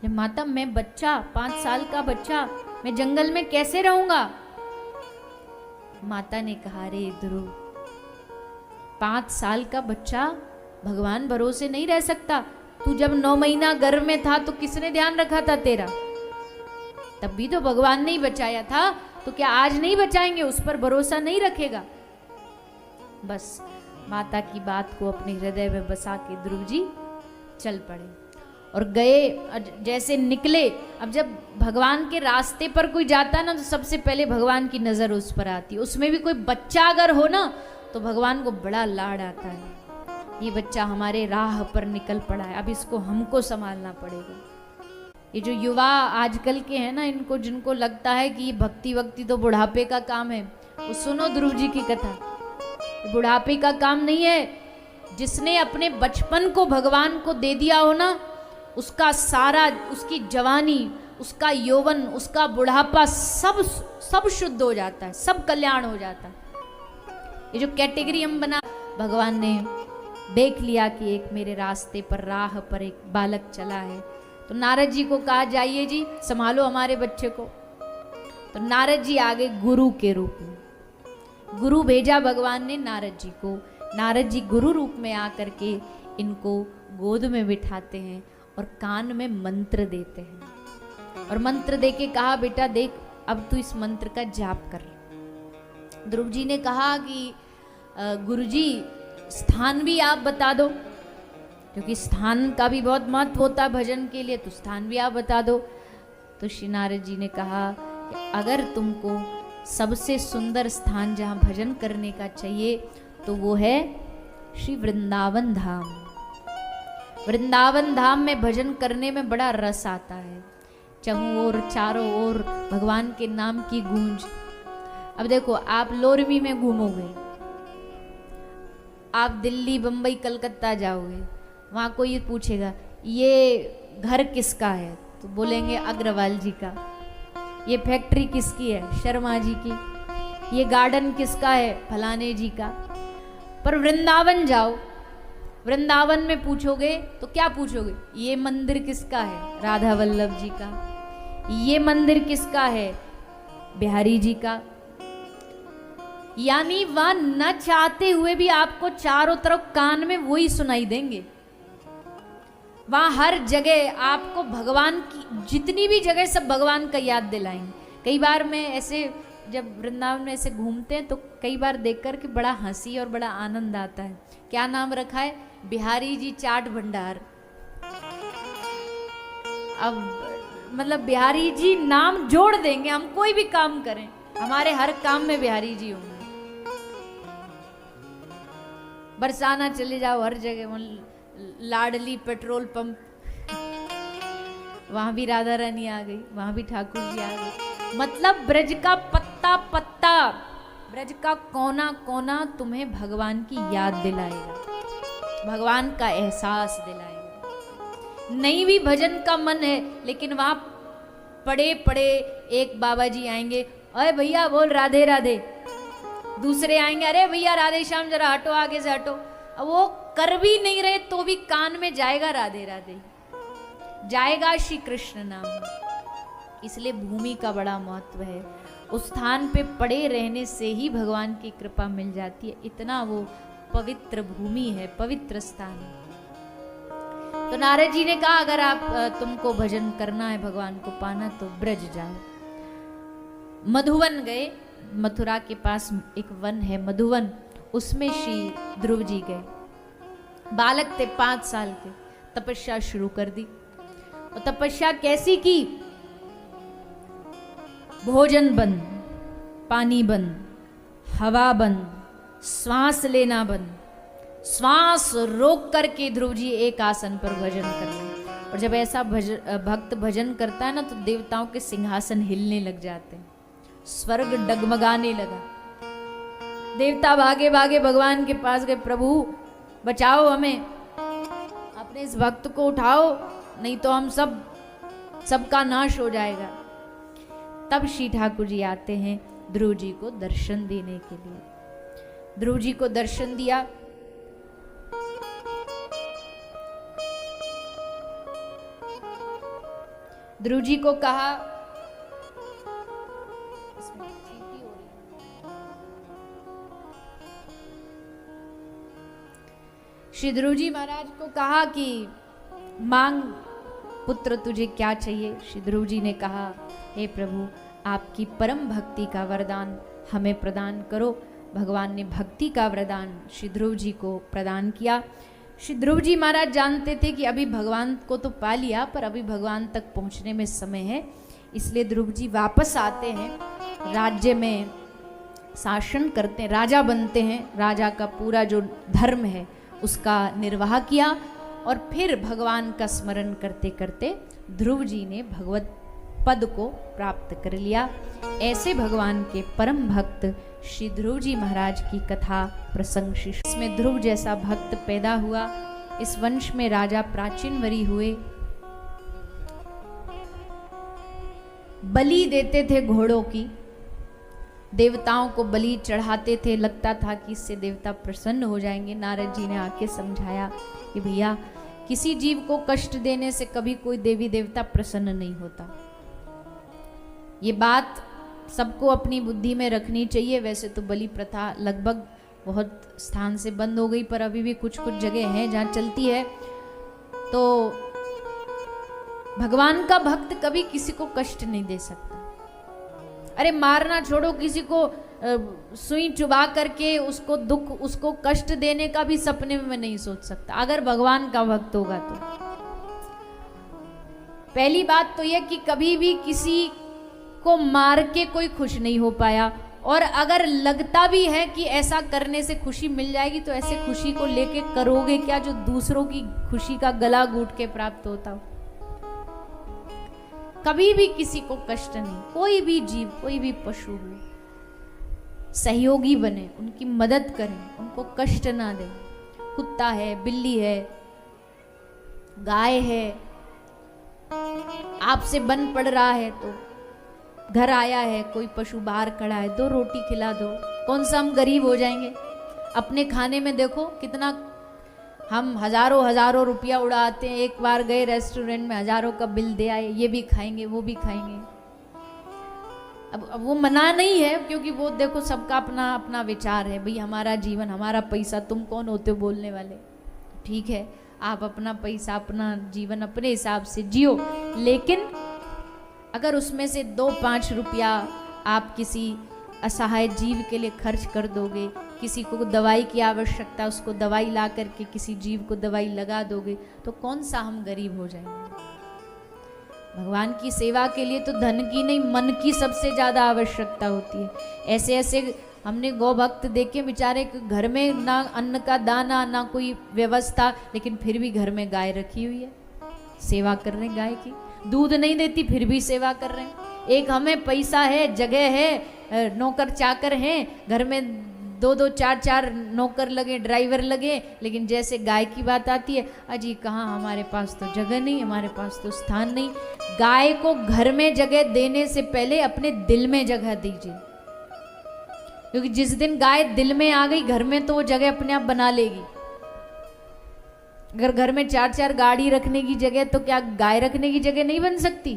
माता, मैं बच्चा, 5 साल का बच्चा, मैं जंगल में कैसे रहूंगा? माता ने कहा, रे ध्रुव, 5 साल का बच्चा भगवान भरोसे नहीं रह सकता। तू जब 9 महीना गर्भ में था तो किसने ध्यान रखा था तेरा? तब भी तो भगवान ने ही बचाया था, तो क्या आज नहीं बचाएंगे? उस पर भरोसा नहीं रखेगा? बस माता की बात को अपने हृदय में बसा के ध्रुव जी चल पड़े और गए। जैसे निकले, अब जब भगवान के रास्ते पर कोई जाता है ना, तो सबसे पहले भगवान की नजर उस पर आती है। उसमें भी कोई बच्चा अगर हो ना, तो भगवान को बड़ा लाड आता है, ये बच्चा हमारे राह पर निकल पड़ा है, अब इसको हमको संभालना पड़ेगा। ये जो युवा आजकल के हैं ना, इनको जिनको लगता है कि भक्ति वक्ति तो बुढ़ापे का काम है, वो सुनो ध्रुव जी की कथा, बुढ़ापे का काम नहीं है। जिसने अपने बचपन को भगवान को दे दिया हो ना, उसका सारा, उसकी जवानी, उसका यौवन, उसका बुढ़ापा सब शुद्ध हो जाता है, सब कल्याण हो जाता है। ये जो कैटेगरी हम बना, भगवान ने देख लिया कि एक मेरे रास्ते पर, राह पर एक बालक चला है, तो नारद जी को कहा, जाइए जी, संभालो हमारे बच्चे को। तो नारद जी आ गए गुरु के रूप में। गुरु भेजा भगवान ने नारद जी को। नारद जी गुरु रूप में आकर के इनको गोद में बिठाते हैं और कान में मंत्र देते हैं, और मंत्र दे के कहा, बेटा देख, अब तू इस मंत्र का जाप कर। ध्रुव जी ने कहा कि गुरुजी, स्थान भी आप बता दो, क्योंकि स्थान का भी बहुत महत्व होता है भजन के लिए, तो स्थान भी आप बता दो। तो श्री नारद जी ने कहा कि अगर तुमको सबसे सुंदर स्थान जहाँ भजन करने का चाहिए, तो वो है श्री वृंदावन धाम। वृंदावन धाम में भजन करने में बड़ा रस आता है, चहुं ओर चारों ओर भगवान के नाम की गूंज। अब देखो, आप लोरमी में घूमोगे, आप दिल्ली, बंबई, कलकत्ता जाओगे, वहाँ कोई पूछेगा ये घर किसका है, तो बोलेंगे अग्रवाल जी का। ये फैक्ट्री किसकी है? शर्मा जी की। ये गार्डन किसका है? फलाने जी का। पर वृंदावन जाओ, वृंदावन में पूछोगे तो क्या पूछोगे? ये मंदिर किसका है? राधा वल्लभ जी का। ये मंदिर किसका है? बिहारी जी का। यानी वह न चाहते हुए भी आपको चारों तरफ कान में वही सुनाई देंगे। वहां हर जगह आपको भगवान की, जितनी भी जगह, सब भगवान का याद दिलाएंगे। कई बार मैं ऐसे जब वृंदावन में ऐसे घूमते हैं, तो कई बार देख कर के बड़ा हंसी और बड़ा आनंद आता है। क्या नाम रखा है? बिहारी जी चाट भंडार। अब मतलब बिहारी जी नाम जोड़ देंगे, हम कोई भी काम करें, हमारे हर काम में बिहारी जी होंगे। बरसाना चले जाओ, हर जगह लाडली पेट्रोल पंप, वहां भी राधा रानी आ गई, वहां भी ठाकुर जी आ गए। मतलब ब्रज का पत्ता पत्ता, ब्रज का कोना कोना तुम्हें भगवान की याद दिलाएगा, भगवान का एहसास दिलाएगा। नहीं भी भजन का मन है, लेकिन वहां पड़े पड़े एक बाबा जी आएंगे, अरे भैया बोल राधे राधे। दूसरे आएंगे, अरे भैया राधे श्याम, जरा हटो, आगे से हटो। अब वो कर भी नहीं रहे तो भी कान में जाएगा राधे राधे, जाएगा श्री कृष्ण नाम। इसलिए भूमि का बड़ा महत्व है। उस स्थान पे पड़े रहने से ही भगवान की कृपा मिल जाती है। इतना वो पवित्र भूमि है, पवित्र स्थान है। तो नारद जी ने कहा अगर आप तुमको भजन करना है, भगवान को पाना, तो ब्रज जाओ। मधुवन गए। मथुरा के पास एक वन है मधुवन, उसमें श्री ध्रुव जी गए। बालक थे 5 साल के। तपस्या शुरू कर दी। और तपस्या कैसी की? भोजन बंद, पानी बंद, हवा बंद, श्वास लेना बंद, श्वास रोक करके ध्रुव जी एक आसन पर भजन कर रहे। और जब ऐसा भक्त भजन करता है ना, तो देवताओं के सिंहासन हिलने लग जाते हैं, स्वर्ग डगमगाने लगा। देवता भागे भागे भगवान के पास गए, प्रभु बचाओ हमें, अपने इस भक्त को उठाओ, नहीं तो हम सबका नाश हो जाएगा। तब श्री ठाकुर जी आते हैं ध्रुव जी को दर्शन देने के लिए। ध्रुव जी को दर्शन दिया। ध्रुव जी को कहा, श्री ध्रुव जी महाराज को कहा कि मांग पुत्र, तुझे क्या चाहिए? श्री ध्रुव जी ने कहा, हे प्रभु, आपकी परम भक्ति का वरदान हमें प्रदान करो। भगवान ने भक्ति का वरदान श्री ध्रुव जी को प्रदान किया। श्री ध्रुव जी महाराज जानते थे कि अभी भगवान को तो पा लिया, पर अभी भगवान तक पहुंचने में समय है। इसलिए ध्रुव जी वापस आते हैं, राज्य में शासन करते हैं, राजा बनते हैं। राजा का पूरा जो धर्म है उसका निर्वाह किया। और फिर भगवान का स्मरण करते करते ध्रुव जी ने भगवत पद को प्राप्त कर लिया। ऐसे भगवान के परम भक्त श्री ध्रुव जी महाराज की कथा प्रसंग इसमें ध्रुव जैसा भक्त पैदा हुआ। इस वंश में राजा प्राचीनवरी हुए। बलि देते थे घोड़ों की, देवताओं को बलि चढ़ाते थे। लगता था कि इससे देवता प्रसन्न हो जाएंगे। नारद जी ने आके समझाया कि भैया, किसी जीव को कष्ट देने से कभी कोई देवी देवता प्रसन्न नहीं होता। ये बात सबको अपनी बुद्धि में रखनी चाहिए। वैसे तो बलि प्रथा लगभग बहुत स्थान से बंद हो गई, पर अभी भी कुछ कुछ जगह हैं जहाँ चलती है। तो भगवान का भक्त कभी किसी को कष्ट नहीं दे सकता। अरे मारना छोड़ो, किसी को सुई चुबा करके उसको दुख, उसको कष्ट देने का भी सपने में नहीं सोच सकता, अगर भगवान का भक्त होगा तो। पहली बात तो यह कि कभी भी किसी को मार के कोई खुश नहीं हो पाया। और अगर लगता भी है कि ऐसा करने से खुशी मिल जाएगी, तो ऐसे खुशी को लेके करोगे क्या जो दूसरों की खुशी का गला घूट के प्राप्त होता हो। कभी भी किसी को कष्ट नहीं। कोई भी जीव, कोई भी पशु हो, सहयोगी बने, उनकी मदद करें, उनको कष्ट ना दें। कुत्ता है, बिल्ली है, गाय है, आपसे बन पड़ रहा है, तो घर आया है कोई पशु बाहर खड़ा है, 2 रोटी खिला दो। कौन सा हम गरीब हो जाएंगे? अपने खाने में देखो कितना हम हजारों रुपया उड़ाते हैं। एक बार गए रेस्टोरेंट में, हजारों का बिल दे आए, ये भी खाएंगे वो भी खाएंगे। अब वो मना नहीं है, क्योंकि वो देखो सबका अपना अपना विचार है। भाई हमारा जीवन, हमारा पैसा, तुम कौन होते हो बोलने वाले? ठीक है, आप अपना पैसा, अपना जीवन अपने हिसाब से जियो, लेकिन अगर उसमें से 2-5 रुपया आप किसी असहाय जीव के लिए खर्च कर दोगे, किसी को दवाई की आवश्यकता, उसको दवाई ला करके किसी जीव को दवाई लगा दोगे, तो कौन सा हम गरीब हो जाएंगे? भगवान की सेवा के लिए तो धन की नहीं, मन की सबसे ज्यादा आवश्यकता होती है। ऐसे ऐसे हमने गौ भक्त देखे, बेचारे घर में ना अन्न का दाना, ना कोई व्यवस्था, लेकिन फिर भी घर में गाय रखी हुई है, सेवा कर रहे हैं गाय की। दूध नहीं देती फिर भी सेवा कर रहे हैं। एक हमें पैसा है, जगह है, नौकर चाकर हैं, घर में 2-2, 4-4 नौकर लगे, ड्राइवर लगे, लेकिन जैसे गाय की बात आती है, अजी कहाँ, हमारे पास तो जगह नहीं, हमारे पास तो स्थान नहीं। गाय को घर में जगह देने से पहले अपने दिल में जगह दीजिए, क्योंकि जिस दिन गाय दिल में आ गई घर में, तो वो जगह अपने आप बना लेगी। अगर घर में 4-4 गाड़ी रखने की जगह, तो क्या गाय रखने की जगह नहीं बन सकती?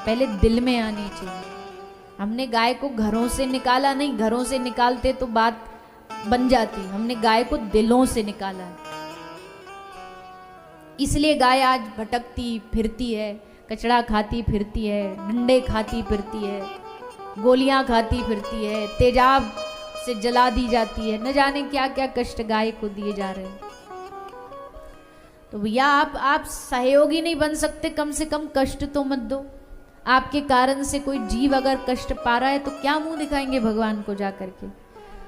पहले दिल में आनी चाहिए। हमने गाय को घरों से निकाला नहीं, घरों से निकालते तो बात बन जाती। हमने गाय को दिलों से निकाला है। इसलिए गाय आज भटकती फिरती है, कचड़ा खाती फिरती है, डंडे खाती फिरती है, गोलियां खाती फिरती है, तेजाब से जला दी जाती है, न जाने क्या क्या कष्ट गाय को दिए जा रहे हैं। तो भैया आप सहयोगी नहीं बन सकते, कम से कम कष्ट तो मत दो। आपके कारण से कोई जीव अगर कष्ट पा रहा है तो क्या मुंह दिखाएंगे भगवान को जा करके?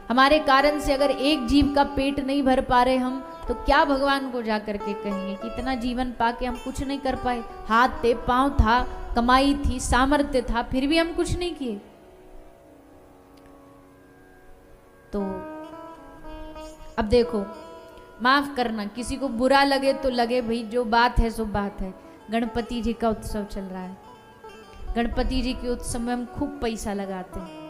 हमारे कारण से अगर एक जीव का पेट नहीं भर पा रहे हम, तो क्या भगवान को जा करके कहेंगे कि इतना जीवन पाके हम कुछ नहीं कर पाए? हाथ थे, पांव था, कमाई थी, सामर्थ्य था, फिर भी हम कुछ नहीं किए। तो अब देखो, माफ करना, किसी को बुरा लगे तो लगे, भाई जो बात है सो बात है। गणपति जी का उत्सव चल रहा है, गणपति जी के उत्सव में हम खूब पैसा लगाते हैं,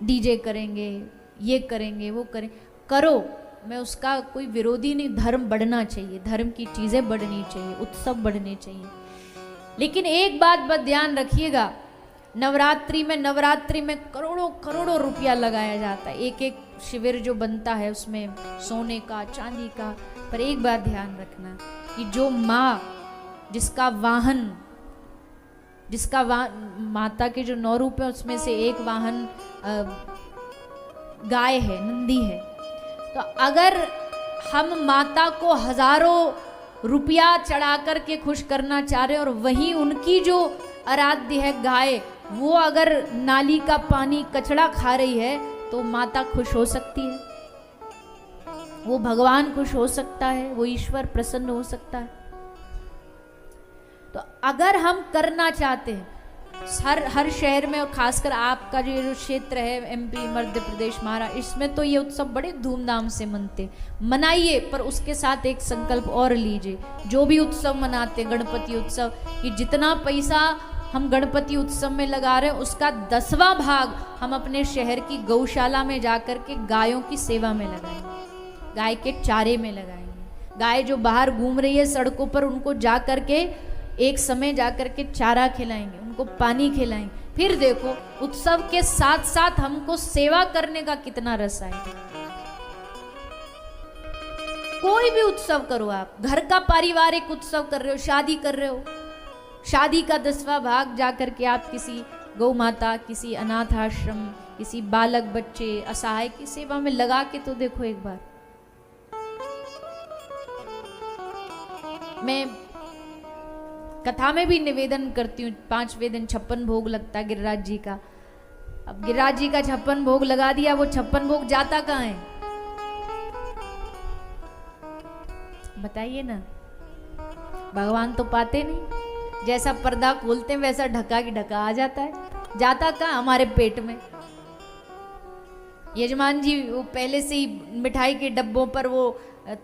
डीजे करेंगे, ये करेंगे, वो करेंगे, करो, मैं उसका कोई विरोधी नहीं। धर्म बढ़ना चाहिए, धर्म की चीजें बढ़नी चाहिए, उत्सव बढ़ने चाहिए। लेकिन एक बात ध्यान रखिएगा, नवरात्रि में करोड़ों करोड़ों रुपया लगाया जाता है। एक एक शिविर जो बनता है उसमें सोने का, चांदी का। पर एक बात ध्यान रखना कि जो माँ, जिसका माता के जो 9 रूप है उसमें से एक वाहन गाय है, नंदी है। तो अगर हम माता को हजारों रुपया चढ़ा करके खुश करना चाह रहे हैं, और वहीं उनकी जो आराध्य है गाय, वो अगर नाली का पानी, कचड़ा खा रही है, तो माता खुश हो सकती है? वो भगवान खुश हो सकता है? वो ईश्वर प्रसन्न हो सकता है? तो अगर हम करना चाहते हैं हर शहर में, और खासकर आपका जो क्षेत्र है एमपी, मध्य प्रदेश, महाराष्ट्र, इसमें तो ये उत्सव बड़े धूमधाम से मनाइए। पर उसके साथ एक संकल्प और लीजिए, जो भी उत्सव मनाते हैं, गणपति उत्सव, कि जितना पैसा हम गणपति उत्सव में लगा रहे हैं, उसका 10वां भाग हम अपने शहर की गौशाला में जाकर के गायों की सेवा में लगाएंगे, गाय के चारे में लगाएंगे। गाय जो बाहर घूम रही है सड़कों पर, उनको जा करके एक समय जाकर के चारा खिलाएंगे, उनको पानी खिलाएंगे। फिर देखो, उत्सव के साथ साथ हमको सेवा करने का कितना रस आएगा। कोई भी उत्सव करो, आप घर का पारिवारिक उत्सव कर रहे हो, शादी कर रहे हो, शादी का 10वां भाग जाकर के आप किसी गौ माता, किसी अनाथ आश्रम, किसी बालक बच्चे असहाय की सेवा में लगा के तो देखो एक बार। मैं कथा में भी निवेदन करती हूँ, 5वें दिन 56 भोग लगता है गिरिराज जी का। अब गिरिराज जी का 56 भोग लगा दिया, वो 56 भोग जाता कहाँ है? बताइए ना। भगवान तो पाते नहीं, जैसा पर्दा खोलते हैं वैसा ढका की ढका आ जाता है। जाता कहाँ? हमारे पेट में। यजमान जी वो पहले से ही मिठाई के डब्बों पर वो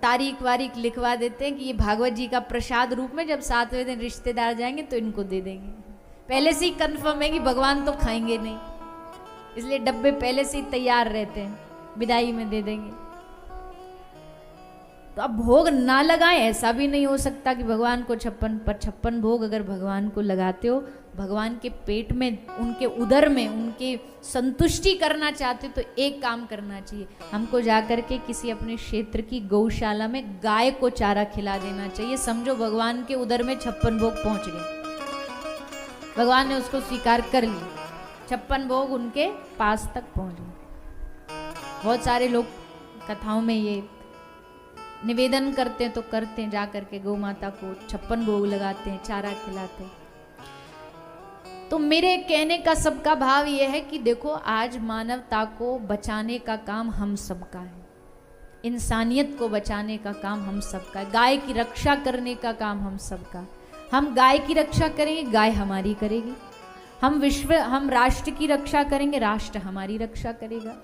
तारीख वारीख लिखवा देते हैं कि ये भागवत जी का प्रसाद रूप में जब 7वें दिन रिश्तेदार जाएंगे तो इनको दे देंगे। पहले से ही कंफर्म है कि भगवान तो खाएंगे नहीं, इसलिए डब्बे पहले से ही तैयार रहते हैं, विदाई में दे देंगे। तो अब भोग ना लगाएं, ऐसा भी नहीं हो सकता कि भगवान को 56 भोग अगर भगवान को लगाते हो, भगवान के पेट में, उनके उदर में उनके संतुष्टि करना चाहते हो, तो एक काम करना चाहिए, हमको जाकर के किसी अपने क्षेत्र की गौशाला में गाय को चारा खिला देना चाहिए। समझो भगवान के उदर में 56 भोग पहुंच गए, भगवान ने उसको स्वीकार कर लिया, 56 भोग उनके पास तक पहुंच गए। बहुत सारे लोग कथाओं में ये निवेदन करते हैं, तो करते हैं, जा करके गौ माता को 56 भोग लगाते हैं, चारा खिलाते हैं। तो मेरे कहने का सबका भाव यह है कि देखो, आज मानवता को बचाने का काम हम सबका है, इंसानियत को बचाने का काम हम सबका है, गाय की रक्षा करने का काम हम सबका। हम गाय की रक्षा करेंगे, गाय हमारी करेगी। हम राष्ट्र की रक्षा करेंगे, राष्ट्र हमारी रक्षा करेगा।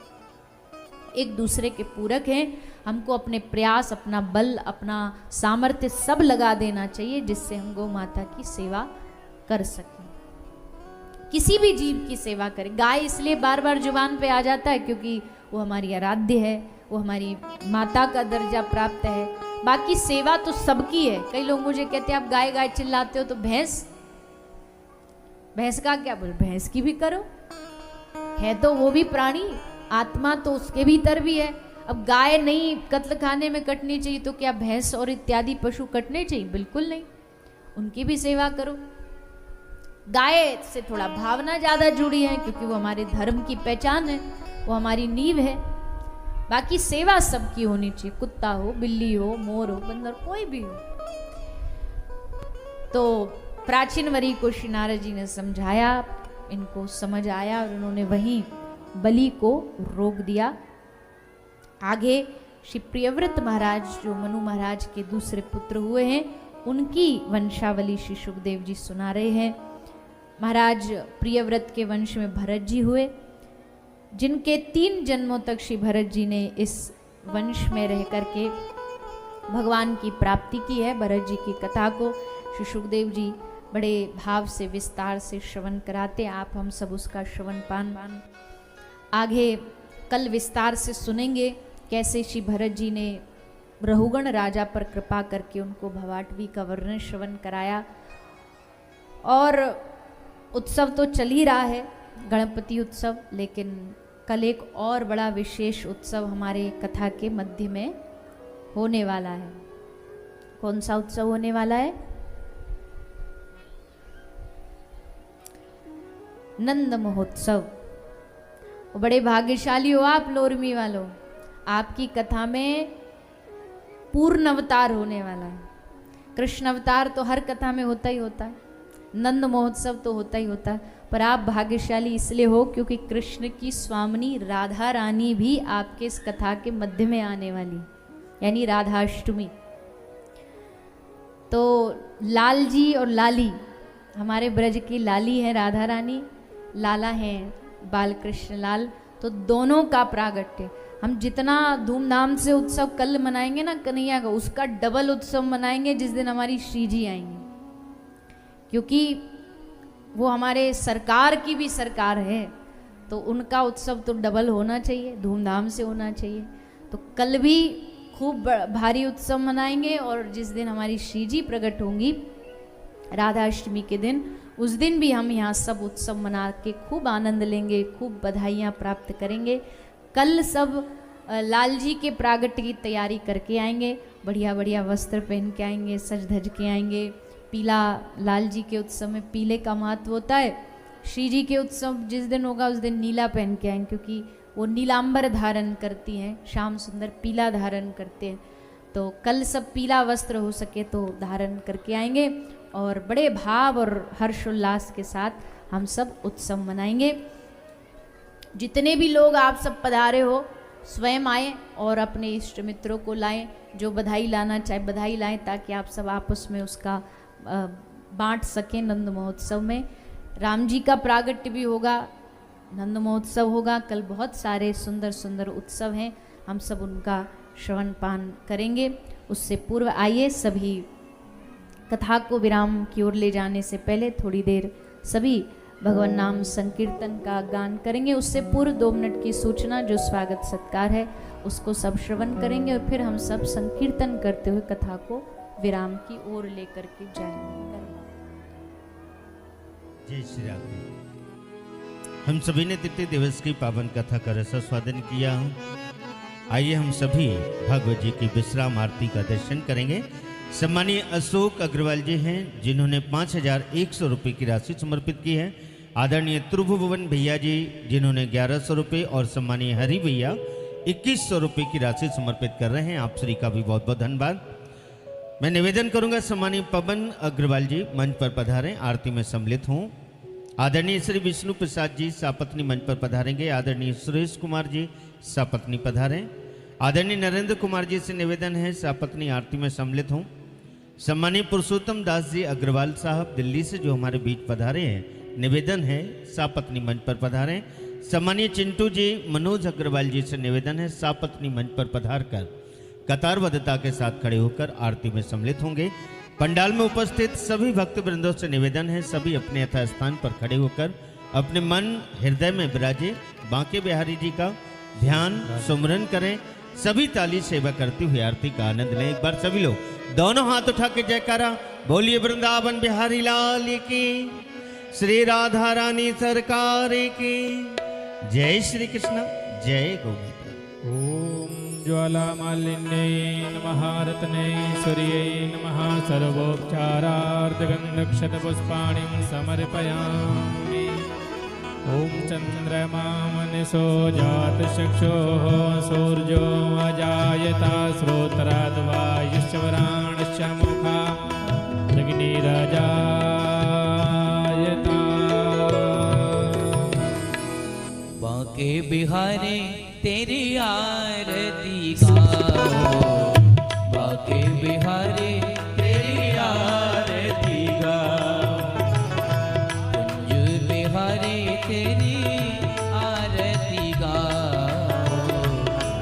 एक दूसरे के पूरक हैं। हमको अपने प्रयास, अपना बल, अपना सामर्थ्य सब लगा देना चाहिए, जिससे हम गौ माता की सेवा कर सकें, किसी भी जीव की सेवा करें। गाय इसलिए बार बार जुबान पे आ जाता है क्योंकि वो हमारी आराध्य है, वो हमारी माता का दर्जा प्राप्त है। बाकी सेवा तो सबकी है। कई लोग मुझे कहते हैं आप गाय गाय चिल्लाते हो, तो भैंस का क्या बोल, भैंस की भी करो, है तो वो भी प्राणी, आत्मा तो उसके भीतर भी है। अब गाय नहीं कत्ल खाने में कटनी चाहिए तो क्या भैंस और इत्यादि पशु कटने चाहिए? बिल्कुल नहीं, उनकी भी सेवा करो। गाय से थोड़ा भावना ज्यादा जुड़ी है क्योंकि वो हमारे धर्म की पहचान है, वो हमारी नींव है। बाकी सेवा सबकी होनी चाहिए, कुत्ता हो, बिल्ली हो, मोर हो, बंदर, कोई भी हो। तो प्राचीन वरी को श्री नारद जी ने समझाया, इनको समझ आया और उन्होंने वहीं बलि को रोक दिया। आगे श्री प्रियव्रत महाराज जो मनु महाराज के दूसरे पुत्र हुए हैं, उनकी वंशावली श्री सुखदेव जी सुना रहे हैं। महाराज प्रियव्रत के वंश में भरत जी हुए, जिनके 3 जन्मों तक श्री भरत जी ने इस वंश में रह करके भगवान की प्राप्ति की है। भरत जी की कथा को श्री सुखदेव जी बड़े भाव से विस्तार से श्रवण कराते, आप हम सब उसका श्रवण पान आगे कल विस्तार से सुनेंगे। कैसे श्री भरत जी ने रहुगण राजा पर कृपा करके उनको भवाटवी का वर्णन श्रवण कराया। और उत्सव तो चल ही रहा है, गणपति उत्सव, लेकिन कल एक और बड़ा विशेष उत्सव हमारे कथा के मध्य में होने वाला है। कौन सा उत्सव होने वाला है? नंद महोत्सव। बड़े भाग्यशाली हो आप लोरमी वालों, आपकी कथा में पूर्ण अवतार होने वाला है। कृष्ण अवतार तो हर कथा में होता ही होता है, नंद महोत्सव तो होता ही होता है, पर आप भाग्यशाली इसलिए हो क्योंकि कृष्ण की स्वामिनी राधा रानी भी आपके इस कथा के मध्य में आने वाली, यानी राधाष्टमी। तो लाल जी और लाली, हमारे ब्रज की लाली है राधा रानी, लाला हैं बाल कृष्ण लाल, तो दोनों का प्रागट्य। हम जितना धूमधाम से उत्सव कल मनाएंगे ना कन्हैया का, उसका डबल उत्सव मनाएंगे जिस दिन हमारी श्री जी आएंगे, क्योंकि वो हमारे सरकार की भी सरकार है, तो उनका उत्सव तो डबल होना चाहिए, धूमधाम से होना चाहिए। तो कल भी खूब भारी उत्सव मनाएंगे, और जिस दिन हमारी श्री जी प्रकट होंगी राधाष्टमी के दिन, उस दिन भी हम यहाँ सब उत्सव मना के खूब आनंद लेंगे, खूब बधाइयाँ प्राप्त करेंगे। कल सब लाल जी के प्रागट्य की तैयारी करके आएंगे, बढ़िया बढ़िया वस्त्र पहन के आएंगे, सज धज के आएंगे। पीला, लाल जी के उत्सव में पीले का महत्व होता है। श्री जी के उत्सव जिस दिन होगा उस दिन नीला पहन के आएंगे, क्योंकि वो नीलांबर धारण करती हैं, श्याम सुंदर पीला धारण करते हैं। तो कल सब पीला वस्त्र हो सके तो धारण करके आएंगे, और बड़े भाव और हर्षोल्लास के साथ हम सब उत्सव मनाएंगे। जितने भी लोग आप सब पधारे हो, स्वयं आए और अपने इष्ट मित्रों को लाएं, जो बधाई लाना चाहे बधाई लाएं, ताकि आप सब आपस में उसका बांट सकें। नंद महोत्सव में राम जी का प्रागट्य भी होगा, नंद महोत्सव होगा, कल बहुत सारे सुंदर सुंदर उत्सव हैं, हम सब उनका श्रवण पान करेंगे। उससे पूर्व आइए सभी कथा को विराम की ओर ले जाने से पहले थोड़ी देर सभी भगवान नाम संकीर्तन का गान करेंगे। उससे पूर्व 2 मिनट की सूचना, जो स्वागत सत्कार है उसको सब श्रवण करेंगे, और फिर हम सब संकीर्तन करते हुए कथा को विराम की ओर लेकर के जाएंगे। जय श्री राम। हम सभी ने तृतीय दिवस की पावन कथा का रसास्वादन किया। आइए हम सभी भगवत जी की विश्राम आरती का दर्शन करेंगे। सम्मानीय अशोक अग्रवाल जी हैं, जिन्होंने 5100 रुपये की राशि समर्पित की है। आदरणीय त्रिभुवन भैया जी, जिन्होंने 1100 रुपये, और सम्मानीय हरि भैया 2100 रुपये की राशि समर्पित कर रहे हैं। आप सभी का भी बहुत बहुत धन्यवाद। मैं निवेदन करूंगा सम्मानीय पवन अग्रवाल जी मंच पर पधारें, आरती में सम्मिलित हों। आदरणीय श्री विष्णु प्रसाद जी सापत्नी मंच पर पधारेंगे। आदरणीय सुरेश कुमार जी सापत्नी पधारें। आदरणीय नरेंद्र कुमार जी से निवेदन है सापत्नी आरती में सम्मिलित हों। सम्मानीय पुरुषोत्तम दास जी अग्रवाल साहब दिल्ली से जो हमारे बीच पधारे हैं, निवेदन है सापत्नी मंच पर पधारें। सम्मानीय चिंटू जी मनोज अग्रवाल जी से निवेदन है सापत्नी मंच पर पधार कर कतारबद्धता के साथ खड़े होकर आरती में सम्मिलित होंगे। पंडाल में उपस्थित सभी भक्त वृंदों से निवेदन है सभी अपने यथा स्थान पर खड़े होकर अपने मन हृदय में विराजे बांके बिहारी जी का ध्यान सुमरन करें। सभी ताली सेवा करते हुए आरती का आनंद लें। एक बार सभी लोग दोनों हाथ उठा के जयकारा बोलिए वृंदावन बिहारी लाल की, श्री राधा रानी सरकार की जय। श्री कृष्ण जय गोमाता। ओम ज्वालामालिन्यै नमः, रत्नेश्वर्यै नमः, सर्वोपचारार्धगन्धक्षतपुष्पाणिं समर्पयामि। ओम चंद्रमा मनसो जातचक्षुः, सूर्यो अजायता, श्रोत्राद्वायुश्च वराणश्च मुखा, अग्निरजायता। बांके बिहारी तेरी आरती गाओ, बांके बिहारी तेरी आरती गाओ, कुंज बिहारी तेरी आरती गाओ,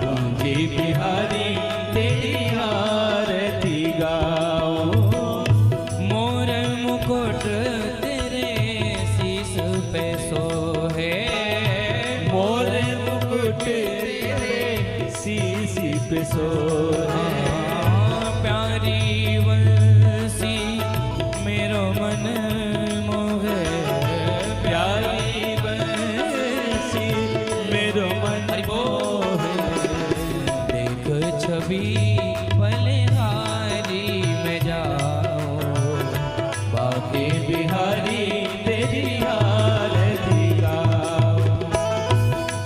कुंज बिहारी तेरी आरती गाओ। मोर मुकुट तेरे शीश पे सोहे, मोर मुकुट तेरे शीश पे सोहे, प्यारी वंशी मेरो मन मोहे, प्यारी वंशी मेरो मन मोहे। देख छवि बलिहारी में जाओ, बांके बिहारी तेरी आरती गाओ।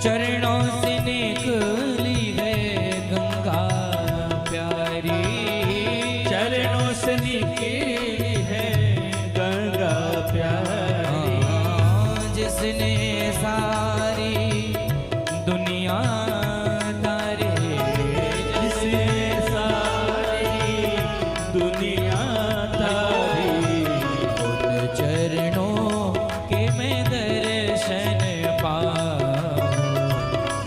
चरणों से निकली है गंगा प्यारी, चरणों से निकली है गंगा प्यारी, जिसने सारी दुनिया तारे, जिसने सारी दुनिया तारी, उन चरणों के मैं दर्शन पाऊं,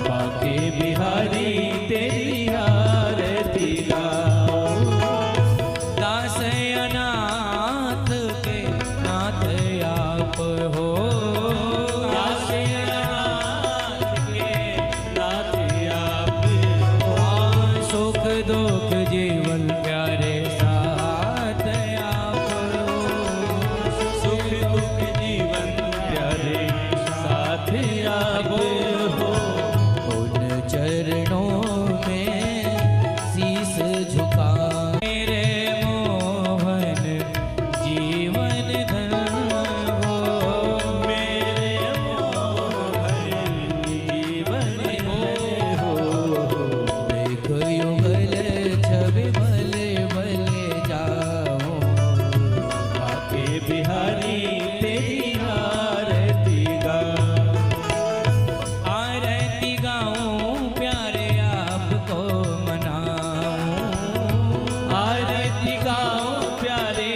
बांके बिहारी तेरी आरती गाओ। दास अनाथ के नाथ आप हो, दास अनाथ के नाथ आप हो, सुख दुख जीवन प्यारे साथ आप हो, सुख दुख जीवन प्यारे साथ आप हो। उन चरणों में शीस झुका, मेरे मोहन जीवन धन हो, मेरे मोहन जीवन हो। देख युगल छवि भले भले जाओ, बांके बिहारी तेरी आरती गाओ। आरती गाऊं प्यारे आपको मनाऊं, आरती गाऊं प्यारे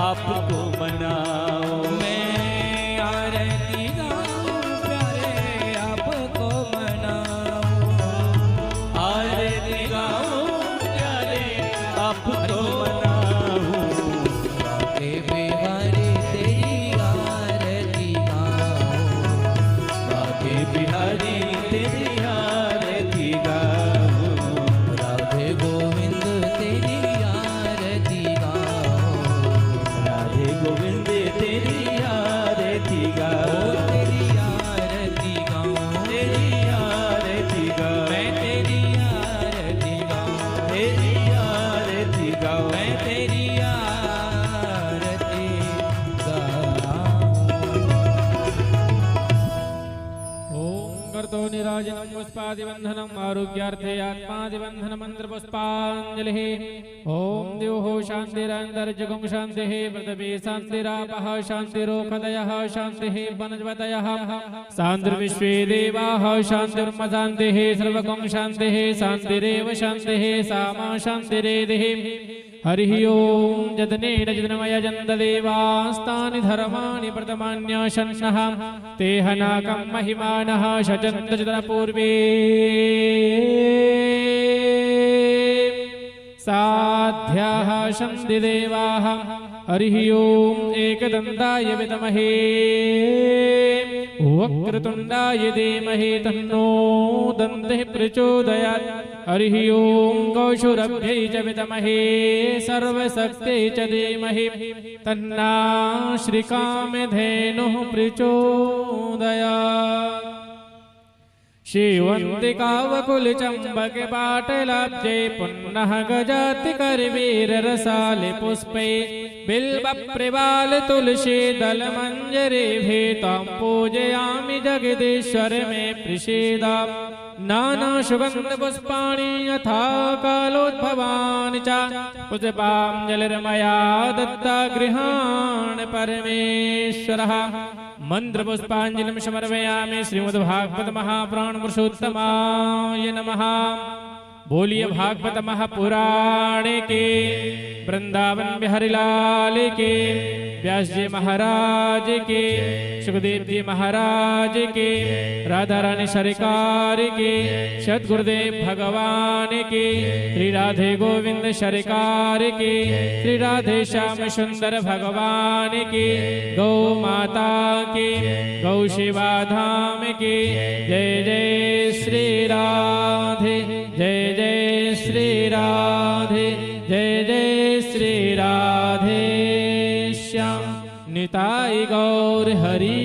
आपको मनाऊं, मैं आरती गाऊं प्यारे आपको मनाऊं, आरती गाऊं प्यारे आपको मनाऊं। बांके बिहारी तेरी आरती गाऊं, बांके बिहारी तेरी आरती गाओ। राधे गोविंद तेरी आरती गाओ, राधे गोविंद तेरी आरती गाओ, तेरी आरती गाओ, तेरी आरती गाओ, मैं तेरी आरती गाओ, तेरी आरती गाओ, मैं तेरी आरती गाओ। ओम कर्तो निराजनं पुष्पादिबन्धनं, आरोग्यार्थे आत्मादिबन्धनं मन्त्रपुष्पाञ्जलिः। ओम द्योः शान्तिरन्तर्जगुं शान्तिः, पृथिवी शान्तिरापः शान्तिरोषधयः शान्तिः, वनस्पतयः शान्तिर्विश्वे देवाः शान्तिर्म शान्तिः, सर्वगं शान्तिः शान्तिरेव शान्तिः, सा मा शान्तिरेधिः। हरिः ओम जतनेन जन्मयजन्तदेवास्तानि धर्माणि प्रथमान्याशन्नः, ते हनाकं महिमानः शचन्तजतनपूर्वे साध्याः शन्तिदेवाः हरिः ओम् एकदन्ताय विद्महे वक्रतुण्डाय धीमहि तन्नो दन्तिः प्रचोदयात् हरिः ओम् गौशुरभ्यै च विद्महे सर्वशक्त्यै च धीमहि तन्ना श्रीकामधेनुः प्रचोदयात् श्रीवन्तिकावकुलचम्बके पाटलाब्जे पुनः गजाति करवीररसाले पुष्पे बिल्वप्रवाल तुलसी दलमञ्जरे भेतां पूजयामि जगदीश्वर मे प्रसीदा नाना सुगन्ध पुष्पाणि यथा कालोद्भवानि च पुष्पाञ्जलिर्मया दत्ता गृहाण परमेश्वरः मंत्र पुष्पांजलिं समर्पयामि श्रीमद्भागवत महापुराण पुरुषोत्तमाय नमः। बोलिए भागवत महापुराण के वृंदावन बिहारी लाल के व्यास जी महाराज के सुखदेव जी महाराज के राधा रानी सरकार के सतगुरुदेव भगवान के श्री राधे गोविंद सरकार के श्री राधे श्याम सुंदर भगवान के गौ माता के गौ शिवा धाम के जय जय श्री राधे जय जय श्री राधे जय जय श्री राधे श्याम निताई गौर हरि